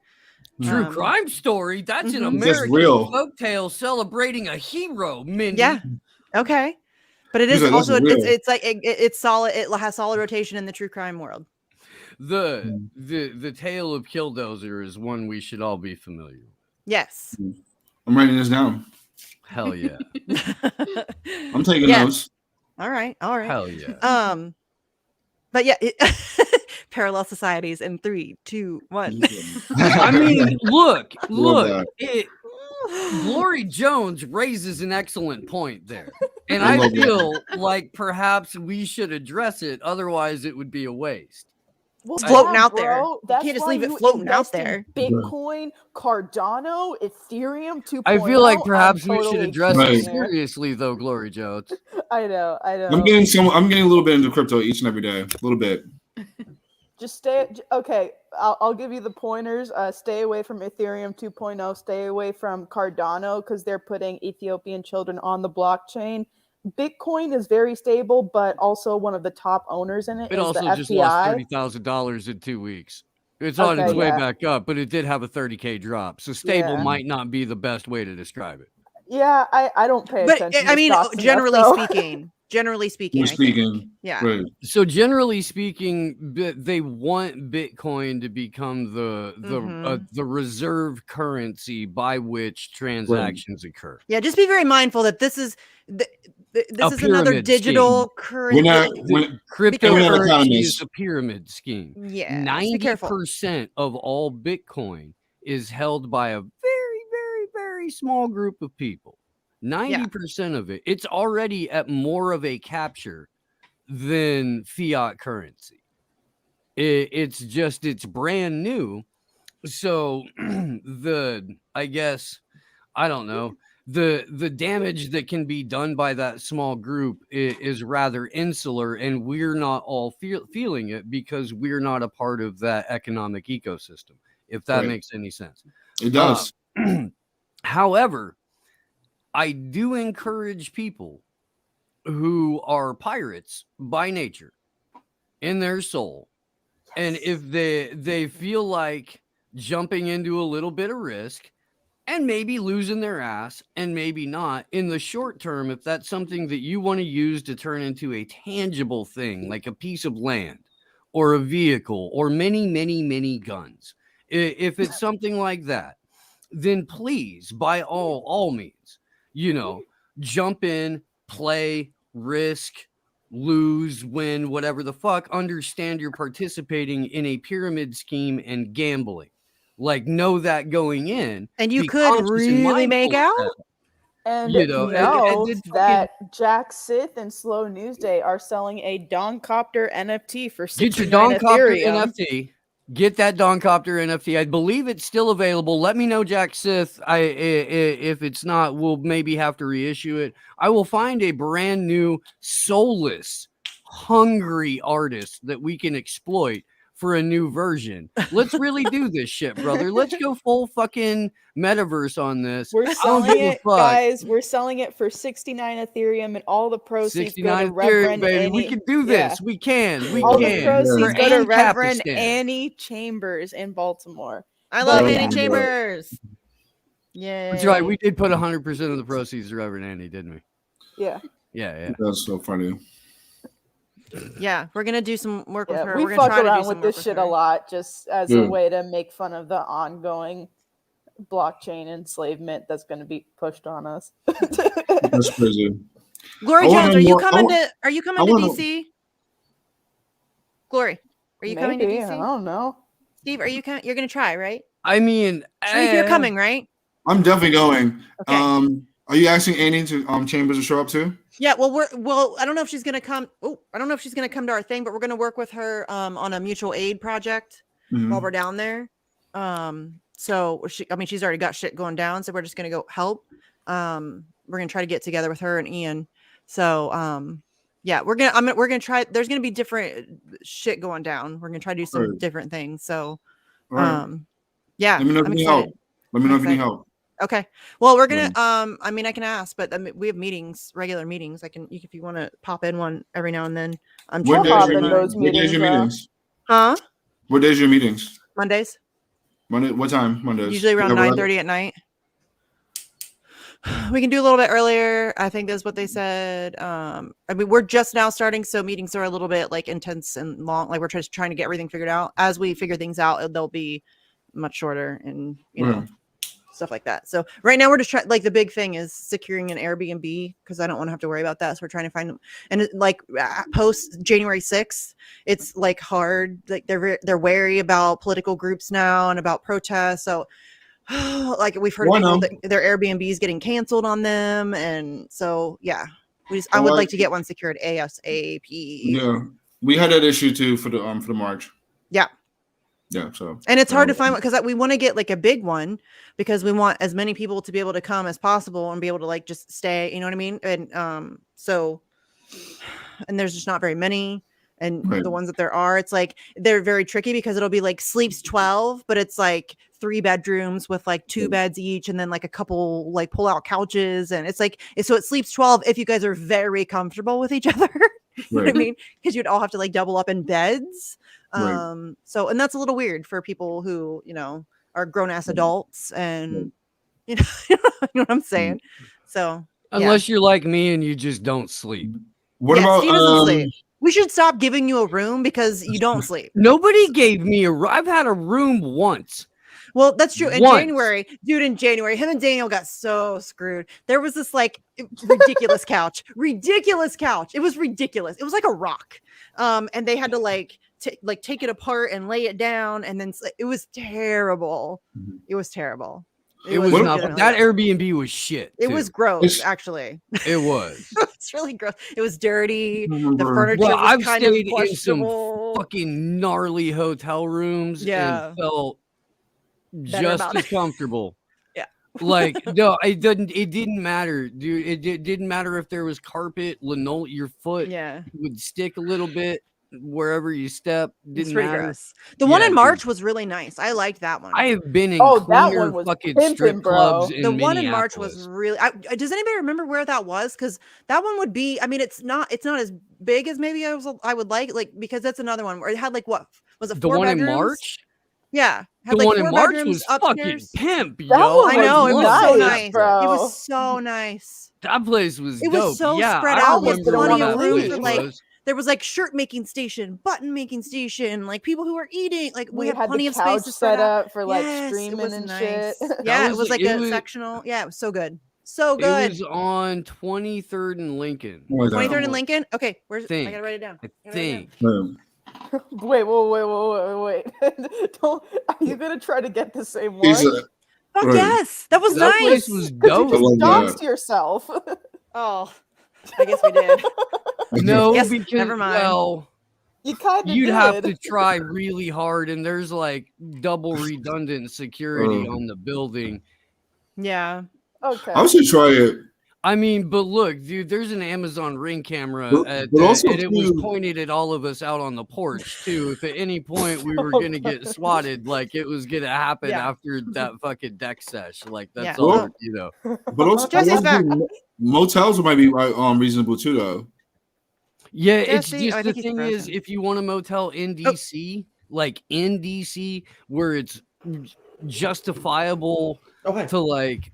True crime story? That's an American folktale celebrating a hero, Mindy. Yeah. Okay. But it is also it's like it's solid. It has solid rotation in the true crime world. The tale of Killdozer is one we should all be familiar with. Yes. I'm writing this down. Hell yeah. I'm taking notes. All right. Hell yeah. But yeah, parallel societies in 3, 2, 1. I mean, look. Glory Jones raises an excellent point there. And I feel like perhaps we should address it. Otherwise, it would be a waste. Well, floating out there. You can't just leave it floating out there. Bitcoin, Cardano, Ethereum 2.0. I feel like perhaps we should address it seriously, though, Glory Jones. I know. I'm getting a little bit into crypto each and every day. A little bit. Just stay. Okay, I'll give you the pointers. Stay away from Ethereum 2.0. Stay away from Cardano, because they're putting Ethiopian children on the blockchain. Bitcoin is very stable, but also one of the top owners in it. It also just lost $30,000 in 2 weeks. It's on its way back up, but it did have a 30K drop. So stable might not be the best way to describe it. Yeah, I don't pay attention. But I mean, generally speaking, yeah. Right. So generally speaking, they want Bitcoin to become the reserve currency by which transactions occur. Yeah, just be very mindful that this is another digital currency. Cryptocurrency is a pyramid scheme. Yeah, 90% of all Bitcoin is held by a very, very, very small group of people. 90% of it. It's already at more of a capture than fiat currency. It's brand new. So I don't know. The damage that can be done by that small group is rather insular, and we're not all feeling it because we're not a part of that economic ecosystem, if that makes any sense. It does. However, I do encourage people who are pirates by nature in their soul, and if they feel like jumping into a little bit of risk and maybe losing their ass and maybe not in the short term, if that's something that you want to use to turn into a tangible thing like a piece of land or a vehicle or many, many, many guns, if it's something like that, then please, by all means, jump in, play, risk, lose, win, whatever the fuck. Understand you're participating in a pyramid scheme and gambling. Like, know that going in. And you could really make out. And that Jack Sith and Slow News Day are selling a Doncopter NFT for 69 Get your Doncopter Ethereum. NFT. Get that Doncopter NFT. I believe it's still available. Let me know, Jack Sith. If it's not, we'll maybe have to reissue it. I will find a brand new, soulless, hungry artist that we can exploit for a new version. Let's really do this shit, brother. Let's go full fucking metaverse on this. We're selling it, guys. We're selling it for 69 Ethereum, and all the proceeds go to Reverend baby. Annie. We can do this. Yeah. We can. The proceeds go to Reverend Annie Chambers in Baltimore. I love Annie Chambers. Yeah, that's right. We did put 100% of the proceeds to Reverend Annie, didn't we? Yeah. Yeah. That's so funny. Yeah, we're gonna do some work with her. We fuck around with this shit a lot, just as a way to make fun of the ongoing blockchain enslavement that's going to be pushed on us. That's crazy. Glory Jones, are you coming to DC? Glory, are you coming to DC? I don't know. Steve, are you coming? You're gonna try, right? I mean, Steve, you're coming, right? I'm definitely going. Okay. Are you asking Annie to Chambers to show up too? Yeah, well, I don't know if she's gonna come. I don't know if she's gonna come to our thing, but we're gonna work with her on a mutual aid project while we're down there. So she's already got shit going down, so we're just gonna go help. We're gonna try to get together with her and Ian. So yeah, we're gonna try. There's gonna be different shit going down. We're gonna try to do some different things. So yeah, let me know if you need help. Let me know if you need help. Okay. Well, we're gonna. I mean, I can ask, but we have meetings, regular meetings. If you want to pop in one every now and then. What days your meetings? Huh? What days your meetings? Mondays. Monday. What time? Mondays. Usually around 9:30 at night. We can do a little bit earlier. I think that's what they said. I mean, we're just now starting, so meetings are a little bit like intense and long. Like we're just trying to get everything figured out. As we figure things out, they'll be much shorter and stuff like that. So right now we're just trying, like the big thing is securing an Airbnb because I don't want to have to worry about that. So we're trying to find them. And like post January 6th, it's like hard. Like they're wary about political groups now and about protests. So like we've heard people that their Airbnbs getting canceled on them. And so, yeah, I would like to get one secured ASAP. Yeah. We had that issue too for the March. Yeah. Yeah, so and it's hard to find one because we want to get like a big one because we want as many people to be able to come as possible and be able to like just stay, you know what I mean? And so there's just not very many, and the ones that there are, it's like they're very tricky because it'll be like sleeps 12, but it's like 3 bedrooms with like 2 beds each, and then like a couple like pull out couches, and it's like so it sleeps 12 if you guys are very comfortable with each other. You know what I mean? Because you'd all have to like double up in beds. So, and that's a little weird for people who, are grown ass adults and, you know what I'm saying? So, unless you're like me and you just don't sleep. What about Steve doesn't sleep. We should stop giving you a room because you don't sleep. Nobody gave me a room. I've had a room once. Well, that's true. In January, him and Daniel got so screwed. There was this like ridiculous couch. It was ridiculous. It was like a rock. And they had to take it apart and lay it down. And then it was terrible. It was terrible. It was not. That Airbnb was shit. It was gross, actually. It was. It's really gross. It was dirty. The furniture was I've kind of stayed in some questionable. fucking gnarly hotel rooms and felt just as comfortable. Yeah. Like, no, it didn't matter, dude. It didn't matter if there was carpet, linoleum, your foot would stick a little bit wherever you step. Didn't matter. Gross. The one in March was really nice. I liked that one. I have been in that one was fucking pimping, strip clubs in the one in Minneapolis. March was really. Does anybody remember where that was? Because that one would be. I mean, it's not as big as maybe I would like because that's another one where it had like what was it? The 4 one bedrooms? in March. Yeah, the one in March was fucking pimp, yo. I know it was so nice, bro. It was so nice. That place was It dope. was so yeah, spread I out with remember plenty where of that room place for like. was. There was like shirt making station, button making station, like people who were eating. Like we had plenty the of space couch to set up up for like streaming and shit. Yeah, it was like a sectional. Yeah, it was so good. So good. It was on 23rd and Lincoln. 23rd and Lincoln? Okay, where's I think. gotta write it down. I think. Wait. Don't, are you gonna try to get the same one? Fuck yes. That was that nice. Place was dope. You just doxed yourself. Oh, I guess we did. No, yes, because never mind. Well, you'd have to try really hard, and there's like double redundant security on the building. Yeah. Okay. I should try it. I mean, but look, dude, there's an Amazon Ring camera, and it was pointed at all of us out on the porch too. If at any point we were gonna get swatted, like it was gonna happen after that fucking deck sesh. Like that's all, you know. But also, motels might be reasonable too, though. Yeah, it's just the thing is, if you want a motel in DC, like in DC, where it's justifiable to like.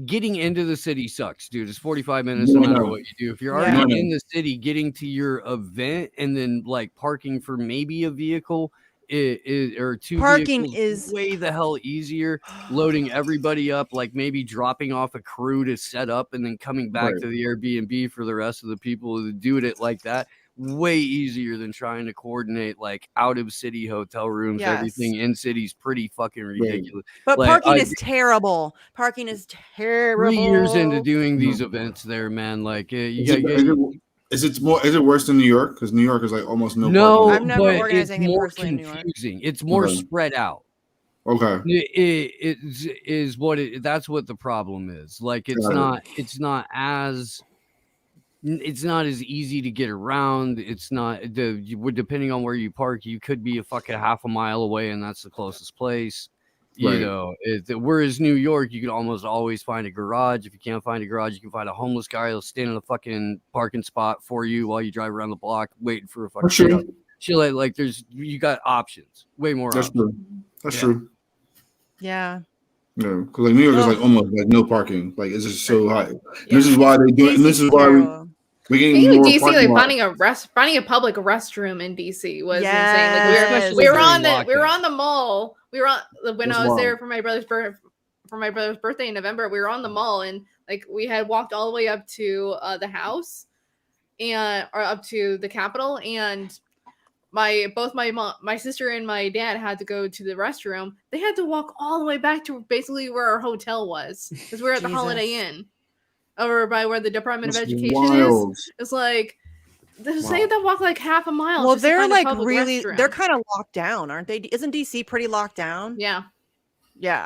Getting into the city sucks, dude. It's 45 minutes no matter what you do. If you're already in the city, getting to your event and then like parking for maybe a vehicle or two parking is way the hell easier. Loading everybody up, like maybe dropping off a crew to set up and then coming back to the Airbnb for the rest of the people who do it like that. Way easier than trying to coordinate like out of city hotel rooms. Everything in city's pretty fucking ridiculous. But like, parking is terrible. Parking is terrible. 3 years into doing these events there, man. Like is it worse than New York? Because New York is like almost no parking. I've never organized anything more personally in New York. It's more spread out. Okay. That's what the problem is. Like it's not as easy to get around. It's not depending on where you park, you could be a fucking half a mile away and that's the closest place. You know, whereas New York, you can almost always find a garage. If you can't find a garage, you can find a homeless guy who'll stand in a fucking parking spot for you while you drive around the block waiting for a fucking shit. Like you got options, way more options. True. That's true. Yeah. Yeah, because like New York is like almost like no parking. Like it's just so high. This is why they do it. And this is why we're getting more DC, like lot. finding a public restroom in DC was insane. Like we were on the mall. We were on when I was there for my brother's birthday in November. We were on the mall and like we had walked all the way up to the house or up to the Capitol, and my sister and my dad had to go to the restroom. They had to walk all the way back to basically where our hotel was because we're at the Holiday Inn over by where the Department of Education is. It's like they have to walk like half a mile. Well, they're like really they're kind of locked down, aren't they? Isn't DC pretty locked down? Yeah,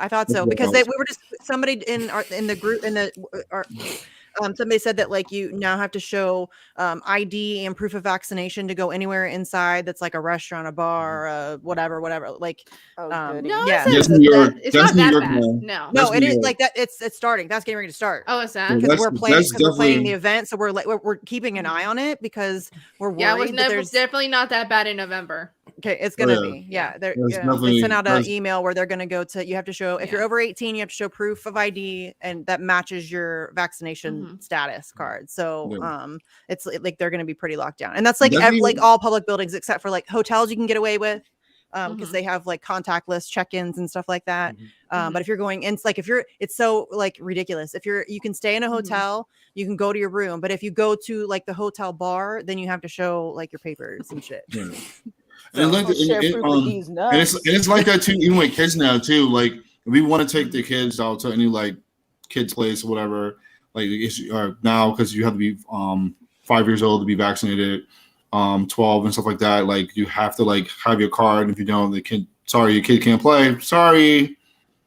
I thought so because we were just somebody in the group Somebody said that like you now have to show ID and proof of vaccination to go anywhere inside. That's like a restaurant, a bar, whatever. Like, no, yeah, it's New York. it's not New that York bad. now. No, it New is York. like that. It's starting. That's getting ready to start. Oh, is that? Because we're playing definitely the event, so we're keeping an eye on it because we're worried. Yeah, it was there's definitely not that bad in November. Okay, it's gonna be. Yeah, they sent out an email where they're gonna go to. You have to show if you're over 18, you have to show proof of ID and that matches your vaccination status card. So it's like they're gonna be pretty locked down, and that's like like all public buildings except for like hotels you can get away with. Because they have like contactless check-ins and stuff like that. But if you're going in, it's so like ridiculous. You can stay in a hotel, you can go to your room, but if you go to like the hotel bar, then you have to show like your papers and shit. Yeah. And it's like that too, even with kids now too. Like if we want to take the kids out to any like kids place or whatever, like now because you have to be 5 years old to be vaccinated. 12 and stuff like that. Like you have to like have your card. If you don't, your kid can't play. Sorry.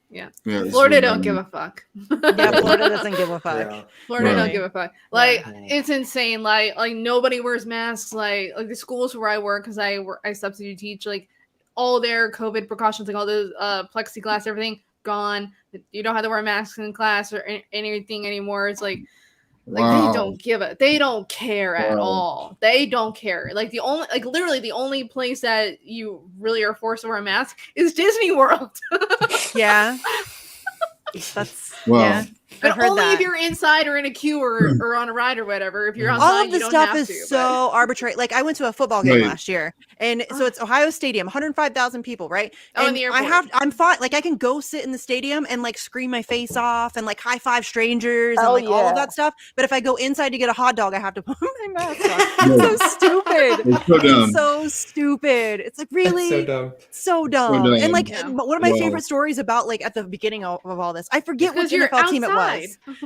Yeah. Florida don't give a fuck. Yeah, Florida doesn't give a fuck. Yeah. Florida don't give a fuck. Like it's insane. Like nobody wears masks. Like the schools where I work, because I substitute teach. Like all their COVID precautions, like all those plexiglass, everything gone. You don't have to wear masks in class or anything anymore. It's like. They don't care at all. They don't care. Like literally the only place that you really are forced to wear a mask is Disney World. Yeah. Yeah. But only if you're inside or in a queue or on a ride or whatever. If you're outside, all of this stuff is so arbitrary. Like I went to a football game last year, and so it's Ohio Stadium, 105,000 people, right? Oh, and in the airport. I'm fine. Like I can go sit in the stadium and like scream my face off and like high five strangers and like all of that stuff. But if I go inside to get a hot dog, I have to put my mask on. It's so stupid. It's so dumb. It's so stupid. It's like really so dumb. And like one of my favorite stories about like at the beginning of all this, I forget which NFL team it was.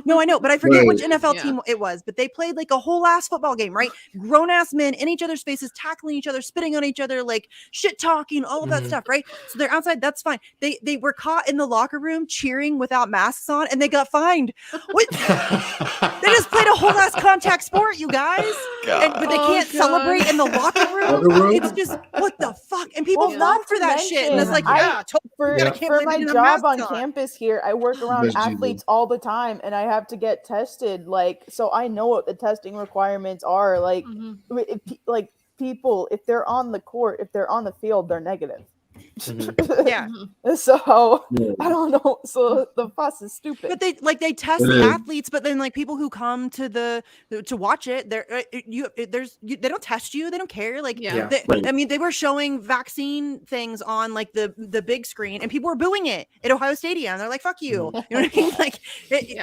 No, I know, but I forget which NFL team it was. But they played like a whole ass football game, right? Grown ass men in each other's faces, tackling each other, spitting on each other, like shit talking, all of that stuff, right? So they're outside. That's fine. They were caught in the locker room cheering without masks on, and they got fined. What? They just played a whole ass contact sport, you guys, but they can't celebrate in the locker room. It's just what the fuck, and people fall for that shit. And it's like, for my job on campus here, I work around athletes all the time, and I have to get tested. Like, so I know what the testing requirements are. Like, people, if they're on the court, if they're on the field, they're negative. So I don't know. So the fuss is stupid. But they test the athletes, but then like people who come to watch it, they don't test you. They don't care. Like I mean, they were showing vaccine things on like the big screen, and people were booing it at Ohio Stadium. They're like, "Fuck you." You know what I mean? Like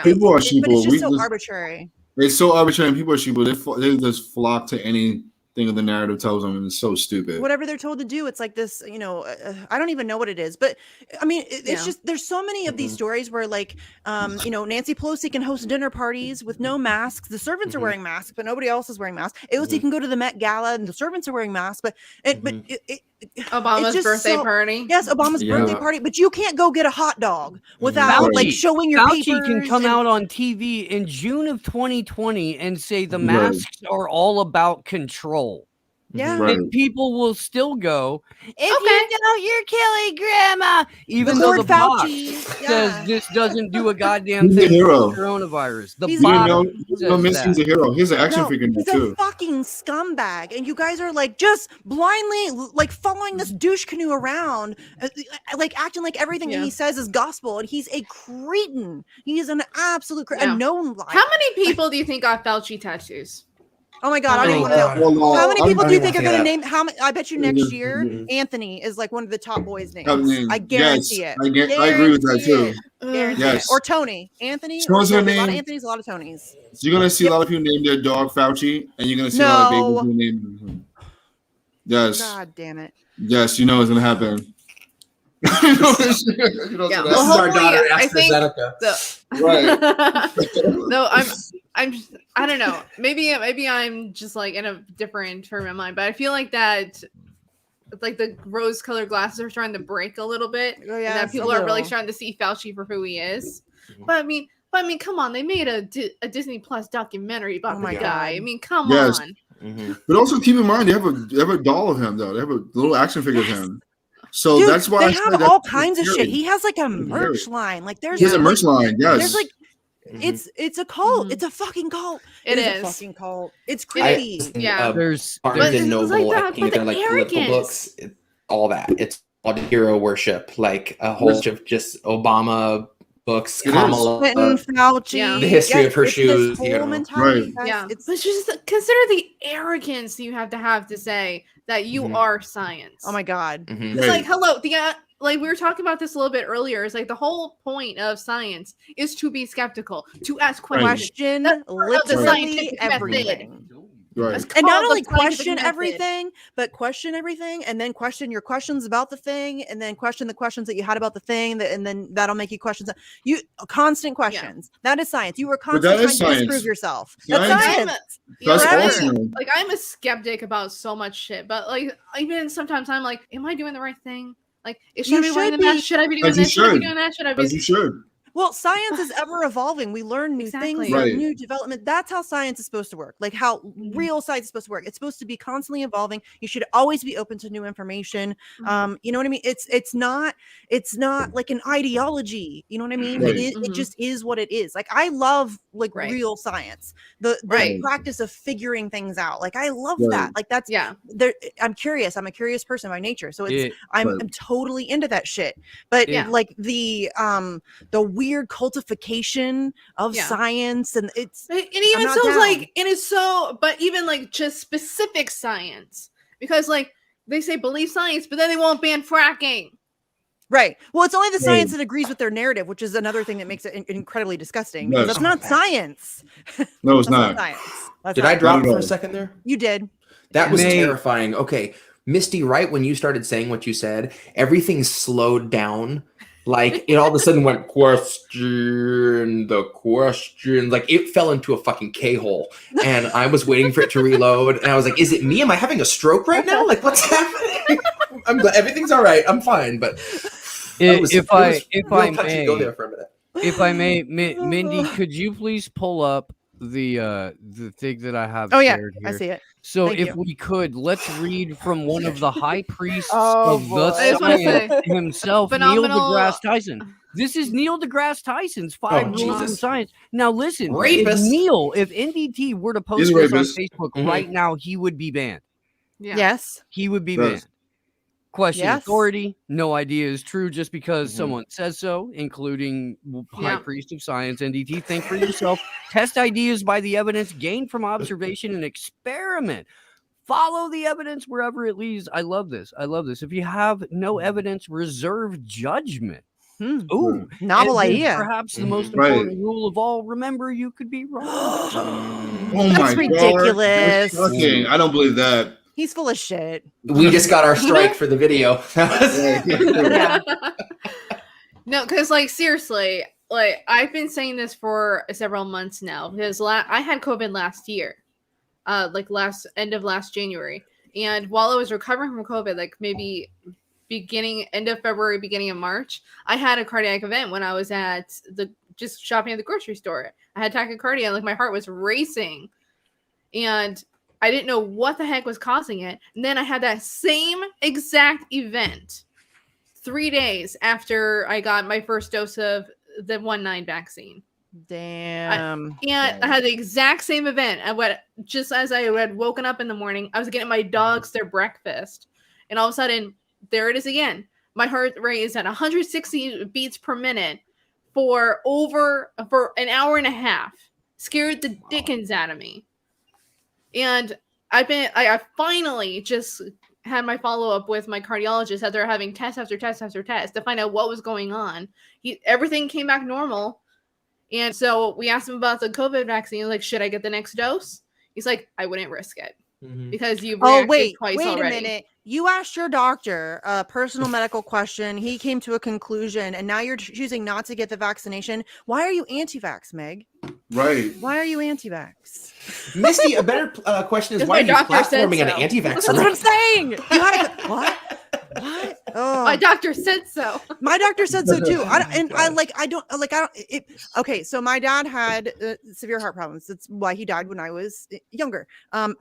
people are sheeple. But it's just so arbitrary. It's so arbitrary, and people are sheeple. They just flock to any thing of the narrative tells them, and it's so stupid. Whatever they're told to do, it's like this, I don't even know what it is, but I mean, it's just, there's so many of these stories where like, Nancy Pelosi can host dinner parties with no masks. The servants are wearing masks, but nobody else is wearing masks. AOC can go to the Met Gala and the servants are wearing masks, but Obama's birthday party. Yes, Obama's birthday party, but you can't go get a hot dog without like showing your Fauci papers. Can come out on TV in June of 2020 and say the masks are all about control. Yeah, and people will still go, if you know you're killing grandma, even though the box says this doesn't do a goddamn thing for coronavirus. The box Misty's a hero. He's an action figure too. He's a fucking scumbag, and you guys are like just blindly like following this douche canoe around, like acting like everything that he says is gospel, and he's a cretin. He is an absolute a known liar. How many people do you think got Fauci tattoos? Oh my God, I don't even know. How many people do you think are going to name? I bet you next year, Anthony is like one of the top boys' names. I guarantee it. I agree with that too. Yes. Or Tony. Anthony. So what's her name? A lot of Anthony's, a lot of Tonys. So you're going to see a lot of people name their dog Fauci, and you're going to see a lot of babies name him. Yes. God damn it. Yes, you know it's going to happen. This is our daughter, AstraZeneca. No, I don't know. Maybe I'm just like in a different frame of mind, but I feel like that like the rose-colored glasses are starting to break a little bit. Oh yeah, that people are really starting to see Fauci for who he is. But I mean, But I mean, come on, they made a Disney Plus documentary about the guy. God. I mean, come Yes. on. Mm-hmm. But also keep in mind, they have a doll of him though. They have a little action figure of him. So Dude, that's why they have all kinds of shit. He has like a merch line. Like there's he has a merch line. Yes. There's like it's a cult. It's a fucking cult. It is a fucking cult. It's creepy. There's Barnes & Noble, like their like political books, all that. It's all hero worship, like a whole bunch of just Obama books, Kamala, Clinton, Fauci, the history of her shoes. This whole mentality. Right. Yeah, It's but just consider the arrogance you have to say that you are science. oh my god. It's like, hello, like we were talking about this a little bit earlier. It's like the whole point of science is to be skeptical, to ask questions. Question That's part of the literally scientific everything. method. Right. That's And not called the only scientific question method. everything, but question everything, and then question your questions about the thing, and then question the questions that you had about the thing, and then that'll make you questions. You constant questions. That is science. You were constantly trying to disprove yourself. That's science. That's Forever. awesome. Like I'm a skeptic about so much shit, but like even sometimes I'm like, am I doing the right thing? Like, should I be wearing the mask? Should I be doing this? Should I be doing that? Should I be? As you should. Well, science is ever evolving. We learn new things, new development. That's how science is supposed to work. Like how real science is supposed to work. It's supposed to be constantly evolving. You should always be open to new information. You know what I mean? It's not like an ideology. You know what I mean? Right. It just is what it is. Like I love like real science. The practice of figuring things out. Like I love that. Like that's there. I'm curious. I'm a curious person by nature. So I'm totally into that shit. But like the weird cultification of science, and it's even so like it is so, but even like just specific science, because like they say believe science, but then they won't ban fracking. Right. Well, it's only the science that agrees with their narrative, which is another thing that makes it incredibly disgusting. Because that's not science. No, it's not. Science. Did I drop for a second there? You did. That was terrifying. Okay, Misty, right when you started saying what you said, everything slowed down. Like it all of a sudden went the question. Like it fell into a fucking K-hole, and I was waiting for it to reload, and I was like, "Is it me? Am I having a stroke right now? Like what's happening?" I'm glad everything's all right. I'm fine, but if I may, Oh. Mindy, could you please pull up the thing that I have? Oh yeah, shared here? I see it. So Thank if you. we could, let's read from one of the high priests Oh, of boy. the I just wanna science say, himself, phenomenal- Neil deGrasse Tyson. This is Neil deGrasse Tyson's 5 rules of Jesus. science. Now listen, Rapist. if NDT were to post He's a this on rapist. Facebook right now, he would be banned. Yes. He would be Yes. banned. Question Yes. authority. No idea is true just because someone says so, including High Priest of Science, NDT. Think for yourself. Test ideas by the evidence gained from observation and experiment. Follow the evidence wherever it leads. I love this. If you have no evidence, reserve judgment. Ooh, Novel and then idea. Perhaps the most important rule of all. Remember, you could be wrong. Oh That's my ridiculous. God. Shocking. I don't believe that. He's full of shit. We just got our strike for the video. Yeah. No, because like seriously, like I've been saying this for several months now because I had COVID last year, like end of last January, and while I was recovering from COVID, like maybe end of February, beginning of March, I had a cardiac event when I was at just shopping at the grocery store. I had tachycardia, like my heart was racing, and I didn't know what the heck was causing it. And then I had that same exact event 3 days after I got my first dose of the 1.9 vaccine. Damn. I had the exact same event. Just as I had woken up in the morning, I was getting my dogs their breakfast. And all of a sudden, there it is again. My heart rate is at 160 beats per minute for an hour and a half. Scared the dickens out of me. And I finally just had my follow-up with my cardiologist that they're having test after test after test to find out what was going on. Everything came back normal. And so we asked him about the COVID vaccine. Like, should I get the next dose? He's like, I wouldn't risk it because you've reacted twice already. Wait a minute. You asked your doctor a personal medical question. He came to a conclusion, and now you're choosing not to get the vaccination. Why are you anti-vax, Meg? Right. Why are you anti-vax? Misty, a better question is why are you platforming an anti-vaxxer? That's what I'm saying. You had what? Oh, my doctor said so. My doctor said so too. Okay, so my dad had severe heart problems. That's why he died when I was younger.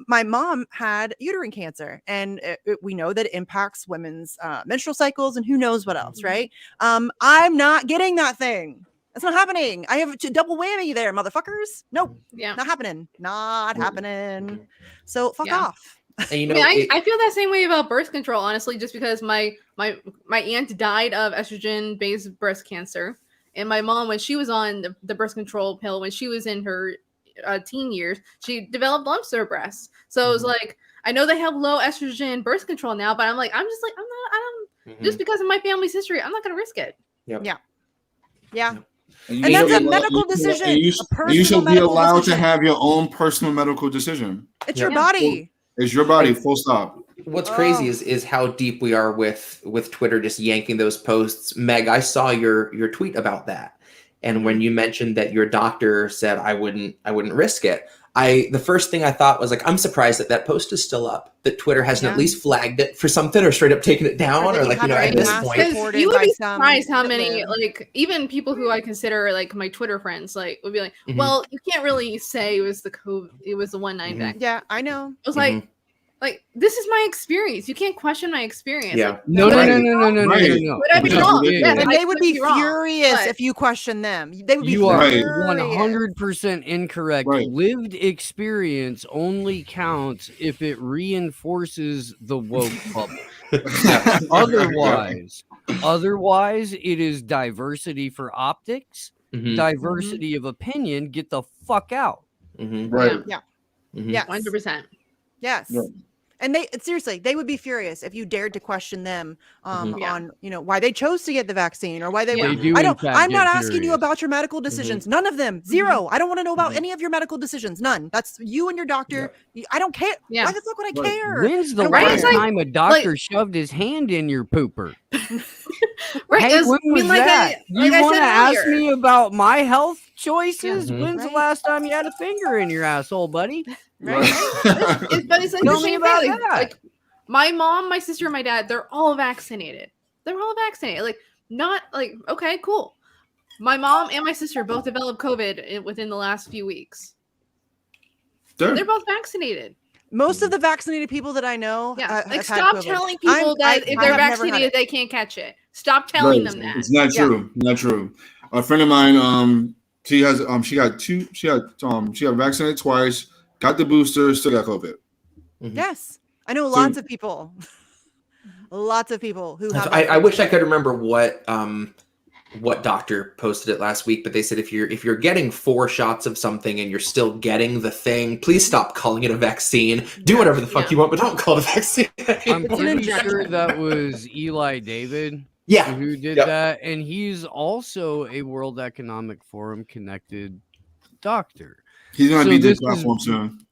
My mom had uterine cancer, and we know that it impacts women's menstrual cycles and who knows what else, right? I'm not getting that thing. That's not happening. I have a double whammy there, motherfuckers. Nope. Yeah. Not happening. Not happening. So fuck off. And, you know, I feel that same way about birth control, honestly, just because my aunt died of estrogen-based breast cancer, and my mom, when she was on the birth control pill, when she was in her teen years, she developed lumps in her breasts. So it was like, I know they have low estrogen birth control now, but I'm just like, just because of my family's history, I'm not going to risk it. Yeah. And that's a medical decision. You should be allowed to have your own personal medical decision. It's your body. It's your body, full stop. What's crazy is how deep we are with Twitter just yanking those posts. Meg, I saw your tweet about that. And when you mentioned that your doctor said I wouldn't risk it, the first thing I thought was like, I'm surprised that post is still up, that Twitter hasn't at least flagged it for something or straight up taken it down, or like, you know, at this point. You would be surprised how many, like, even people who I consider like my Twitter friends, like, would be like, well, you can't really say it was the COVID, it was the 1/9 vaccine. Yeah, I know. I was like, this is my experience. You can't question my experience. Yeah. Like, No. Would I be wrong? Yeah, and they would be furious if you question them. They would be You are furious. 100% incorrect. Right. Lived experience only counts if it reinforces the woke bubble. Otherwise, it is diversity for optics, diversity of opinion. Get the fuck out. Right. Yeah. Mhm. Yes. 100%. Yes. Yeah. And they would be furious if you dared to question them on, why they chose to get the vaccine or why they were. I'm not asking you about your medical decisions. None of them. Zero. I don't want to know about any of your medical decisions. None. That's you and your doctor. I don't care. Why the fuck would I care? When's the last time a doctor shoved his hand in your pooper? Right. Hey, when was that? You want to ask me about my health choices? When's the last time you had a finger in your asshole, buddy? Right. But it's like Tell the me same about thing. that. Like my mom, my sister, and my dad, they're all vaccinated. Like, not like, okay, cool. My mom and my sister both developed COVID within the last few weeks. They're both vaccinated. Most of the vaccinated people that I know, stop telling people that if they're vaccinated, they can't catch it. Stop telling them that. It's not true. Not true. A friend of mine, she got vaccinated twice, got the booster, still got COVID. Yes, I know lots of people. Lots of people who have. I wish I could remember what doctor posted it last week, but they said if you're getting 4 shots of something and you're still getting the thing, please stop calling it a vaccine. Do whatever the fuck you want, but don't call it a vaccine. I'm pretty sure that was Eli David. Who did that, and he's also a World Economic Forum connected doctor. He's gonna be deplatformed soon.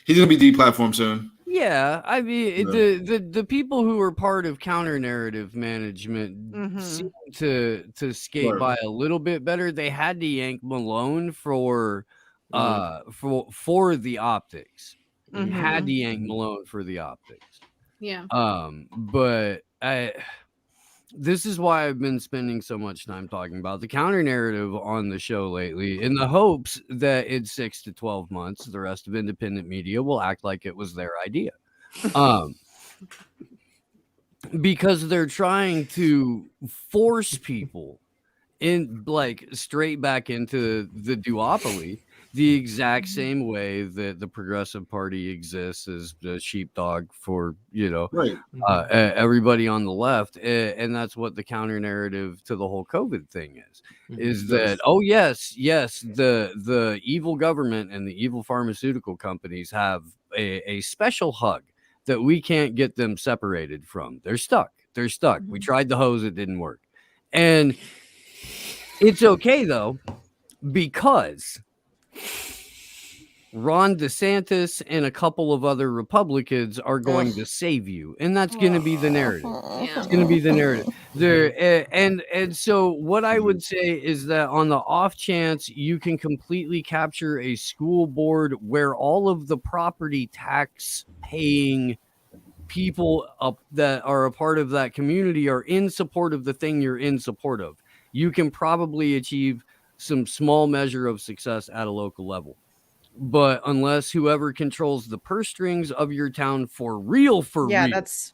He's gonna be deplatformed soon. Yeah, I mean the people who are part of counter narrative management seem to skate by a little bit better. They had to yank Malone for the optics. Had to yank Malone for the optics. Yeah. But this is why I've been spending so much time talking about the counter narrative on the show lately, in the hopes that in 6 to 12 months, the rest of independent media will act like it was their idea. Because they're trying to force people in, like, straight back into the duopoly, the exact same way that the Progressive Party exists as the sheepdog for, everybody on the left. And that's what the counter narrative to the whole COVID thing is that, the evil government and the evil pharmaceutical companies have a special hug that we can't get them separated from. They're stuck. We tried the hose. It didn't work. And it's okay, though, because Ron DeSantis and a couple of other Republicans are going to save you, and that's going to be the narrative. It's going to be the narrative there. And so what I would say is that on the off chance you can completely capture a school board where all of the property tax paying people that are a part of that community are in support of the thing you're in support of, you can probably achieve some small measure of success at a local level. But unless whoever controls the purse strings of your town for real, that's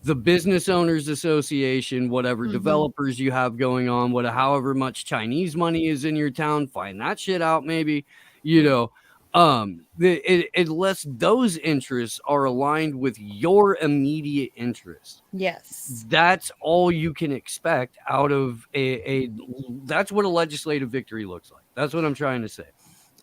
the business owners association, whatever developers you have going on, however much Chinese money is in your town, find that shit out. Maybe, unless those interests are aligned with your immediate interests. Yes. That's all you can expect out of that's what a legislative victory looks like. That's what I'm trying to say.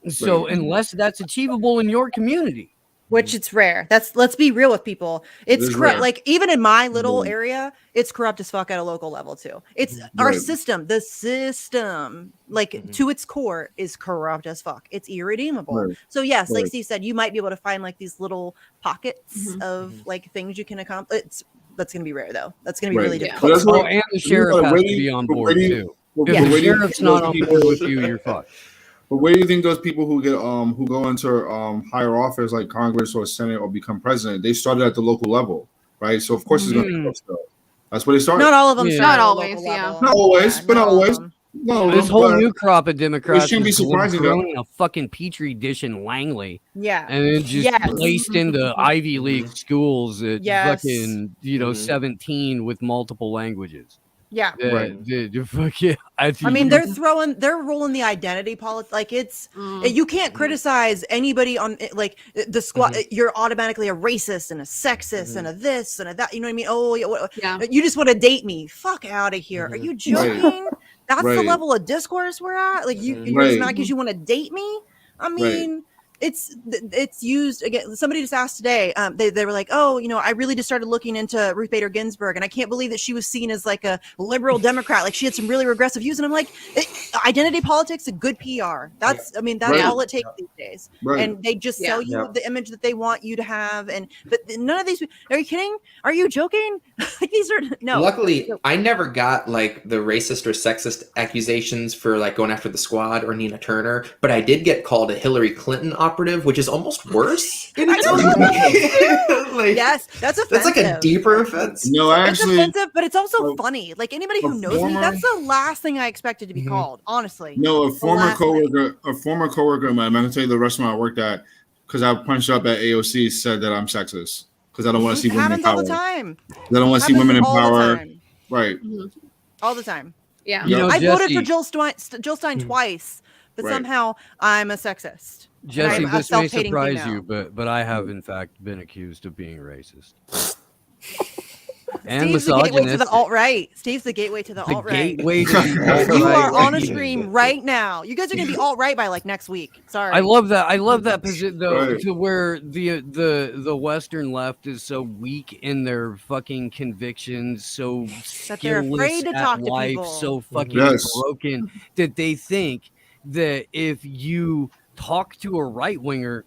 So unless that's achievable in your community, which it's rare. Let's be real with people. It's corrupt. Like even in my little area, it's corrupt as fuck at a local level too. It's our system. The system, like to its core, is corrupt as fuck. It's irredeemable. So yes, like Steve said, you might be able to find like these little pockets of like things you can accomplish. That's going to be rare though. That's going to be really difficult. And the sheriff has to be on board too. If the sheriff's not on board with you, you're fucked. But where do you think those people who get who go into higher office like Congress or Senate or become president, they started at the local level, right? So of course it's going to be stuff. That's where they started. Not all of them. Not always, yeah. Not always, but not always. No, this whole new crop of Democrats shouldn't be surprising. Grown in a fucking petri dish in Langley, and then just placed into Ivy League schools at fucking 17 with multiple languages. Yeah, I mean, they're rolling the identity politics. Like it's you can't criticize anybody on like the squad. You're automatically a racist and a sexist and a this and a that. You know what I mean? Oh, you just want to date me? Fuck out of here! Are you joking? That's the level of discourse we're at. Like you're just mad because you want to date me? I mean. It's used again. Somebody just asked today. They were like, "Oh, I really just started looking into Ruth Bader Ginsburg, and I can't believe that she was seen as like a liberal Democrat. Like she had some really regressive views." And I'm like, identity politics, a good PR. That's all it takes these days. And they just sell you the image that they want you to have. But none of these. Are you kidding? Are you joking? Like these are no. Luckily, I never got like the racist or sexist accusations for like going after the Squad or Nina Turner, but I did get called a Hillary Clinton operative, which is almost worse. Yes, that's offensive. That's like a deeper offense. No, it's offensive, but it's also funny. Like anybody who knows me, that's the last thing I expected to be called. Honestly, no. A former coworker of mine. I'm gonna tell you the restaurant I worked at because I punched up at AOC said that I'm sexist because I don't want to see women in power. All the time. I don't want to see women in power. Right. All the time. Yeah. I voted for Jill Stein twice, but somehow I'm a sexist. Jesse, this may surprise you, but I have in fact been accused of being racist. And Steve's the gateway to the alt-right. Steve's the gateway to the alt-right. You are on a stream right now. You guys are going to be alt-right by like next week. Sorry. I love that position though, to where the Western left is so weak in their fucking convictions, so that they're afraid to talk to life, people. so fucking broken that they think that if you talk to a right winger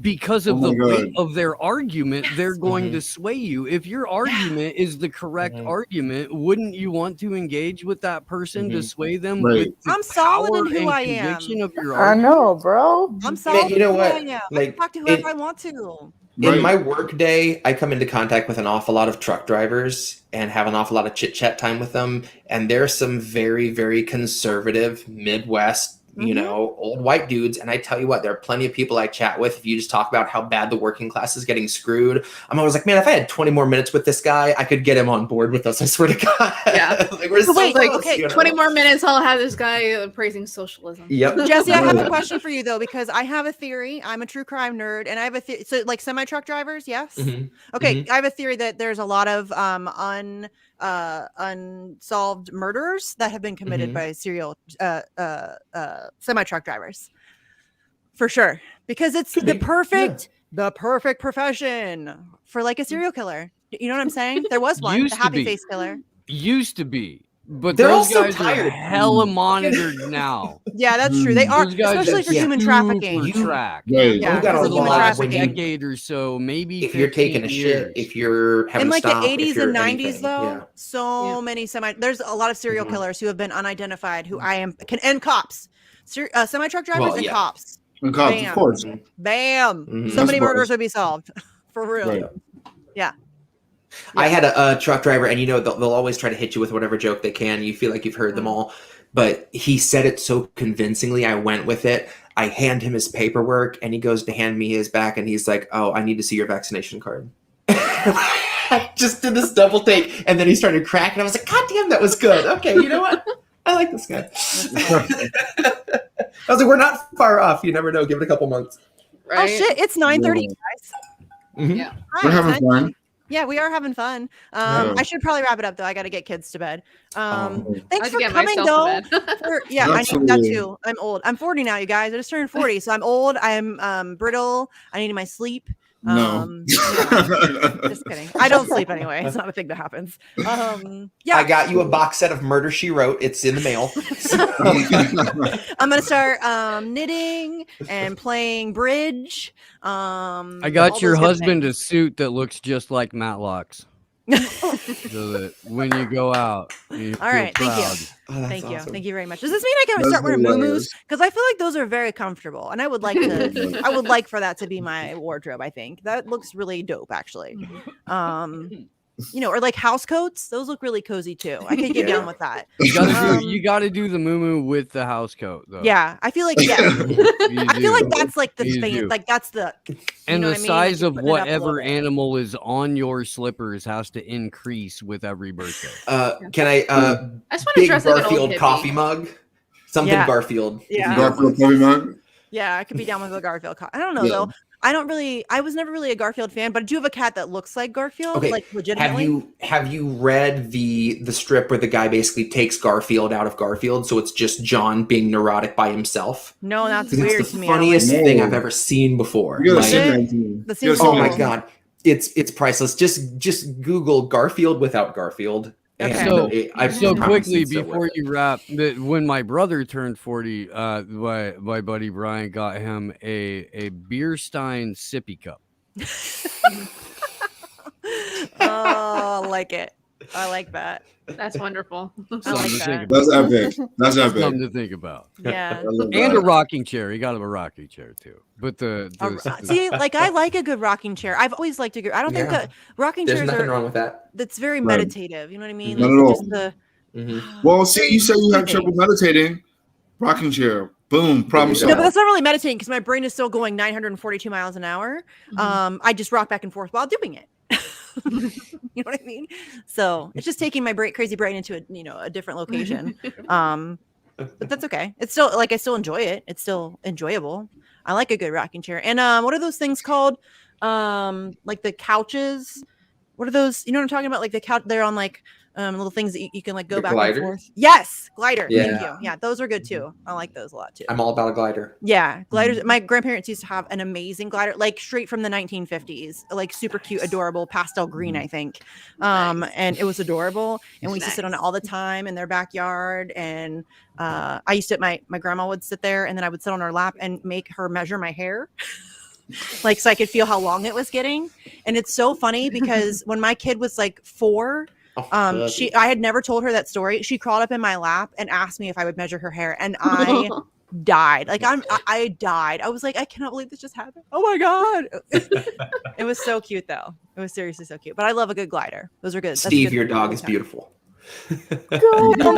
because of the weight of their argument, they're going to sway you. If your argument is the correct argument, wouldn't you want to engage with that person to sway them? With the I'm solid in who I am. Of your I know, bro. I'm solid. You know in what? Who I am. Like, I can talk to whoever I want to. In my work day, I come into contact with an awful lot of truck drivers and have an awful lot of chit chat time with them. And there's some very, very conservative Midwest, old white dudes. And I tell you what, there are plenty of people I chat with. If you just talk about how bad the working class is getting screwed, I'm always like, man, if I had 20 more minutes with this guy, I could get him on board with us. I swear to God. Yeah. Like, we're so close, 20 more minutes, I'll have this guy praising socialism. Yep. Jesse, I have a question for you though, because I have a theory. I'm a true crime nerd, and I have a theory. So, like semi-truck drivers, yes. Okay, I have a theory that there's a lot of unsolved murders that have been committed by serial semi-truck drivers, for sure, because it's the perfect profession for like a serial killer. You know what I'm saying? There was one, the happy face killer. Used to be. But they're those also guys tired. are hella monitored now. Yeah, that's true. They are, especially for human trafficking. Yeah, got a lot a decade or so, maybe. If you're taking a shit, if you're having in like stop, the 80s and 90s, anything, though, so many there's a lot of serial killers who have been unidentified. And cops, semi-truck drivers and cops. And cops, of course. Bam. So many murders would be solved for real. Yeah. I had a truck driver, and they'll always try to hit you with whatever joke they can. You feel like you've heard them all, but he said it so convincingly. I went with it. I hand him his paperwork, and he goes to hand me his back, and he's like, "Oh, I need to see your vaccination card." I just did this double take, and then he started cracking. I was like, "God damn, that was good." Okay, you know what? I like this guy. I was like, "We're not far off. You never know. Give it a couple months." Right? Oh shit! It's 9:30, guys. Mm-hmm. Yeah, we're having fun. Yeah, we are having fun. I should probably wrap it up though. I got to get kids to bed. Thanks for coming though. I need that too. I'm old. I'm 40 now, you guys. I just turned 40, so I'm old. I'm brittle. I need my sleep. No. Just kidding. I don't sleep anyway. It's not a thing that happens. Yeah. I got you a box set of Murder, She Wrote. It's in the mail. I'm gonna start knitting and playing bridge. I got your husband a suit that looks just like Matlock's. So that when you go out, you all right, feel thank proud. you. Oh, Thank you. awesome. Thank you very much. Does this mean I can start wearing muumuus? Because I feel like those are very comfortable, and I would like to. I would like for that to be my wardrobe. I think that looks really dope, actually. Or like house coats. Those look really cozy too. I could get down with that. You gotta do the muumuu with the house coat, though. Yeah, I feel like I feel like that's like the thing. Like that's the. And the size of whatever animal is on your slippers has to increase with every birthday. Can I just want to big dress like an old Garfield hippie. coffee mug? Something Garfield. Yeah. Garfield coffee mug. Yeah, I could be down with a Garfield. I don't know though. I was never really a Garfield fan, but I do have a cat that looks like Garfield. Okay. Like legitimately. Have you read the strip where the guy basically takes Garfield out of Garfield, so it's just John being neurotic by himself? No, that's weird it's to the me. funniest thing I've ever seen before. You gotta Like, see that. The seems oh my god, it's priceless. Just Google Garfield without Garfield. Okay. So quickly before you wrap, when my brother turned 40, my buddy Brian got him a beer stein sippy cup. Oh, I like it. I like that. That's wonderful. I like that. That's epic. That's epic. Something to think about. Yeah. And a rocking chair. He got him a rocking chair too. But see, like I like a good rocking chair. I've always liked a good. I don't think that rocking chairs There's nothing wrong with that. That's very meditative. You know what I mean? Not at all. Well, see, you say you have trouble meditating. Rocking chair. Boom. Problem solved. No, but that's not really meditating because my brain is still going 942 miles an hour. I just rock back and forth while doing it. You know what I mean? So it's just taking my crazy brain into a different location. But that's okay. It's still I still enjoy it. It's still enjoyable. I like a good rocking chair. And what are those things called? Like the couches. What are those? You know what I'm talking about? Like the couch. They're on like little things that you can like go back and forth. Yes, glider. Yeah. Thank you. Yeah, those are good too. I like those a lot too. I'm all about a glider. Yeah, gliders. My grandparents used to have an amazing glider, like straight from the 1950s, like super cute, adorable pastel green, I think. And it was adorable. And we used to sit on it all the time in their backyard. And I used to, my grandma would sit there, and then I would sit on her lap and make her measure my hair. Like, so I could feel how long it was getting. And it's so funny because when my kid was like 4, I had never told her that story. She crawled up in my lap and asked me if I would measure her hair, and I died. Like I died. I was like, I cannot believe this just happened. Oh my god. It was so cute though. It was seriously so cute. But I love a good glider. Those are good. Steve, your dog is beautiful. Gomez.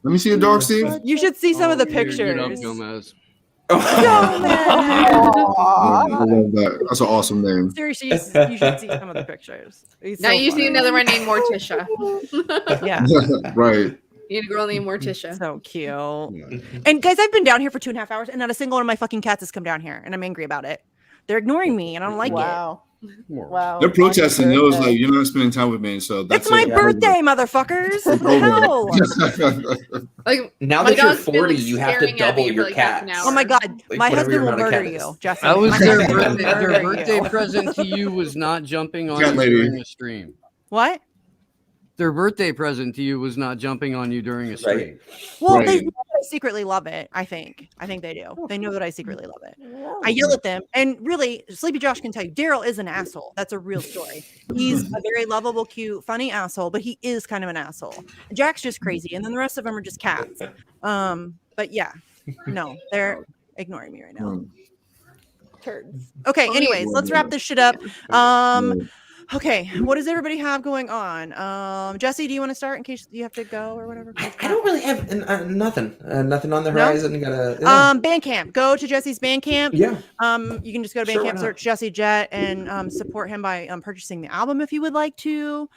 Let me see your dog, Steve. You should see some of the pictures. Gomez. I love that. That's an awesome name. Seriously, you should see some of the pictures. Now you see another one named Morticia. Yeah. Right. You need a girl named Morticia. So cute. And guys, I've been down here for 2.5 hours, and not a single one of my fucking cats has come down here, and I'm angry about it. They're ignoring me, and I don't like it. Wow. They're protesting. It was like, you're not spending time with me, so that's it's my birthday, motherfuckers. What the hell? Like, now that you're 40, you have to double your cats. Oh my god, Like, my whatever husband your will amount of murder cat you, is. Jesse. That was My their husband will murder birthday you. present to you was not jumping on Cat you lady. during a stream. What? Their birthday present to you was not jumping on you during a stream. Right. Well, Right. they know that I secretly love it. I think they do. They know that I secretly love it. I yell at them, and really, Sleepy Josh can tell you, Daryl is an asshole. That's a real story. He's a very lovable, cute, funny asshole, but he is kind of an asshole. Jack's just crazy, and then the rest of them are just cats. But yeah, no, they're ignoring me right now. turds. Okay, anyways, let's wrap this shit up. Okay, what does everybody have going on? Jesse, do you want to start in case you have to go or whatever? I don't really have nothing on the horizon. Bandcamp. Go to Jesse's Bandcamp. Yeah. You can just go to Bandcamp, search Jesse Jet, and support him by purchasing the album if you would like to.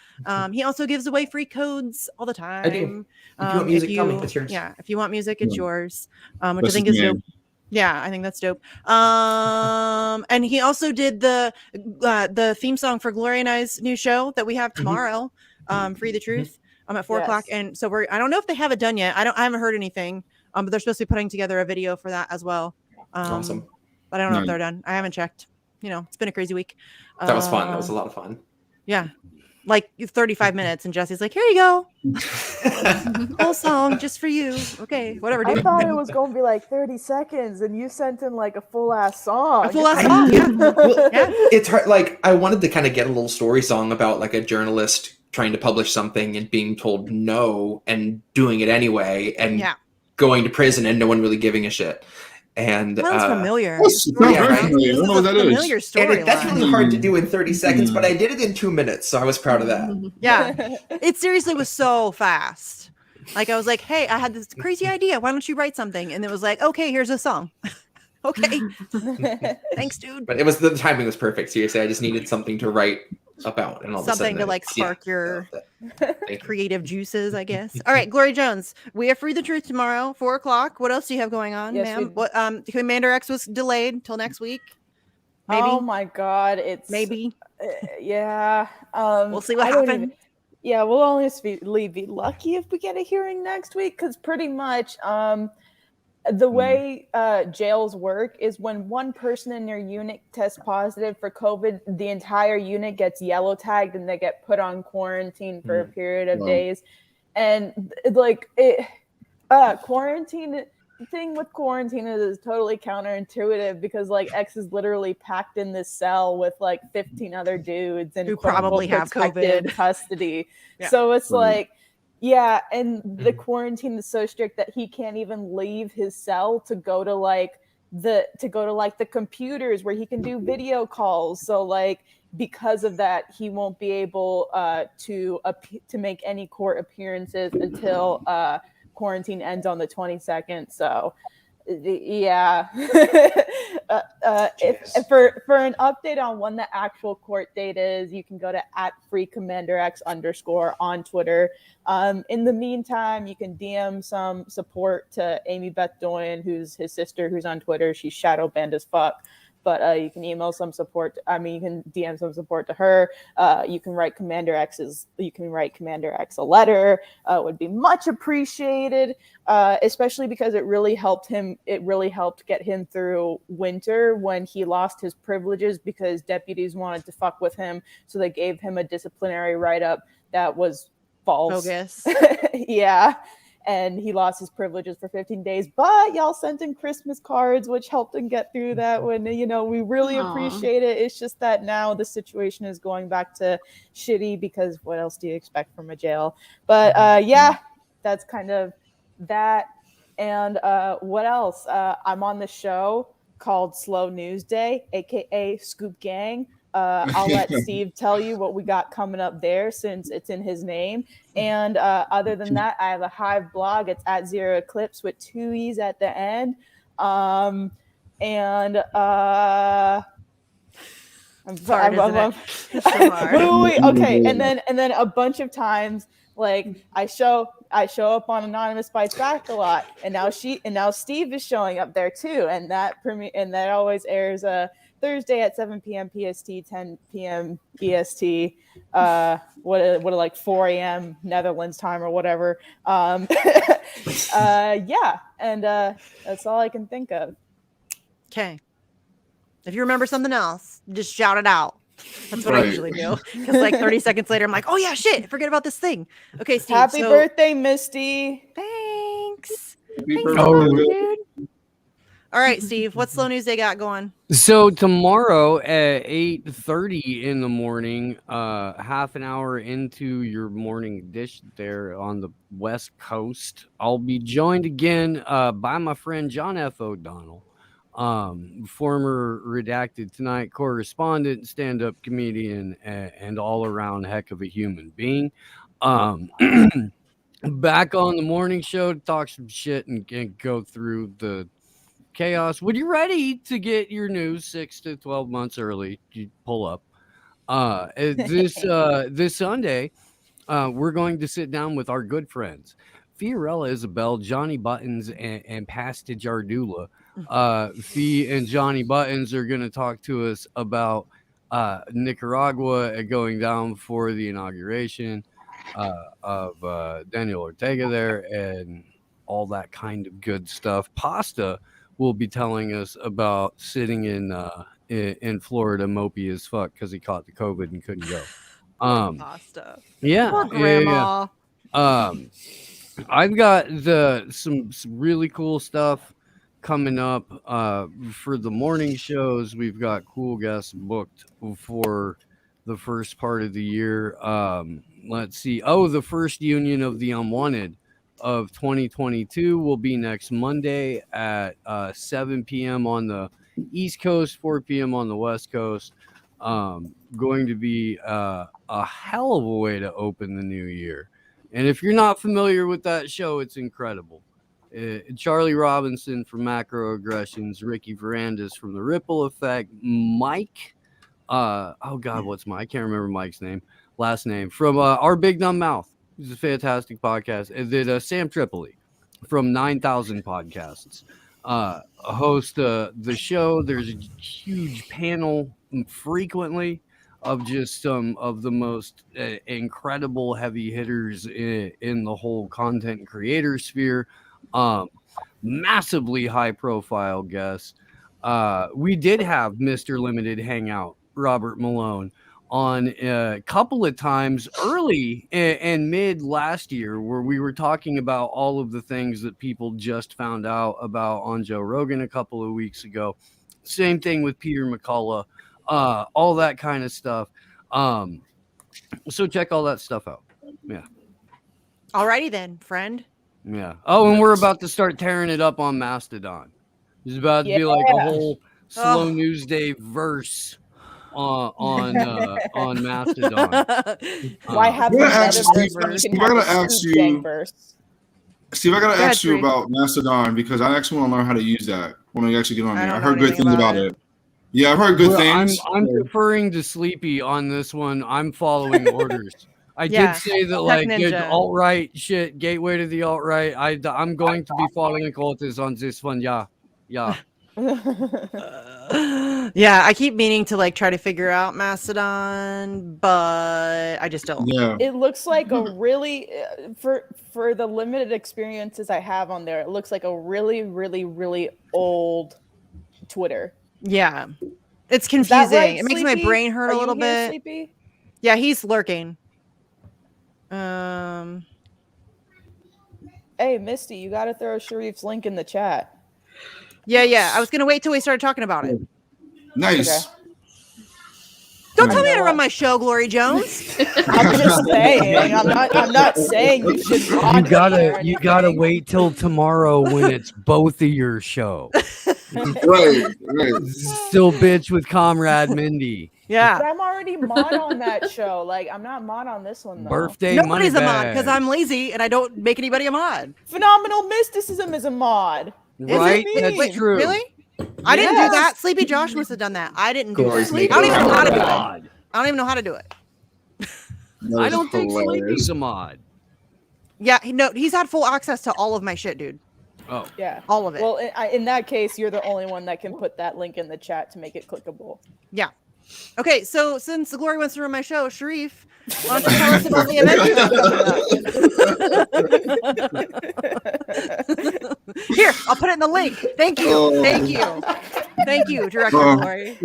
He also gives away free codes all the time. I do. If you want music, tell me. It's yours. Yeah, if you want music, it's yours. Which I think is dope. Yeah, I think that's dope. And he also did the theme song for Gloria and I's new show that we have tomorrow, Free the Truth. At 4 o'clock, and so I don't know if they have it done yet. I haven't heard anything. But they're supposed to be putting together a video for that as well. Awesome. But I don't know if they're done. I haven't checked. It's been a crazy week. That was fun. That was a lot of fun. Yeah. Like 35 minutes, and Jesse's like, "Here you go, whole song just for you." Okay, whatever, dude. I thought it was going to be like 30 seconds, and you sent in like a full ass song. Yeah. Well, yeah. It's hard. Like, I wanted to kind of get a little story song about like a journalist trying to publish something and being told no and doing it anyway, and going to prison and no one really giving a shit. And sounds familiar. Familiar story. That's really hard to do in 30 seconds, but I did it in 2 minutes, so I was proud of that. Yeah, it seriously was so fast. Like I was like, "Hey, I had this crazy idea. Why don't you write something?" And it was like, "Okay, here's a song." Okay, thanks, dude. But the timing was perfect. Seriously, I just needed something to write about, and all something to like spark your creative juices, I guess. All right, Glory Jones, we have Free the Truth tomorrow, 4 o'clock. What else do you have going on, ma'am? What Commander X was delayed till next week. Maybe. Oh my god, it's maybe. Yeah. We'll see what happens. Yeah, we'll only be lucky if we get a hearing next week, because pretty much the way jails work is when one person in their unit tests positive for COVID, the entire unit gets yellow tagged and they get put on quarantine for a period of days. And like quarantine, the thing with quarantine is totally counterintuitive, because like X is literally packed in this cell with like 15 other dudes and who probably have COVID custody. Yeah. So it's like, yeah, and the quarantine is so strict that he can't even leave his cell to go to like the computers where he can do video calls. So like because of that, he won't be able to make any court appearances until quarantine ends on the 22nd. So yeah. For an update on when the actual court date is, you can go to @FreeCommanderX_ on Twitter. In the meantime, you can DM some support to Amy Beth Doyen, who's his sister, who's on Twitter. She's shadow banned as fuck. But you can email some support. You can DM some support to her. You can write Commander X a letter. Would be much appreciated, especially because it really helped him. It really helped get him through winter when he lost his privileges because deputies wanted to fuck with him. So they gave him a disciplinary write-up that was false. Bogus. Yeah. And he lost his privileges for 15 days, but y'all sent in Christmas cards, which helped him get through that when, we really appreciate it. It's just that now the situation is going back to shitty, because what else do you expect from a jail? But yeah, that's kind of that. And what else? I'm on the show called Slow News Day, aka Scoop Gang. I'll let Steve tell you what we got coming up there since it's in his name. And other than that, I have a Hive blog. It's @0eclipse with 2 E's at the end. I'm sorry. Okay, and then a bunch of times, like I show up on Anonymous Bites Back a lot, and now Steve is showing up there too, and that always airs Thursday at 7 p.m. PST, 10 p.m. EST, like 4 a.m. Netherlands time or whatever. Yeah, and that's all I can think of. Okay. If you remember something else, just shout it out. That's what I usually do. Because like 30 seconds later, I'm like, oh yeah, shit, forget about this thing. Okay, Steve. Happy birthday, Misty. Thanks. Happy birthday, dude. All right, Steve, what slow news they got going? So tomorrow at 8:30 in the morning, half an hour into your morning dish there on the West Coast, I'll be joined again by my friend John F. O'Donnell former Redacted Tonight correspondent, stand-up comedian, and all-around heck of a human being. Back on the morning show to talk some shit and go through the chaos. When you're ready to get your news 6 to 12 months early, you pull up. This Sunday, we're going to sit down with our good friends Fiorella Isabel, Johnny Buttons, and Pasta Jardula. Fee and Johnny Buttons are going to talk to us about Nicaragua going down for the inauguration of Daniel Ortega there and all that kind of good stuff. Pasta will be telling us about sitting in Florida mopey as fuck because he caught the COVID and couldn't go. Pasta. Yeah. Poor grandma. I've got some really cool stuff coming up for the morning shows. We've got cool guests booked for the first part of the year. Let's see. The first union of the unwanted of 2022 will be next Monday at 7 p.m. on the East Coast, 4 p.m. on the West Coast. Going to be a hell of a way to open the new year. And if you're not familiar with that show, it's incredible. Charlie Robinson from Macroaggressions, Ricky Varandas from The Ripple Effect, Mike. What's Mike? I can't remember Mike's last name. From Our Big Dumb Mouth. It's a fantastic podcast. And then Sam Tripoli from 9,000 Podcasts. Host the show. There's a huge panel frequently of just some of the most incredible heavy hitters in the whole content creator sphere. Massively high profile guests. We did have Mr. Limited Hangout, Robert Malone, on a couple of times early and mid last year, where we were talking about all of the things that people just found out about on Joe Rogan a couple of weeks ago. Same thing with Peter McCullough, all that kind of stuff. So check all that stuff out. Yeah. Alrighty then, friend. Yeah. Oh, and we're about to start tearing it up on Mastodon. It's about to be like a whole Slow News Day verse on Mastodon. Why have Steve, I gotta ask you about Mastodon because I actually want to learn how to use that when we actually get on there. I heard good things about it. Yeah, I've heard good things. I'm deferring to Sleepy on this one. I'm following orders. I did say that, like, alt-right shit, gateway to the alt-right. I'm going to be following cultists on this one. Yeah. Yeah, I keep meaning to like try to figure out Mastodon, but I just don't. Yeah. It looks like a really for the limited experiences I have on there, it looks like a really, really, really old Twitter. Yeah. It's confusing. Right, it makes Sleepy? my brain hurt a little bit. Sleepy? Yeah, he's lurking. Hey, Misty, you got to throw Sharif's link in the chat. Yeah. I was gonna wait till we started talking about it. Nice. Okay. Don't tell me how to run my show, Glory Jones. I'm just saying. I'm not saying you should. You gotta wait till tomorrow when it's both of your show. Right. Still bitch with Comrade Misty. Yeah. But I'm already mod on that show. Like, I'm not mod on this one, though. Birthday Nobody's money a mod bag. because I'm lazy and I don't make anybody a mod. Phenomenal Mysticism is a mod. Right? That's Wait, true. Really? I didn't do that. Sleepy Josh must have done that. I didn't do that. Glory's I don't even know how to do it. God. I don't even know how to do it. I don't think Sleepy's a mod. Yeah, he's had full access to all of my shit, dude. Oh. Yeah. All of it. Well, in that case, you're the only one that can put that link in the chat to make it clickable. Yeah. Okay, so since the Glory wants to run my show, Sharif, why don't you tell us about the event? Here, I'll put it in the link. Thank you, Director Glory.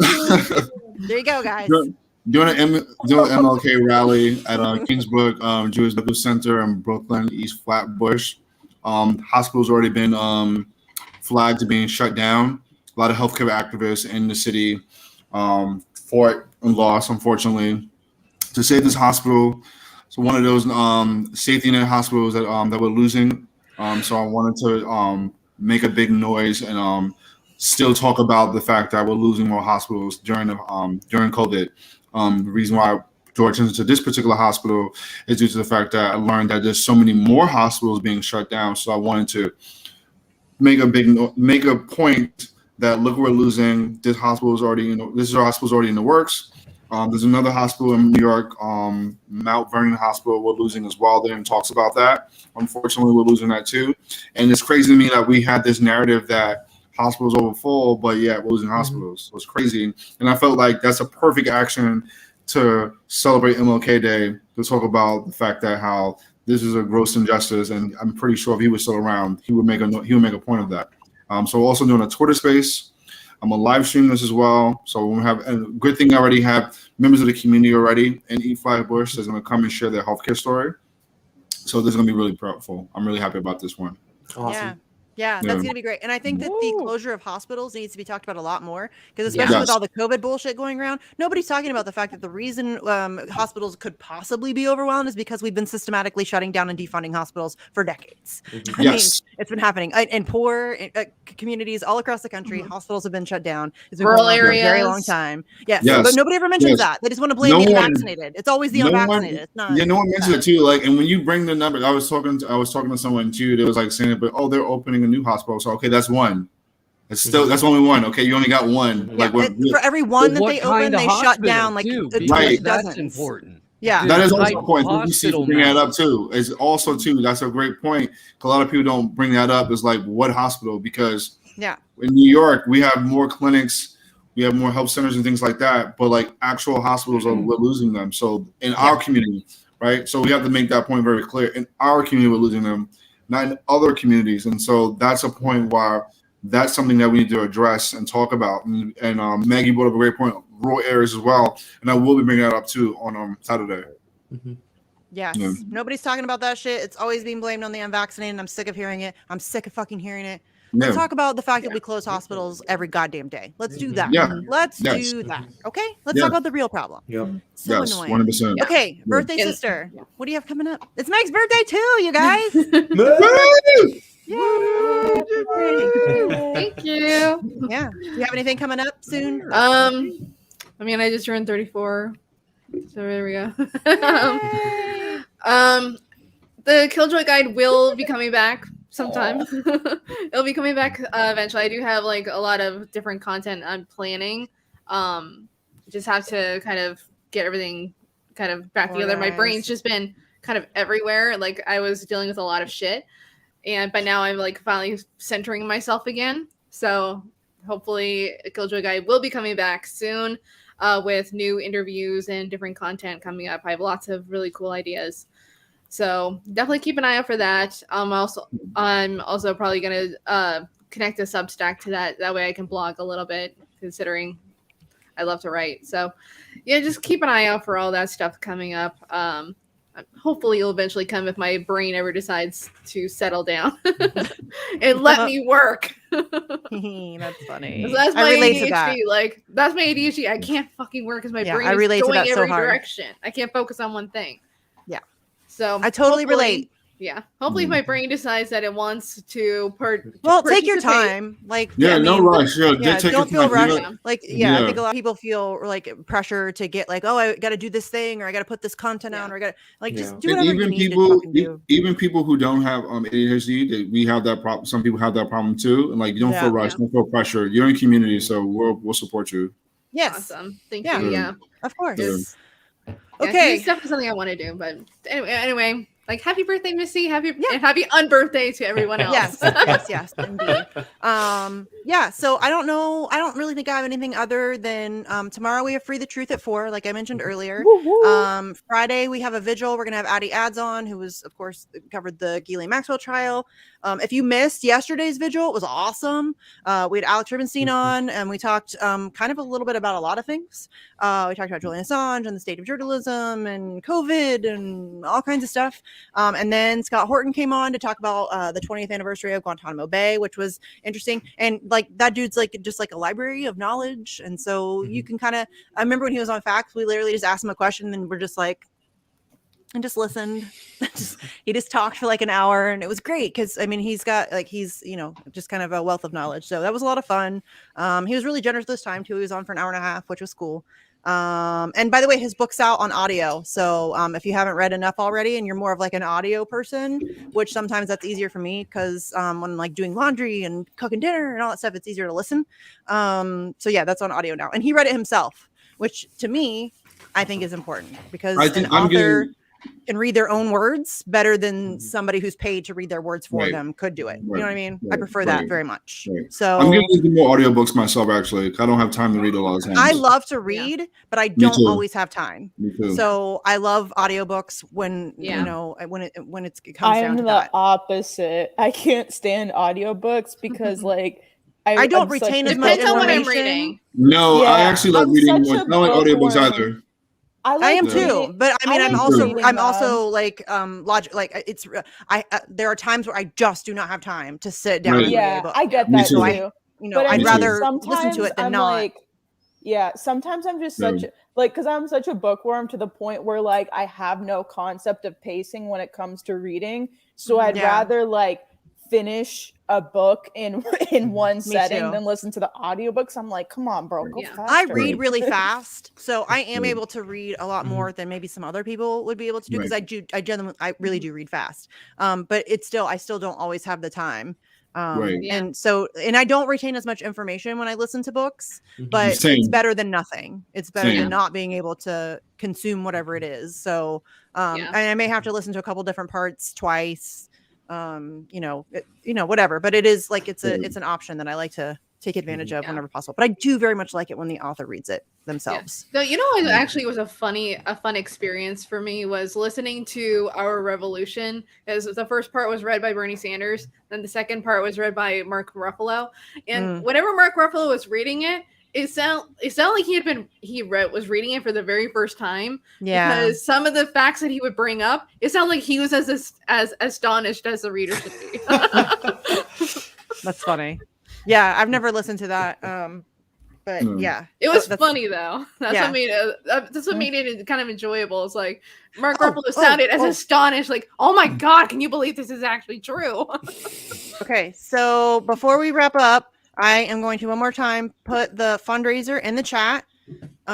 There you go, guys. Doing an MLK rally at Kingsbrook Jewish Medical Center in Brooklyn, East Flatbush. Hospital's already been flagged to being shut down. A lot of healthcare activists in the city fought and lost, unfortunately, to save this hospital. So one of those safety net hospitals that we're losing. So I wanted to make a big noise and still talk about the fact that we're losing more hospitals during COVID. The reason why I draw attention to this particular hospital is due to the fact that I learned that there's so many more hospitals being shut down. So I wanted to make a point that look, we're losing. This hospital is already in the works. There's another hospital in New York, Mount Vernon Hospital, we're losing as well. There and talks about that. Unfortunately, we're losing that too. And it's crazy to me that we had this narrative that hospitals over full, but yeah, we're losing hospitals. So it's crazy. And I felt like that's a perfect action to celebrate MLK Day, to talk about the fact that how this is a gross injustice. And I'm pretty sure if he was still around, he would make a point of that. So we're also doing a Twitter space. I'm gonna live stream this as well. So we have a good thing. I already have members of the community already, and Eat Flatbush is gonna come and share their healthcare story. So this is gonna be really powerful. I'm really happy about this one. Awesome. Yeah, that's going to be great. And I think that the closure of hospitals needs to be talked about a lot more, because especially with all the COVID bullshit going around, nobody's talking about the fact that the reason hospitals could possibly be overwhelmed is because we've been systematically shutting down and defunding hospitals for decades. I mean, it's been happening in poor communities all across the country. Hospitals have been shut down. It's been rural areas for a very long time. Yes. But nobody ever mentions that. They just want to blame the unvaccinated. It's always the unvaccinated. It's not. Yeah, no one mentions it too. Like, and when you bring the number, I was talking to someone too that was like saying, but they're opening a new hospital. So okay, that's one. It's still that's only one. Okay, you only got one. Yeah, like for every one that they open, they shut down. Like right, that's important. Yeah, that is also a point. You see, bring that up too. Is also too. That's a great point. A lot of people don't bring that up. It's like what hospital? Because in New York we have more clinics, we have more health centers and things like that. But like actual hospitals, we're losing them. So in our community, right? So we have to make that point very clear. In our community, we're losing them, not in other communities. And so that's a point where that's something that we need to address and talk about. And Maggie brought up a great point, rural areas as well. And I will be bringing that up too on Saturday. Yes. Nobody's talking about that shit. It's always being blamed on the unvaccinated. And I'm sick of hearing it. I'm sick of fucking hearing it. Let's talk about the fact that we close hospitals every goddamn day. Let's do that. Let's do that. Okay? Let's talk about the real problem. So annoying. 100%. Okay, birthday sister. What do you have coming up? It's Meg's birthday too, you guys. Thank you. Yeah. Do you have anything coming up soon? I mean, I just turned 34. So there we go. The Killjoy Guide will be coming back sometime. It'll be coming back eventually. I do have like a lot of different content I'm planning. Just have to kind of get everything kind of back together. My brain's just been kind of everywhere. Like I was dealing with a lot of shit. But now I'm like finally centering myself again. So hopefully Killjoy Guide will be coming back soon with new interviews and different content coming up. I have lots of really cool ideas. So definitely keep an eye out for that. I'm also probably going to connect a Substack to that. That way I can blog a little bit, considering I love to write. So yeah, just keep an eye out for all that stuff coming up. Hopefully it'll eventually come if my brain ever decides to settle down and let me work. That's funny. That's my ADHD. Like that's my ADHD. I can't fucking work because my brain is going every direction. I can't focus on one thing. Yeah. So I totally relate. Yeah. Hopefully if my brain decides that it wants to take your time. Like no rush. Don't feel rushed. Like I think a lot of people feel like pressure to get like, oh, I got to do this thing, or I got to put this content out, or I got to like just do whatever you need to fucking do. Even people who don't have ADHD, we have that problem. Some people have that problem too, and like you don't feel rushed, don't feel pressure. You're in community, so we'll support you. Yes. Awesome. Thank you. Yeah. Of course. Okay. It's definitely something I want to do, but anyway. Like happy birthday, Missy! Happy unbirthday to everyone else. yes, indeed. So I don't know. I don't really think I have anything other than tomorrow we have Free the Truth at 4, like I mentioned earlier. Friday we have a vigil. We're gonna have Addie Ads on, who was, of course, covered the Ghislaine Maxwell trial. If you missed yesterday's vigil, it was awesome. We had Alex Rubenstein on, and we talked kind of a little bit about a lot of things. We talked about Julian Assange and the state of journalism and COVID and all kinds of stuff. And then Scott Horton came on to talk about the 20th anniversary of Guantanamo Bay, which was interesting. And like that dude's like just like a library of knowledge. And so you can kind of, I remember when he was on Facts, we literally just asked him a question and we're just like, and just listened. He just talked for like an hour, and it was great because I mean he's got like he's just kind of a wealth of knowledge. So that was a lot of fun. He was really generous this time too. He was on for an hour and a half, which was cool. And by the way, his book's out on audio. So if you haven't read enough already and you're more of like an audio person, which sometimes that's easier for me because when I'm like doing laundry and cooking dinner and all that stuff, it's easier to listen. So yeah, that's on audio now. And he read it himself, which to me, I think is important because an author can read their own words better than somebody who's paid to read their words for them could do it. You know what I mean? I prefer that very much. So I'm getting into more audiobooks myself, actually. I don't have time to read a lot of times. I love to read, but I don't always have time. So I love audiobooks when when it comes down to that. I'm the opposite. I can't stand audiobooks because like I don't retain as much information. What I'm reading. No, I actually like reading more. I don't like audiobooks either. I am too, but I mean, I'm also like logic. Like it's there are times where I just do not have time to sit down. And read a book. I get that too. I'd rather listen to it than not. Sometimes I'm just because I'm such a bookworm to the point where like I have no concept of pacing when it comes to reading. So I'd rather like finish a book in one setting than listen to the audiobooks. I'm like, come on, bro, go faster. I read really fast, so I am able to read a lot more than maybe some other people would be able to do because I really do read fast. But I still don't always have the time. And I don't retain as much information when I listen to books, but it's better than nothing. It's better than not being able to consume whatever it is. So and I may have to listen to a couple different parts twice. Whatever, but it is like it's an option that I like to take advantage of whenever possible. But I do very much like it when the author reads it themselves. So it actually was a fun experience for me was listening to Our Revolution, as the first part was read by Bernie Sanders, then the second part was read by Mark Ruffalo, and whenever Mark Ruffalo was reading it, it sounded like was reading it for the very first time. Yeah. Because some of the facts that he would bring up, it sounded like he was as astonished as the reader should be. That's funny. Yeah, I've never listened to that. But yeah, it was funny though. That's what made it kind of enjoyable. It's like Mark Ruffalo sounded as astonished, like, "Oh my god, can you believe this is actually true?" Okay, so before we wrap up, I am going to one more time put the fundraiser in the chat so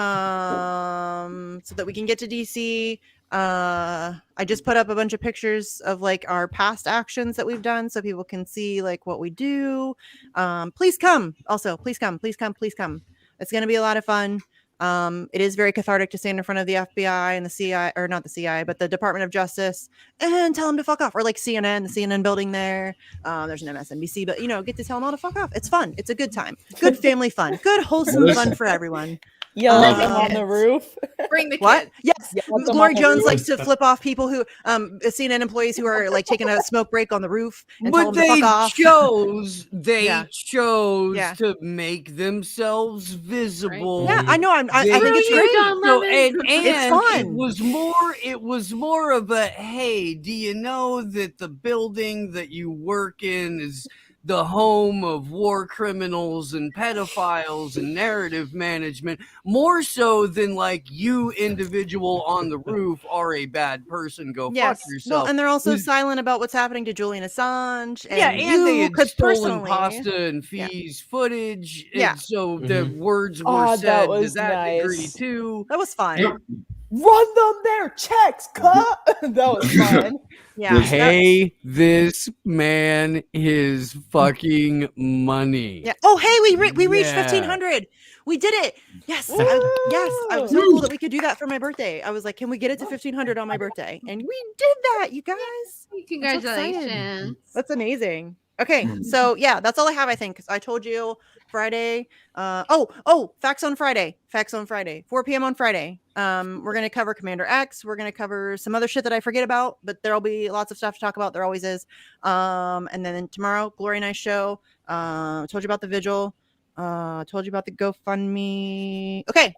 that we can get to DC. I just put up a bunch of pictures of like our past actions that we've done so people can see like what we do. Please come. Also, please come. It's going to be a lot of fun. It is very cathartic to stand in front of the FBI and the CIA, or not the CIA, but the Department of Justice, and tell them to fuck off, or like the CNN building there. There's an MSNBC, but get to tell them all to fuck off. It's fun. It's a good time. Good family fun. Good wholesome fun for everyone. Yelling on the roof. Bring the what? kids. Yes. Glory Jones likes to flip off people who CNN employees who are like taking a smoke break on the roof and tell them to fuck off. They chose to make themselves visible. Right. Yeah, I know. I think it's great. So, and it's fun. It was more of a, hey, do you know that the building that you work in is the home of war criminals and pedophiles and narrative management, more so than like you individual on the roof are a bad person. Go fuck yourself. Well, and they're also silent about what's happening to Julian Assange. And and they had stolen pasta and fees footage. And so the words were said to that degree too. That was fun. Yep. Run them their checks, cut. That was fun. Yeah. Pay this man his fucking money. Yeah. Oh, hey, we reached 1,500. We did it. Yes. Yes. I'm so cool that we could do that for my birthday. I was like, can we get it to 1,500 on my birthday? And we did that, you guys. Congratulations. That's amazing. Okay, so that's all I have, I think. I told you Friday. Facts on Friday. 4 p.m. on Friday. We're going to cover Commander X. We're going to cover some other shit that I forget about, but there'll be lots of stuff to talk about. There always is. And then tomorrow, Glory Night show. Told you about the vigil. Told you about the GoFundMe. Okay,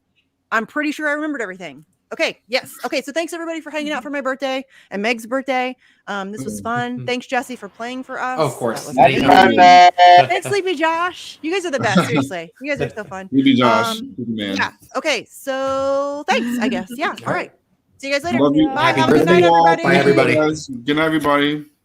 I'm pretty sure I remembered everything. Okay. Yes. Okay. So thanks everybody for hanging out for my birthday and Meg's birthday. This was fun. Thanks Jesse for playing for us. Oh, of course. Thanks Sleepy Josh. You guys are the best. Seriously. You guys are so fun. Sleepy Josh. Man. Yeah. Okay. So thanks, I guess. Yeah. All right. See you guys later. Love you. Bye. Happy Have a good birthday, night, all. everybody. Bye, everybody. Good night, everybody.